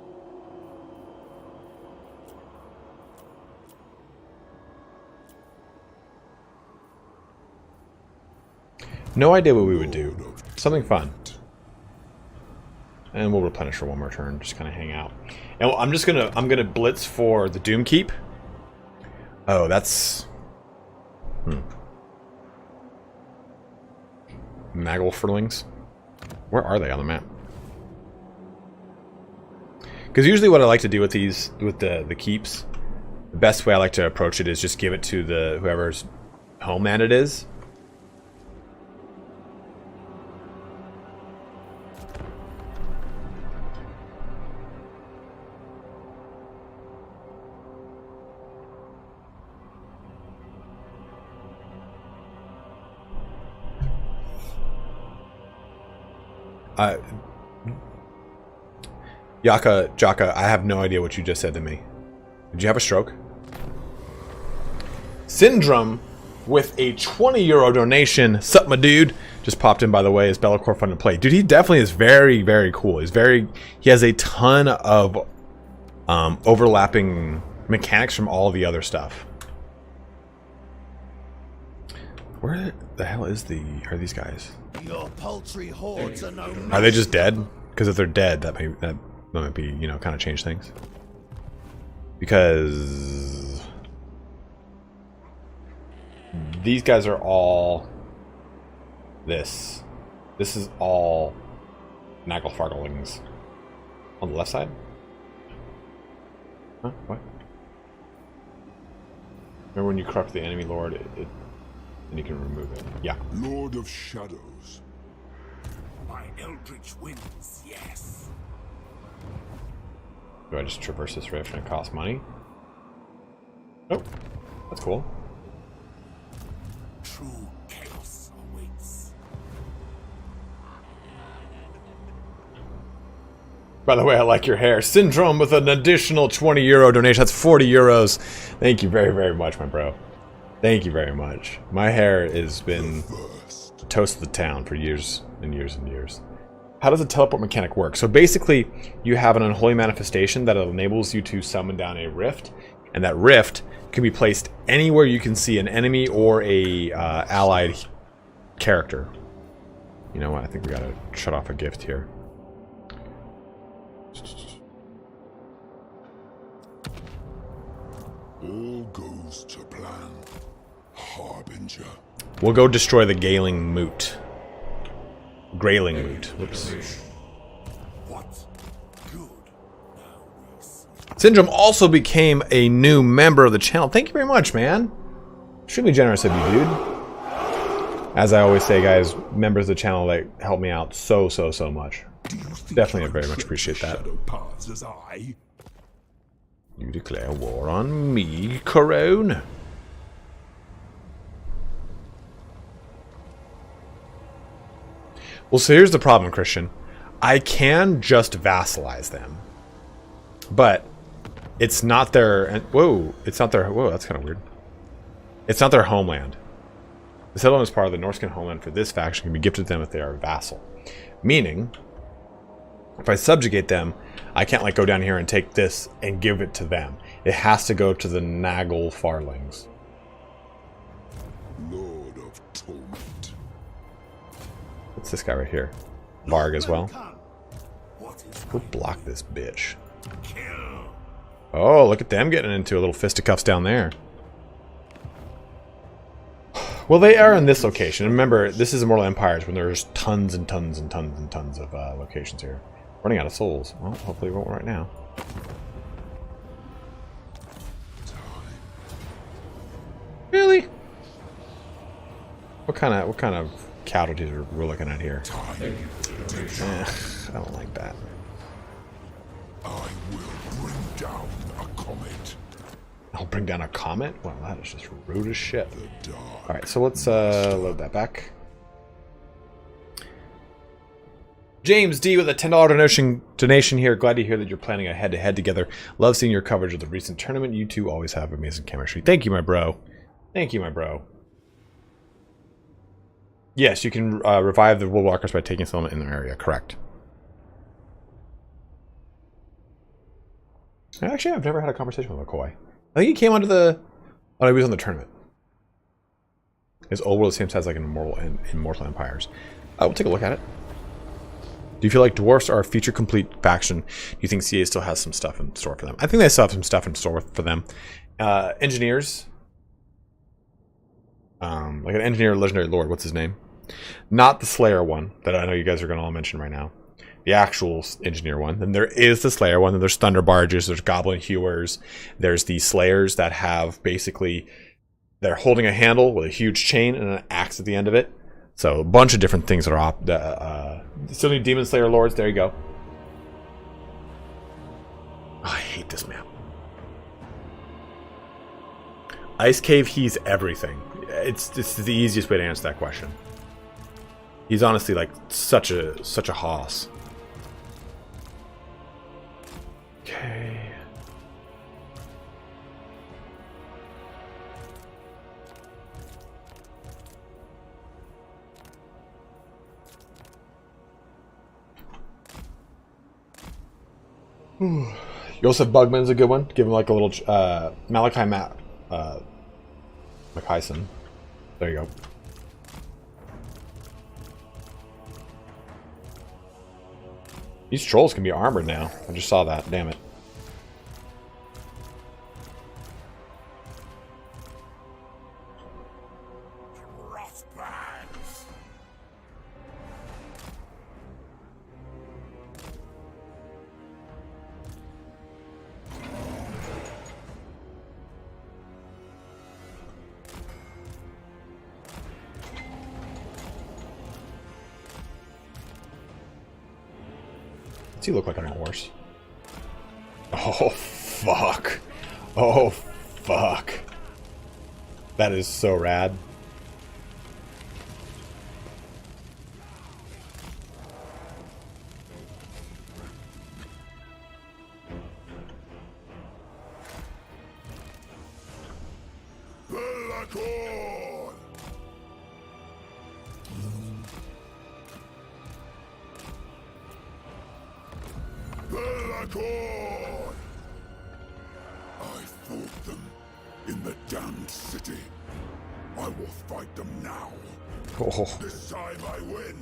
No idea what we would do. Something fun. And we'll replenish for one more turn. Just kind of hang out. And I'm gonna blitz for the Doom Keep. Oh, that's Nagelfurlings. Where are they on the map? Because usually what I like to do with these, with the keeps, the best way I like to approach it is just give it to the whoever's homeland it is. Jaka, I have no idea what you just said to me. Did you have a stroke? Syndrome with a 20 euro donation. Sup, my dude? Just popped in, by the way. Is Be'lakor fun to play? Dude, he definitely is very, very cool. He has a ton of overlapping mechanics from all the other stuff. Where the hell are these guys? Your paltry hordes are no match. Are they just dead? Because if they're dead, that might be, you know, kind of change things. Because these guys are all this. This is all Nagelfarglings. On the left side? Huh? What? Remember when you corrupt the enemy lord, and you can remove it. Yeah. Lord of Shadows. My eldritch winds, yes. Do I just traverse this rift and it costs money? Nope. That's cool. True chaos awaits. By the way, I like your hair. Syndrome with an additional 20 euro donation. That's 40 euros. Thank you very, very much, my bro. Thank you very much. My hair has been toast of the town for years and years and years. How does the teleport mechanic work? So basically, you have an unholy manifestation that enables you to summon down a rift, and that rift can be placed anywhere you can see an enemy or a allied character. You know what? I think we gotta shut off a gift here. All goes to plan. Harbinger. We'll go destroy the Grayling Moot. Grayling Moot. Whoops. What good now we see. Syndrome also became a new member of the channel. Thank you very much, man. Extremely generous of you, dude. As I always say, guys, members of the channel that help me out so much. Definitely very much appreciate that. Shadow paths as I. You declare war on me, Corone. Well, so here's the problem, Christian. I can just vassalize them. But it's not their... Whoa, it's not their... Whoa, that's kind of weird. It's not their homeland. The settlement is part of the Norscan homeland for this faction can be gifted to them if they are a vassal. Meaning, if I subjugate them, I can't like go down here and take this and give it to them. It has to go to the Nagelfarlings. Lord of Torment. What's this guy right here? Varg as well. Go block this bitch. Oh, look at them getting into a little fisticuffs down there. Well, they are in this location. Remember, this is Immortal Empires when there's tons and tons and tons and tons of locations here. Running out of souls. Well, hopefully we won't right now. Really? What kind of casualties are we looking at here? I don't like that. I will bring down a comet. I'll bring down a comet? Well, that is just rude as shit. Alright, so let's load that back. James D with a $10 donation here. Glad to hear that you're planning a head-to-head together. Love seeing your coverage of the recent tournament. You two always have amazing chemistry. Thank you, my bro. Thank you, my bro. Yes, you can revive the Woodwalkers by taking some in their area. Correct. Actually, I've never had a conversation with McCoy. I think he came onto the... Oh, he was on the tournament. His old world the same size like an Immortal Empires. We'll take a look at it. Do you feel like dwarfs are a feature-complete faction? Do you think CA still has some stuff in store for them? I think they still have some stuff in store for them. Engineers. Like an engineer legendary lord. What's his name? Not the Slayer one that I know you guys are going to all mention right now. The actual engineer one. Then there is the Slayer one. Then there's Thunder Barges. There's Goblin Hewers. There's the Slayers that have basically... They're holding a handle with a huge chain and an axe at the end of it. So a bunch of different things that are still need Demon Slayer Lords. There you go. Oh, I hate this map. Ice Cave, he's everything. It's the easiest way to answer that question. He's honestly like such a hoss. Okay. Joseph Bugman's a good one. Give him like a little Malachi McKyson. There you go. These trolls can be armored now. I just saw that. Damn it. Does he look like on a horse? Oh, fuck. Oh, fuck. That is so rad. I fought them in the damned city. I will fight them now. Oh. This time I win.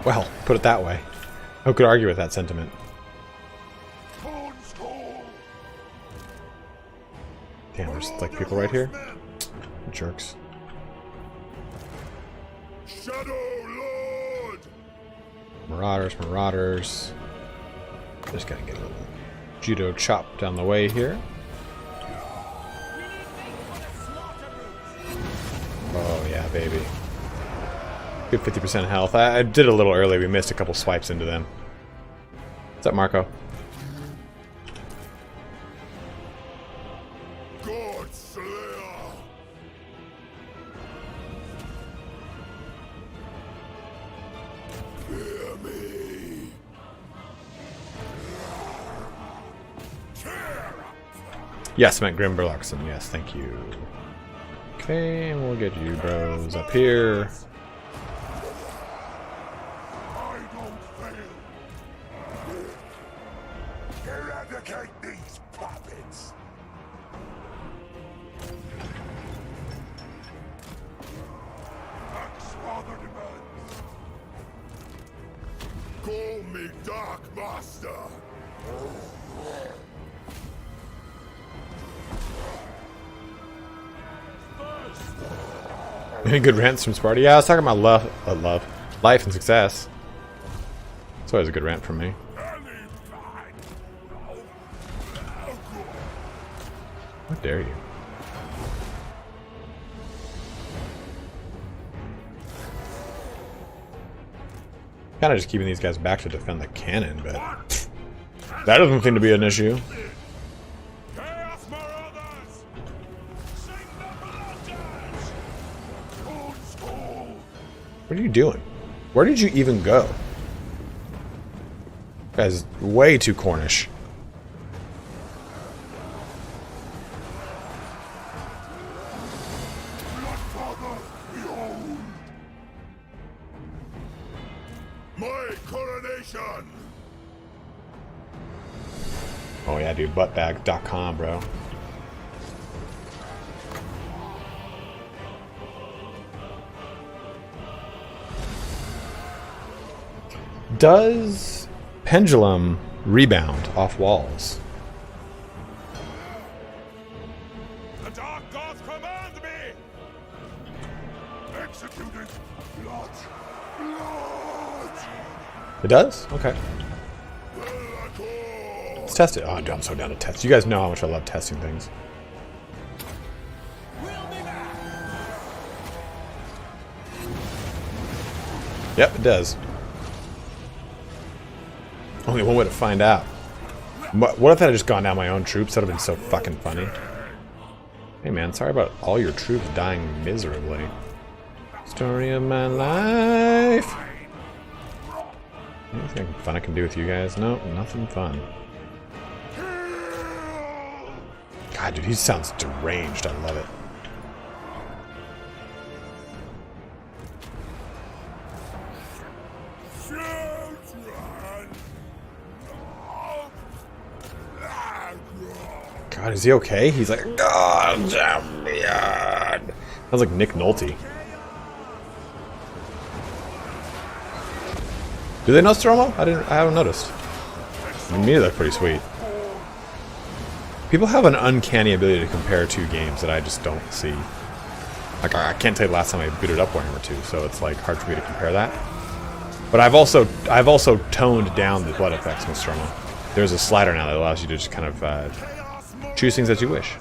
Well, put it that way. Who could argue with that sentiment? Damn, there's like people right here. Jerks. Shadow Lord. Marauders. Just gotta get a little judo chop down the way here. Oh yeah, baby. Good 50% health. I did a little early. We missed a couple swipes into them. What's up, Marco? God Slayer. Fear me. Yes, I meant Grim Burloxon. Yes, thank you. Okay, and we'll get you bros up here. Eradicate these puppets. Call me Dark Master. Any good rants from Sparta? Yeah, I was talking about life and success. It's always a good rant from me. How dare you? Kind of just keeping these guys back to defend the cannon, but that doesn't seem to be an issue. What are you doing? Where did you even go? Guy's way too Cornish. My coronation. Oh yeah, dude, buttbag.com, bro. Does pendulum rebound off walls? The Dark Gods command me. Execute it. Blood. It does? Okay. Let's test it. Oh, dude, I'm so down to test. You guys know how much I love testing things. Yep, it does. Only one way to find out. What if I had just gone down my own troops? That would have been so fucking funny. Hey man, sorry about all your troops dying miserably. Story of my life. Anything fun I can do with you guys? No, nothing fun. God, dude, he sounds deranged. I love it. God, is he okay? He's like, God, champion. Sounds like Nick Nolte. Do they Nostromo? I haven't noticed. I mean, that's pretty sweet. People have an uncanny ability to compare two games that I just don't see. Like, I can't tell you the last time I booted up Warhammer 2, so it's like hard for me to compare that. But I've also toned down the blood effects in Nostromo. There's a slider now that allows you to just kind of choose things as you wish.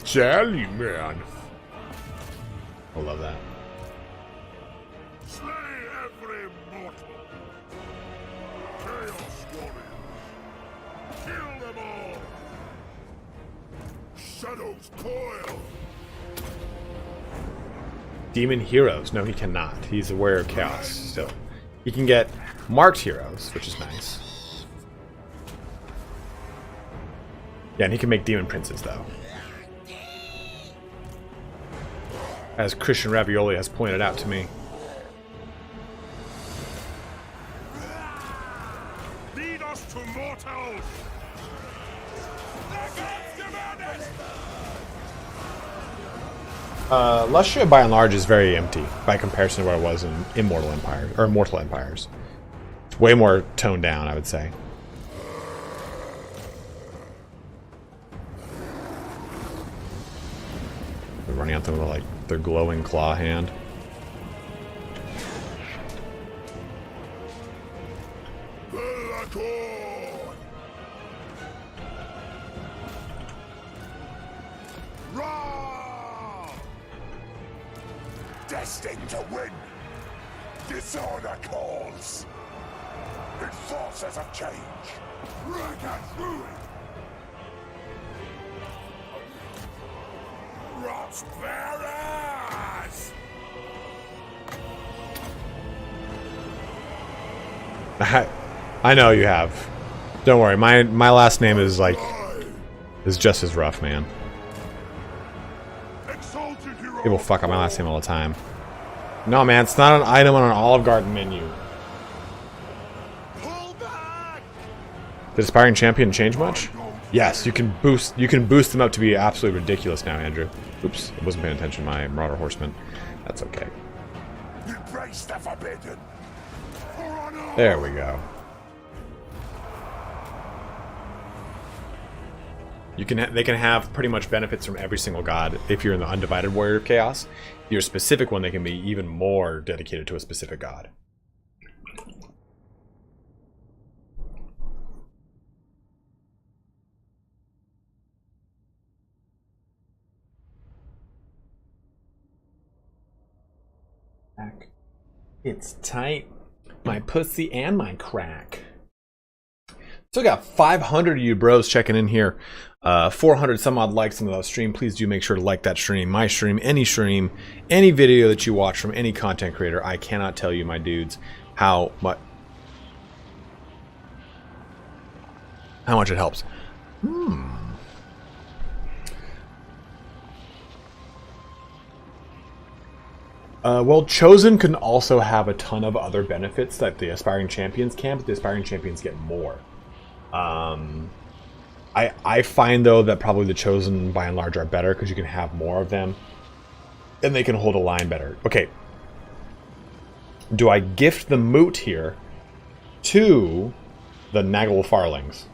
Jelly man. I love that. Slay every mortal. Chaos warrior. Kill them all. Shadows coil. Demon heroes. No, he cannot. He's aware of chaos still. He can get marked heroes, which is nice. Yeah, and he can make demon princes, though. As Christian Ravioli has pointed out to me. Lead us to mortals. Lustia, by and large, is very empty by comparison to what it was in Immortal Empires or Mortal Empires. It's way more toned down, I would say. They're running at them with like their glowing claw hand. Destined to win. Disorder calls. It forces a change. Wreck and ruin. Rot bearers! I know you have. Don't worry, my last name is like is just as rough, man. People fuck up my last name all the time. No, man, it's not an item on an Olive Garden menu. Did Aspiring Champion change much? Yes, you can boost them up to be absolutely ridiculous now, Andrew. Oops, I wasn't paying attention to my Marauder Horseman. That's okay. Embrace the forbidden. There we go. They can have pretty much benefits from every single god if you're in the Undivided Warrior of Chaos. If you're a specific one, they can be even more dedicated to a specific god. It's tight. My pussy and my crack. Still got 500 of you bros checking in here. 400 some odd likes on the stream. Please do make sure to like that stream, my stream, any video that you watch from any content creator. I cannot tell you, my dudes, how much it helps. Well, Chosen can also have a ton of other benefits that the Aspiring Champions can, but the Aspiring Champions get more. I find, though, that probably the Chosen, by and large, are better because you can have more of them, and they can hold a line better. Okay. Do I gift the Moot here to the Nagel Farlings?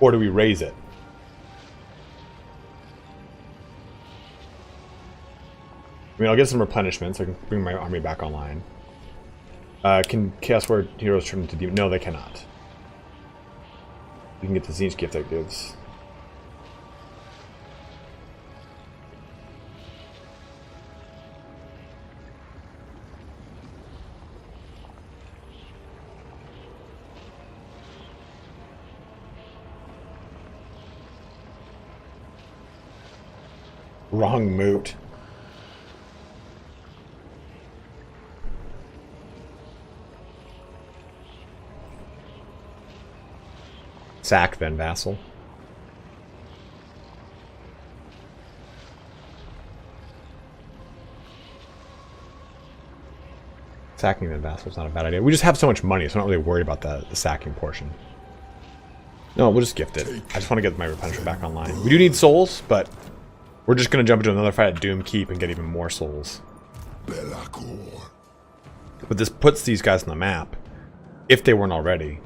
Or do we raise it? I mean, I'll get some replenishment so I can bring my army back online. Can Chaos War heroes turn into demons? No, they cannot. You can get the Zinch gift that gives. Wrong moot. Sack, then vassal. Sacking then vassal is not a bad idea. We just have so much money, so I'm not really worried about the sacking portion. No, we'll just gift it. I just want to get my replenisher back online. We do need souls, but we're just going to jump into another fight at Doom Keep and get even more souls. But this puts these guys on the map, if they weren't already.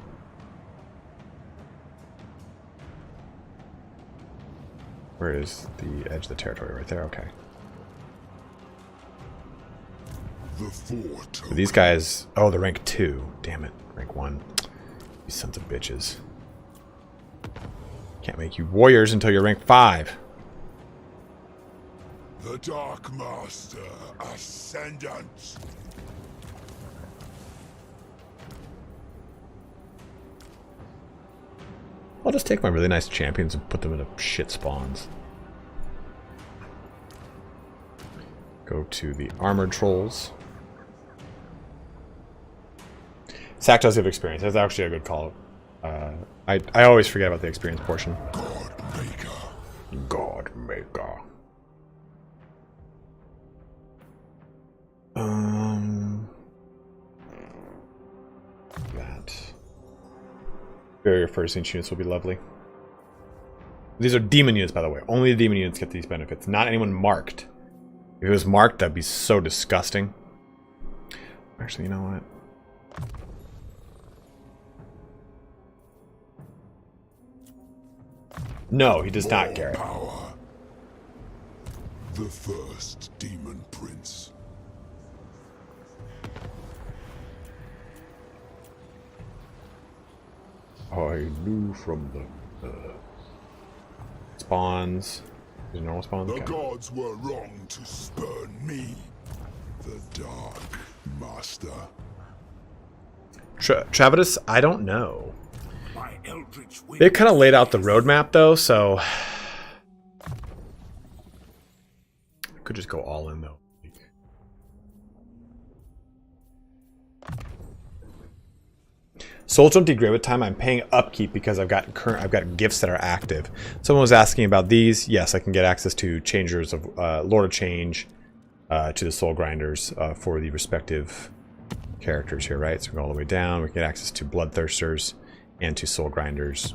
Where is the edge of the territory? Right there, okay. But these guys, oh, they're rank 2. Damn it, rank 1. You sons of bitches. Can't make you warriors until you're rank 5. The Dark Master Ascendant. I'll just take my really nice champions and put them into shit spawns. Go to the armored trolls. Sack does have experience. That's actually a good call. I always forget about the experience portion. God Maker. That. Barrier first units will be lovely. These are demon units, by the way. Only the demon units get these benefits. Not anyone marked. If it was marked, that'd be so disgusting. Actually, you know what? No, he does not, Garrett. Power. The first demon prince. I knew from the spawns. Is it normal spawns? The okay. gods were wrong to spurn me, the Dark master. Travis, I don't know. My eldritch wind. They kind of laid out the roadmap though, so I could just go all in though. Souls don't degrade with time. I'm paying upkeep because I've got gifts that are active. Someone was asking about these. Yes, I can get access to changers of Lord of Change, to the Soul Grinders for the respective characters here, right? So we go all the way down. We can get access to Bloodthirsters and to Soul Grinders.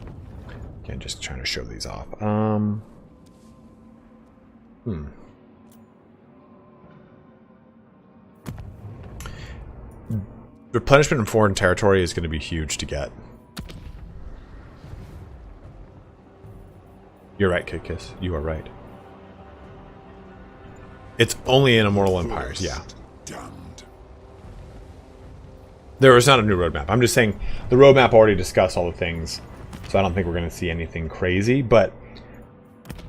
Again, just trying to show these off. Replenishment in foreign territory is going to be huge to get. You're right, Kid Kiss. You are right. It's only in Immortal Empires, yeah. Damned. There is not a new roadmap. I'm just saying the roadmap already discussed all the things, so I don't think we're going to see anything crazy, but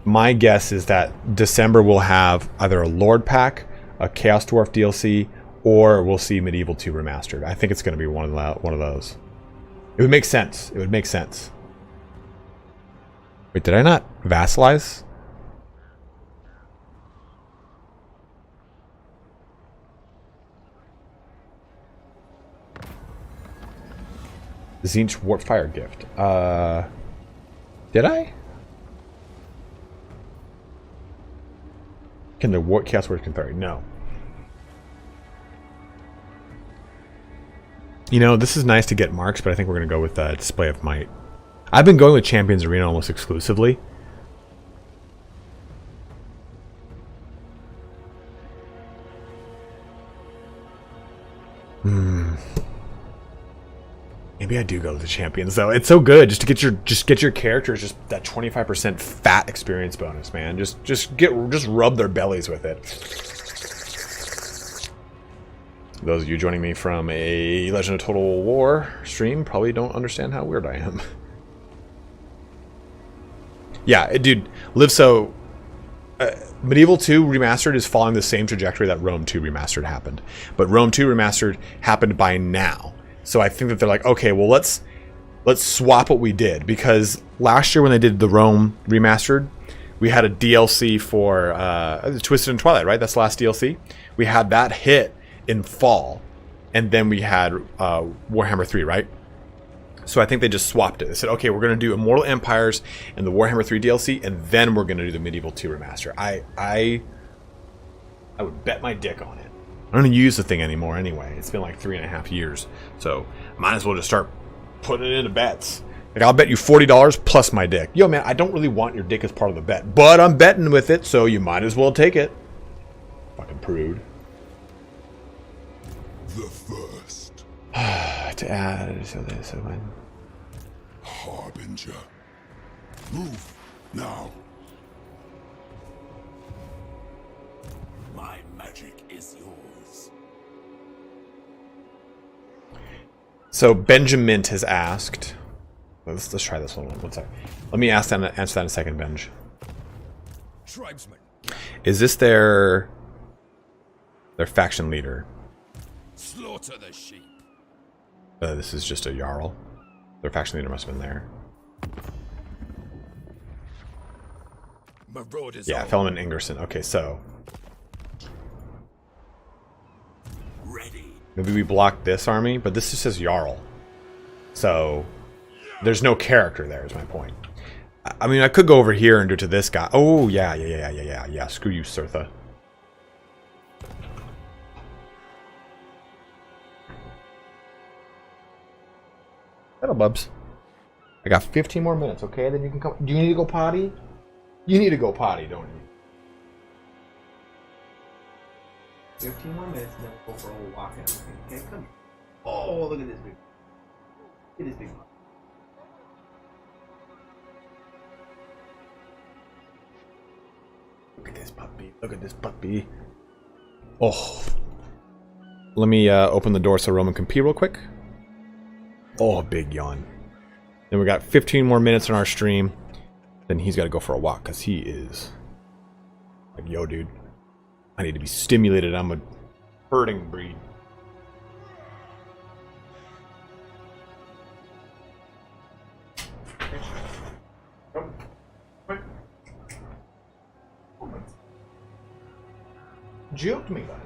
my guess is that December will have either a Lord Pack, a Chaos Dwarf DLC, or we'll see Medieval 2 Remastered. I think it's going to be one of those. It would make sense. It would make sense. Wait, did I not vassalize? Zinch Warp Fire gift. Did I? Can the Warp Chaos Warp Confederate? No. You know, this is nice to get marks, but I think we're going to go with Display of Might. I've been going with Champions Arena almost exclusively. Maybe I do go to the Champions though. It's so good just to get your characters just that 25% fat experience bonus, man. Just rub their bellies with it. Those of you joining me from a Legend of Total War stream probably don't understand how weird I am. Yeah, dude, Livso, Medieval 2 Remastered is following the same trajectory that Rome 2 Remastered happened. But Rome 2 Remastered happened by now. So I think that they're like, okay, well, let's swap what we did. Because last year when they did the Rome Remastered, we had a DLC for Twisted and Twilight, right? That's the last DLC. We had that hit in fall, and then we had Warhammer 3, right? So I think they just swapped it. They said, okay, we're going to do Immortal Empires and the Warhammer 3 DLC, and then we're going to do the Medieval 2 Remaster. I would bet my dick on it. I don't use the thing anymore anyway. It's been like 3.5 years, so might as well just start putting it into bets. Like, I'll bet you $40 plus my dick. Yo, man, I don't really want your dick as part of the bet, but I'm betting with it, so you might as well take it. Fucking prude. The first. To add, so when Harbinger. Move now. My magic is yours. So Benjamin has asked. Let's try this one. One second. Let me answer that in a second, Benj. Tribesman. Is this their faction leader? Slaughter the sheep. This is just a Jarl. Their faction leader must have been there. Marauders. Yeah, Fellman Ingerson. Okay, so Ready. maybe we block this army, but this just says Jarl. So there's no character there, is my point. I mean, I could go over here and do it to this guy. Oh, yeah. Screw you, Sirtha. Hello, Bubs. I got 15 more minutes, okay? Then you can come. Do you need to go potty? You need to go potty, don't you? 15 more minutes, and then we'll go for a little walk and everything. Okay, come here. Oh, look at this big. It is big. Look at this puppy. Look at this puppy. Oh. Let me open the door so Roman can pee real quick. Oh, big yawn. Then we got 15 more minutes on our stream. Then he's got to go for a walk because he is like, yo, dude, I need to be stimulated. I'm a herding breed. juked me, buddy.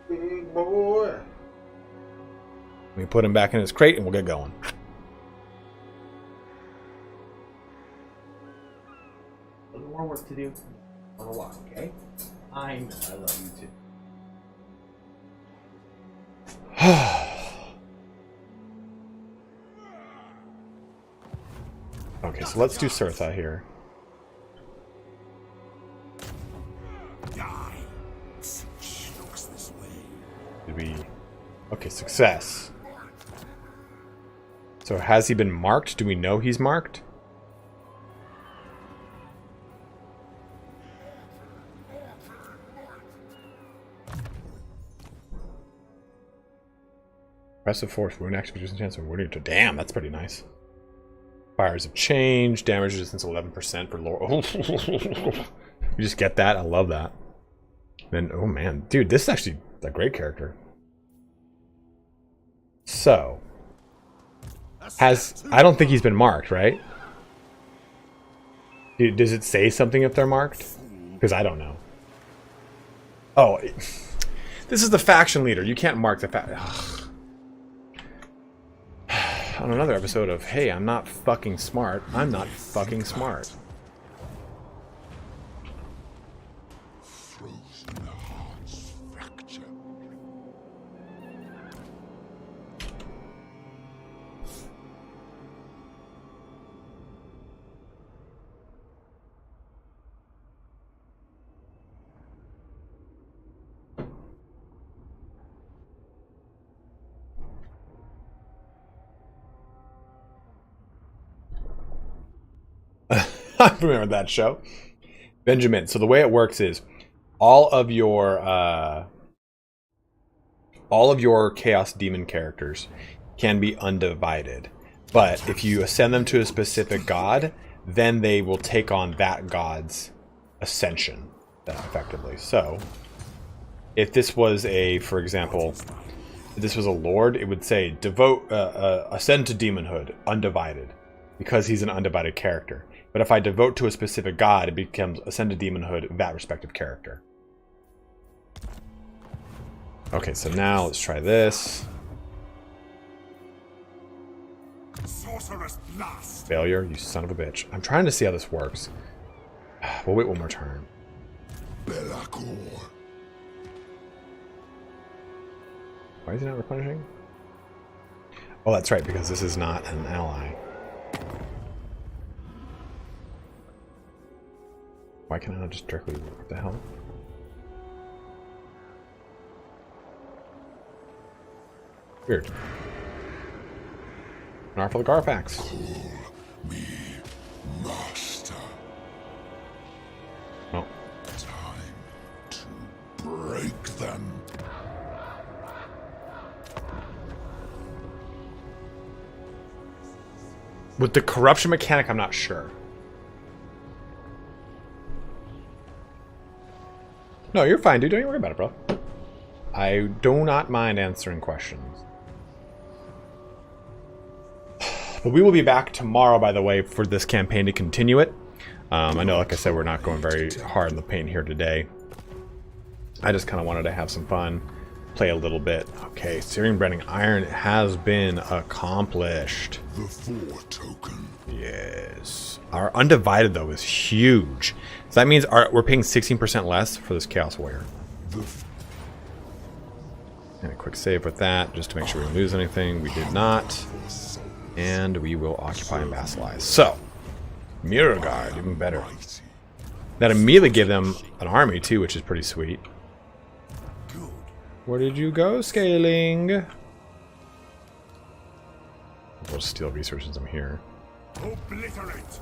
Big boy. Let me put him back in his crate and we'll get going. A little more work to do on a walk, okay? I know, I love you too. Okay, so let's do Sirtha here. Did we... Okay, success. So has he been marked? Do we know he's marked? Impressive force, wound activation chance of wounding to... Damn, that's pretty nice. Fires have changed, damage resistance 11% for lore. You just get that? I love that. Then, oh man, dude, this is actually a great character. So, I don't think he's been marked, right? Does it say something if they're marked? Because I don't know. Oh, this is the faction leader. You can't mark the faction. On another episode of, hey, I'm not fucking smart. I'm not fucking smart. I remember that show. Benjamin. So the way it works is all of your Chaos Demon characters can be undivided. But if you ascend them to a specific god, then they will take on that god's ascension effectively. So if this was for example, if this was a lord, it would say ascend to demonhood, undivided, because he's an undivided character. But if I devote to a specific god, it becomes ascend to demonhood, that respective character. Okay, so now let's try this. Failure, you son of a bitch. I'm trying to see how this works. We'll wait one more turn. Why is he not replenishing? Oh, that's right, because this is not an ally. Why can't I not just directly... What the hell? Weird. Narful Garfax. Call me master. Oh. Time to break them. With the corruption mechanic, I'm not sure. No, you're fine, dude. Don't you worry about it, bro. I do not mind answering questions. But we will be back tomorrow, by the way, for this campaign to continue it. I know, like I said, we're not going very hard in the paint here today. I just kind of wanted to have some fun, play a little bit. Okay, searing branding iron has been accomplished. The 4 token. Yes. Our undivided, though, is huge. So that means we're paying 16% less for this Chaos Warrior. And a quick save with that, just to make sure we don't lose anything. We did not. And we will occupy and vassalize. So, Mirror Guard, even better. That immediately give them an army, too, which is pretty sweet. Where did you go, Scaling? We'll steal resources. I'm here. Obliterate.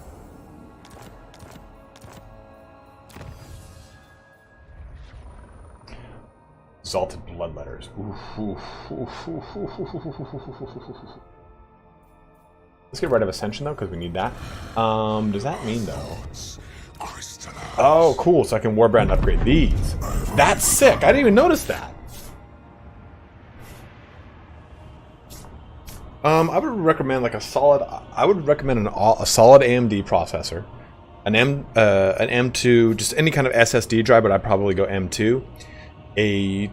Exalted Bloodletters. Let's get rid of Ascension, though, because we need that. Does that mean, though? Oh, cool. So I can Warbrand upgrade these. That's sick. I didn't even notice that. I would recommend like a solid. I would recommend a solid AMD processor, an M2, just any kind of SSD drive, but I'd probably go M2. A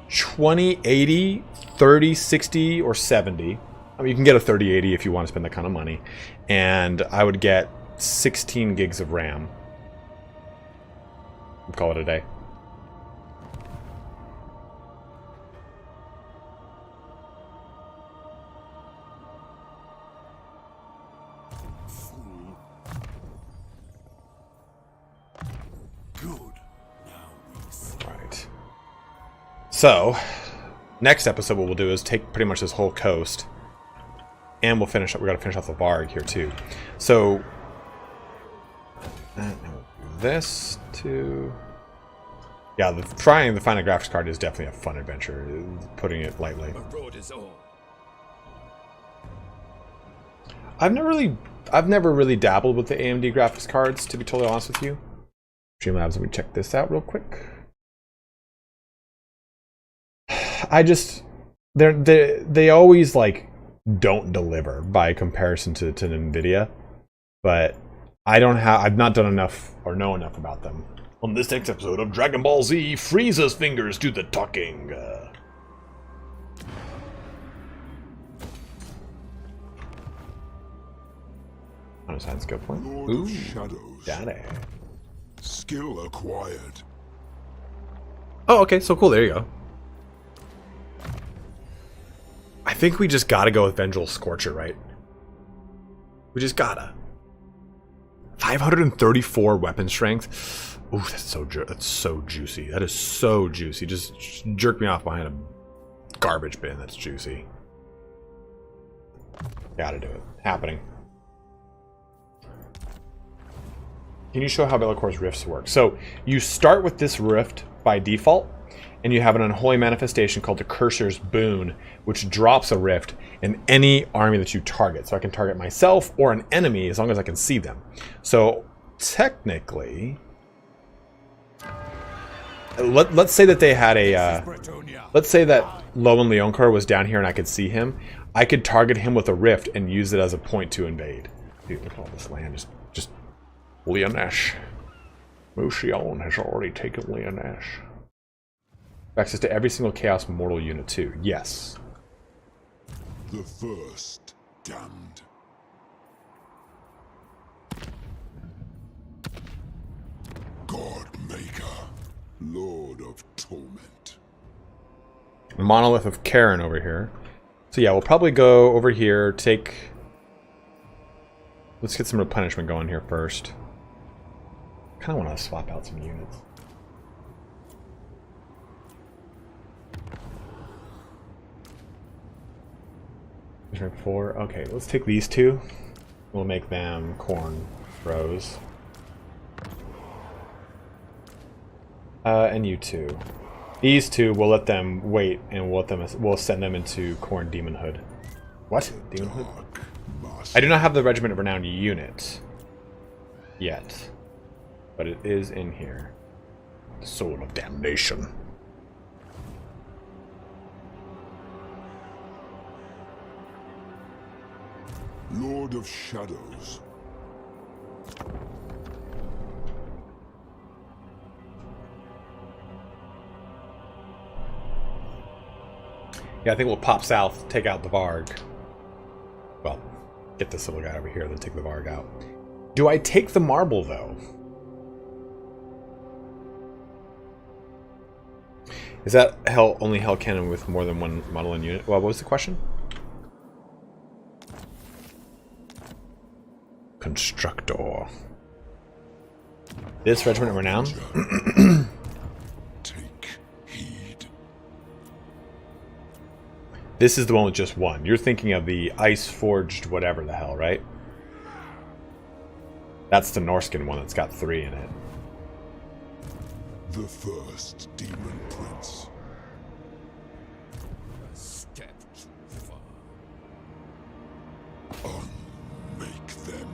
2080, 3060, or 70. I mean, you can get a 3080 if you want to spend that kind of money, and I would get 16 gigs of RAM. We'll call it a day. So, next episode what we'll do is take pretty much this whole coast, and we'll finish up. We got to finish off the Varg here too. So, this too. Yeah, trying to find a graphics card is definitely a fun adventure, putting it lightly. I've never really dabbled with the AMD graphics cards, to be totally honest with you. Streamlabs, let me check this out real quick. They always like don't deliver by comparison to NVIDIA, but I've not done enough or know enough about them. On this next episode of Dragon Ball Z, Frieza's fingers do the talking. Unassigned skill point. Ooh, Shadows. daddy. Skill acquired. Oh, okay, so cool. There you go. I think we just gotta go with Vengeful Scorcher, right? We just gotta. 534 weapon strength. Ooh, that's so juicy. That is so juicy. Just jerk me off behind a garbage bin. That's juicy. Gotta do it. Happening. Can you show how Bellacor's rifts work? So you start with this rift by default, and you have an unholy manifestation called the Cursor's Boon, which drops a rift in any army that you target. So I can target myself or an enemy as long as I can see them. So technically, let's say that they had a, let's say that Lowen Leonkar was down here and I could see him. I could target him with a rift and use it as a point to invade. Dude, look at all this land. Just Leonesh. Mushion has already taken Leonesh. Access to every single Chaos Mortal unit too. Yes. The first damned. Godmaker, Lord of Torment. Monolith of Karen over here. So yeah, we'll probably go over here, take... Let's get some replenishment going here first. Kind of want to swap out some units. Four. Okay, let's take these two. We'll make them corn rows. And you two. These two, we'll let them wait, and we'll send them into corn demon hood. What? Demon hood? I do not have the Regiment of Renowned unit yet, but it is in here. The Soul of Damnation. Lord of Shadows. Yeah, I think we'll pop south, take out the Varg. Well, get this little guy over here, then take the Varg out. Do I take the marble, though? Is that only hell cannon with more than one model and unit? Well, what was the question? Constructor. This regiment of renown? Take heed. This is the one with just one. You're thinking of the ice forged whatever the hell, right? That's the Norskin one that's got 3 in it. The first demon prince. A step too far. Unmake them.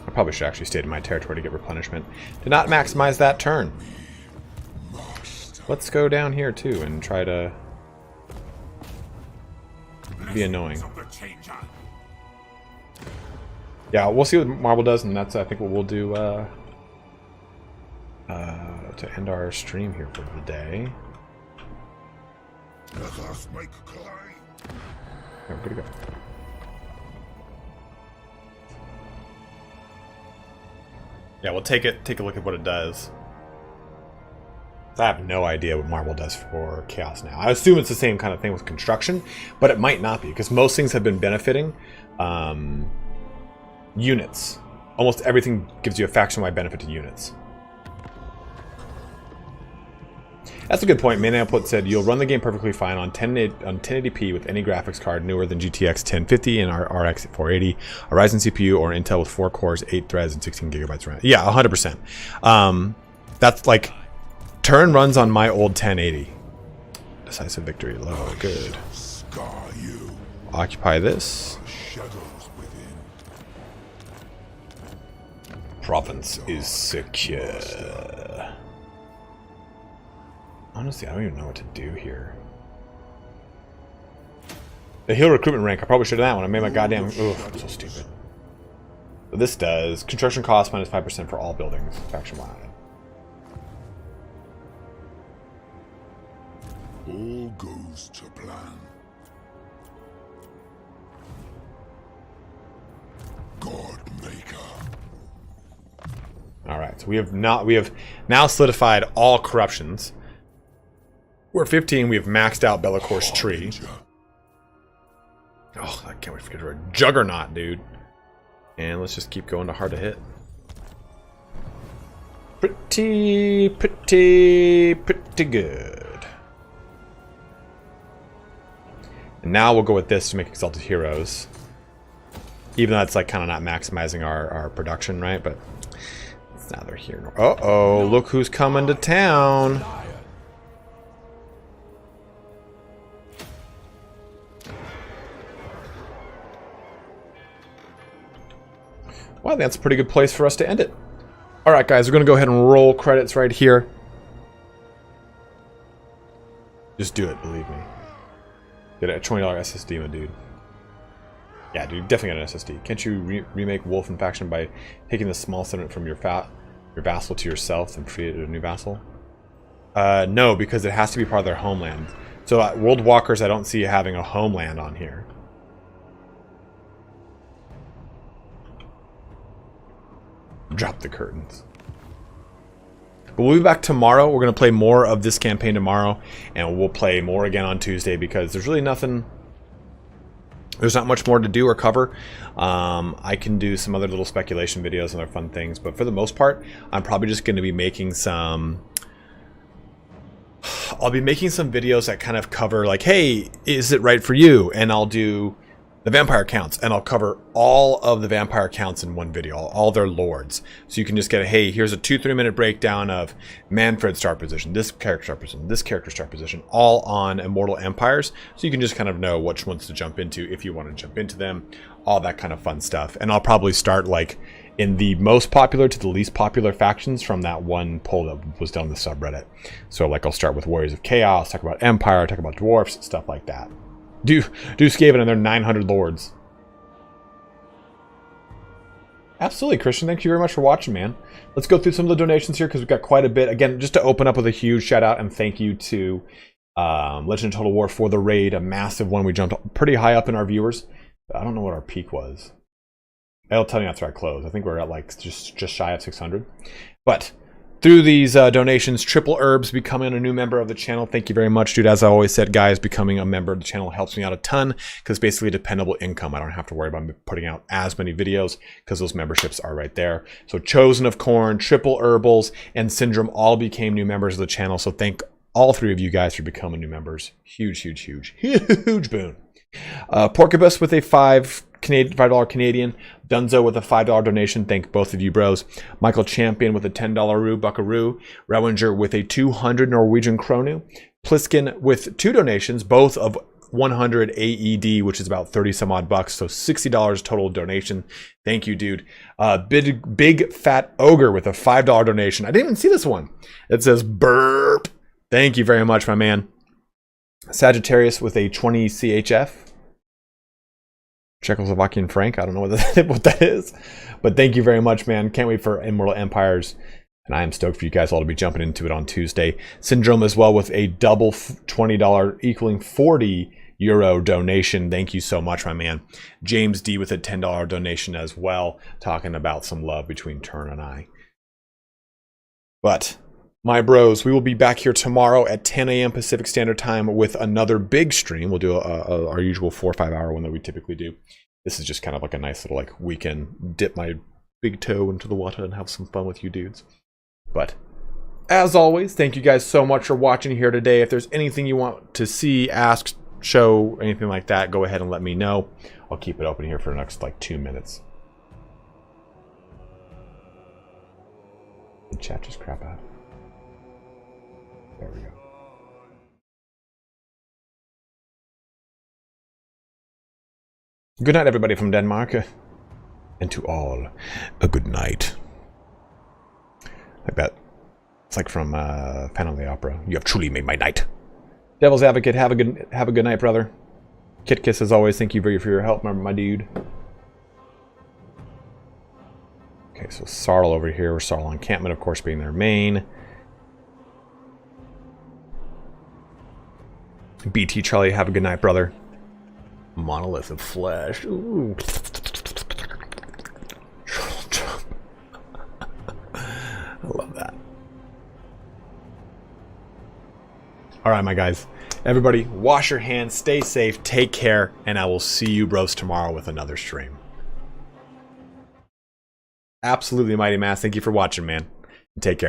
I probably should actually stay in my territory to get replenishment. Did not maximize that turn. Let's go down here too and try to be annoying. Of the changer. Yeah, we'll see what Marble does, and that's I think what we'll do to end our stream here for the day. Let us make climb. Yeah, we're good to go. Yeah, we'll take a look at what it does. I have no idea what Marble does for Chaos now. I assume it's the same kind of thing with construction, but it might not be, because most things have been benefiting units. Almost everything gives you a faction-wide benefit to units. That's a good point. Main Output said, you'll run the game perfectly fine on 1080p with any graphics card newer than GTX 1050 and RX 480, a Ryzen CPU, or Intel with 4 cores, 8 threads, and 16 gigabytes RAM. Yeah, 100%. That's like, turn runs on my old 1080. Decisive victory low. Good. Scar you. Occupy this. Shadows within. Province is secure. Honestly, I don't even know what to do here. The heal recruitment rank, I probably should have that one. I made my goddamn... Ugh, I'm so stupid. But this does construction cost minus 5% for all buildings, faction-wide. All goes to plan. God maker. Alright, so we have now solidified all corruptions. We're 15, we have maxed out Bellacor's tree. Oh, I can't wait to get her a juggernaut, dude. And let's just keep going to hard to hit. Pretty good. And now we'll go with this to make Exalted Heroes. Even though that's like kind of not maximizing our production, right? But it's neither here nor... Uh-oh, look who's coming to town. Well, that's a pretty good place for us to end it. Alright, guys, we're going to go ahead and roll credits right here. Just do it, believe me. Get a $20 SSD, my dude. Yeah, dude, definitely got an SSD. Can't you remake Wolf and Faction by taking the small settlement from your vassal to yourself and create a new vassal? No, because it has to be part of their homeland. So World Walkers, I don't see having a homeland on here. Drop the curtains. But we'll be back tomorrow. We're going to play more of this campaign tomorrow, and we'll play more again on Tuesday because there's really nothing... There's not much more to do or cover. I can do some other little speculation videos and other fun things, but for the most part, I'm probably just going to be making some... I'll be making some videos that kind of cover, like, hey, is it right for you? And I'll do the vampire counts, and I'll cover all of the vampire counts in one video, all their lords. So you can just get a, hey, here's a 2-3 minute breakdown of Manfred's start position, this character start position, this character start position, all on Immortal Empires. So you can just kind of know which ones to jump into if you want to jump into them, all that kind of fun stuff. And I'll probably start like in the most popular to the least popular factions from that one poll that was done on the subreddit. So like I'll start with Warriors of Chaos, talk about Empire, talk about Dwarfs, stuff like that. Do Skaven and their 900 lords. Absolutely, Christian. Thank you very much for watching, man. Let's go through some of the donations here because we've got quite a bit. Again, just to open up with a huge shout out and thank you to Legend of Total War for the raid, a massive one. We jumped pretty high up in our viewers. I don't know what our peak was. It'll tell me after I close. I think we're at like just shy of 600. But through these donations, Triple Herbs becoming a new member of the channel. Thank you very much, dude. As I always said, guys, becoming a member of the channel helps me out a ton because basically dependable income. I don't have to worry about putting out as many videos because those memberships are right there. So Chosen of Corn, Triple Herbals, and Syndrome all became new members of the channel. So thank all three of you guys for becoming new members. Huge, huge, huge, huge boon. Porcubus with a $5 Canadian. Dunzo with a $5 donation. Thank both of you, bros. Michael Champion with a $10 buckaroo. Rewinger with a 200 Norwegian kronu. Pliskin with 2 donations, both of 100 AED, which is about 30 some odd bucks. So $60 total donation. Thank you, dude. Big Fat Ogre with a $5 donation. I didn't even see this one. It says burp. Thank you very much, my man. Sagittarius with a 20 CHF. Czechoslovakian franc. I don't know what that is. But thank you very much, man. Can't wait for Immortal Empires. And I am stoked for you guys all to be jumping into it on Tuesday. Syndrome as well with a double $20 equaling 40 euro donation. Thank you so much, my man. James D with a $10 donation as well. Talking about some love between Turn and I. But my bros, we will be back here tomorrow at 10 a.m. Pacific Standard Time with another big stream. We'll do our usual 4 or 5 hour one that we typically do. This is just kind of like a nice little like weekend, dip my big toe into the water and have some fun with you dudes. But as always, thank you guys so much for watching here today. If there's anything you want to see, ask, show, anything like that, go ahead and let me know. I'll keep it open here for the next like 2 minutes. The chat just crap out. There we go. Good night, everybody from Denmark. And to all, a good night. Like that. It's like from Phantom of the Opera. You have truly made my night. Devil's Advocate, have a good night, brother. Kit Kiss, as always, thank you for your help, my dude. Okay, so Sarl over here. We're Sarl Encampment, of course, being their main. BT Charlie, have a good night, brother. Monolith of Flesh. Ooh. I love that. All right, my guys. Everybody, wash your hands, stay safe, take care, and I will see you bros tomorrow with another stream. Absolutely, Mighty Mass. Thank you for watching, man. Take care, guys.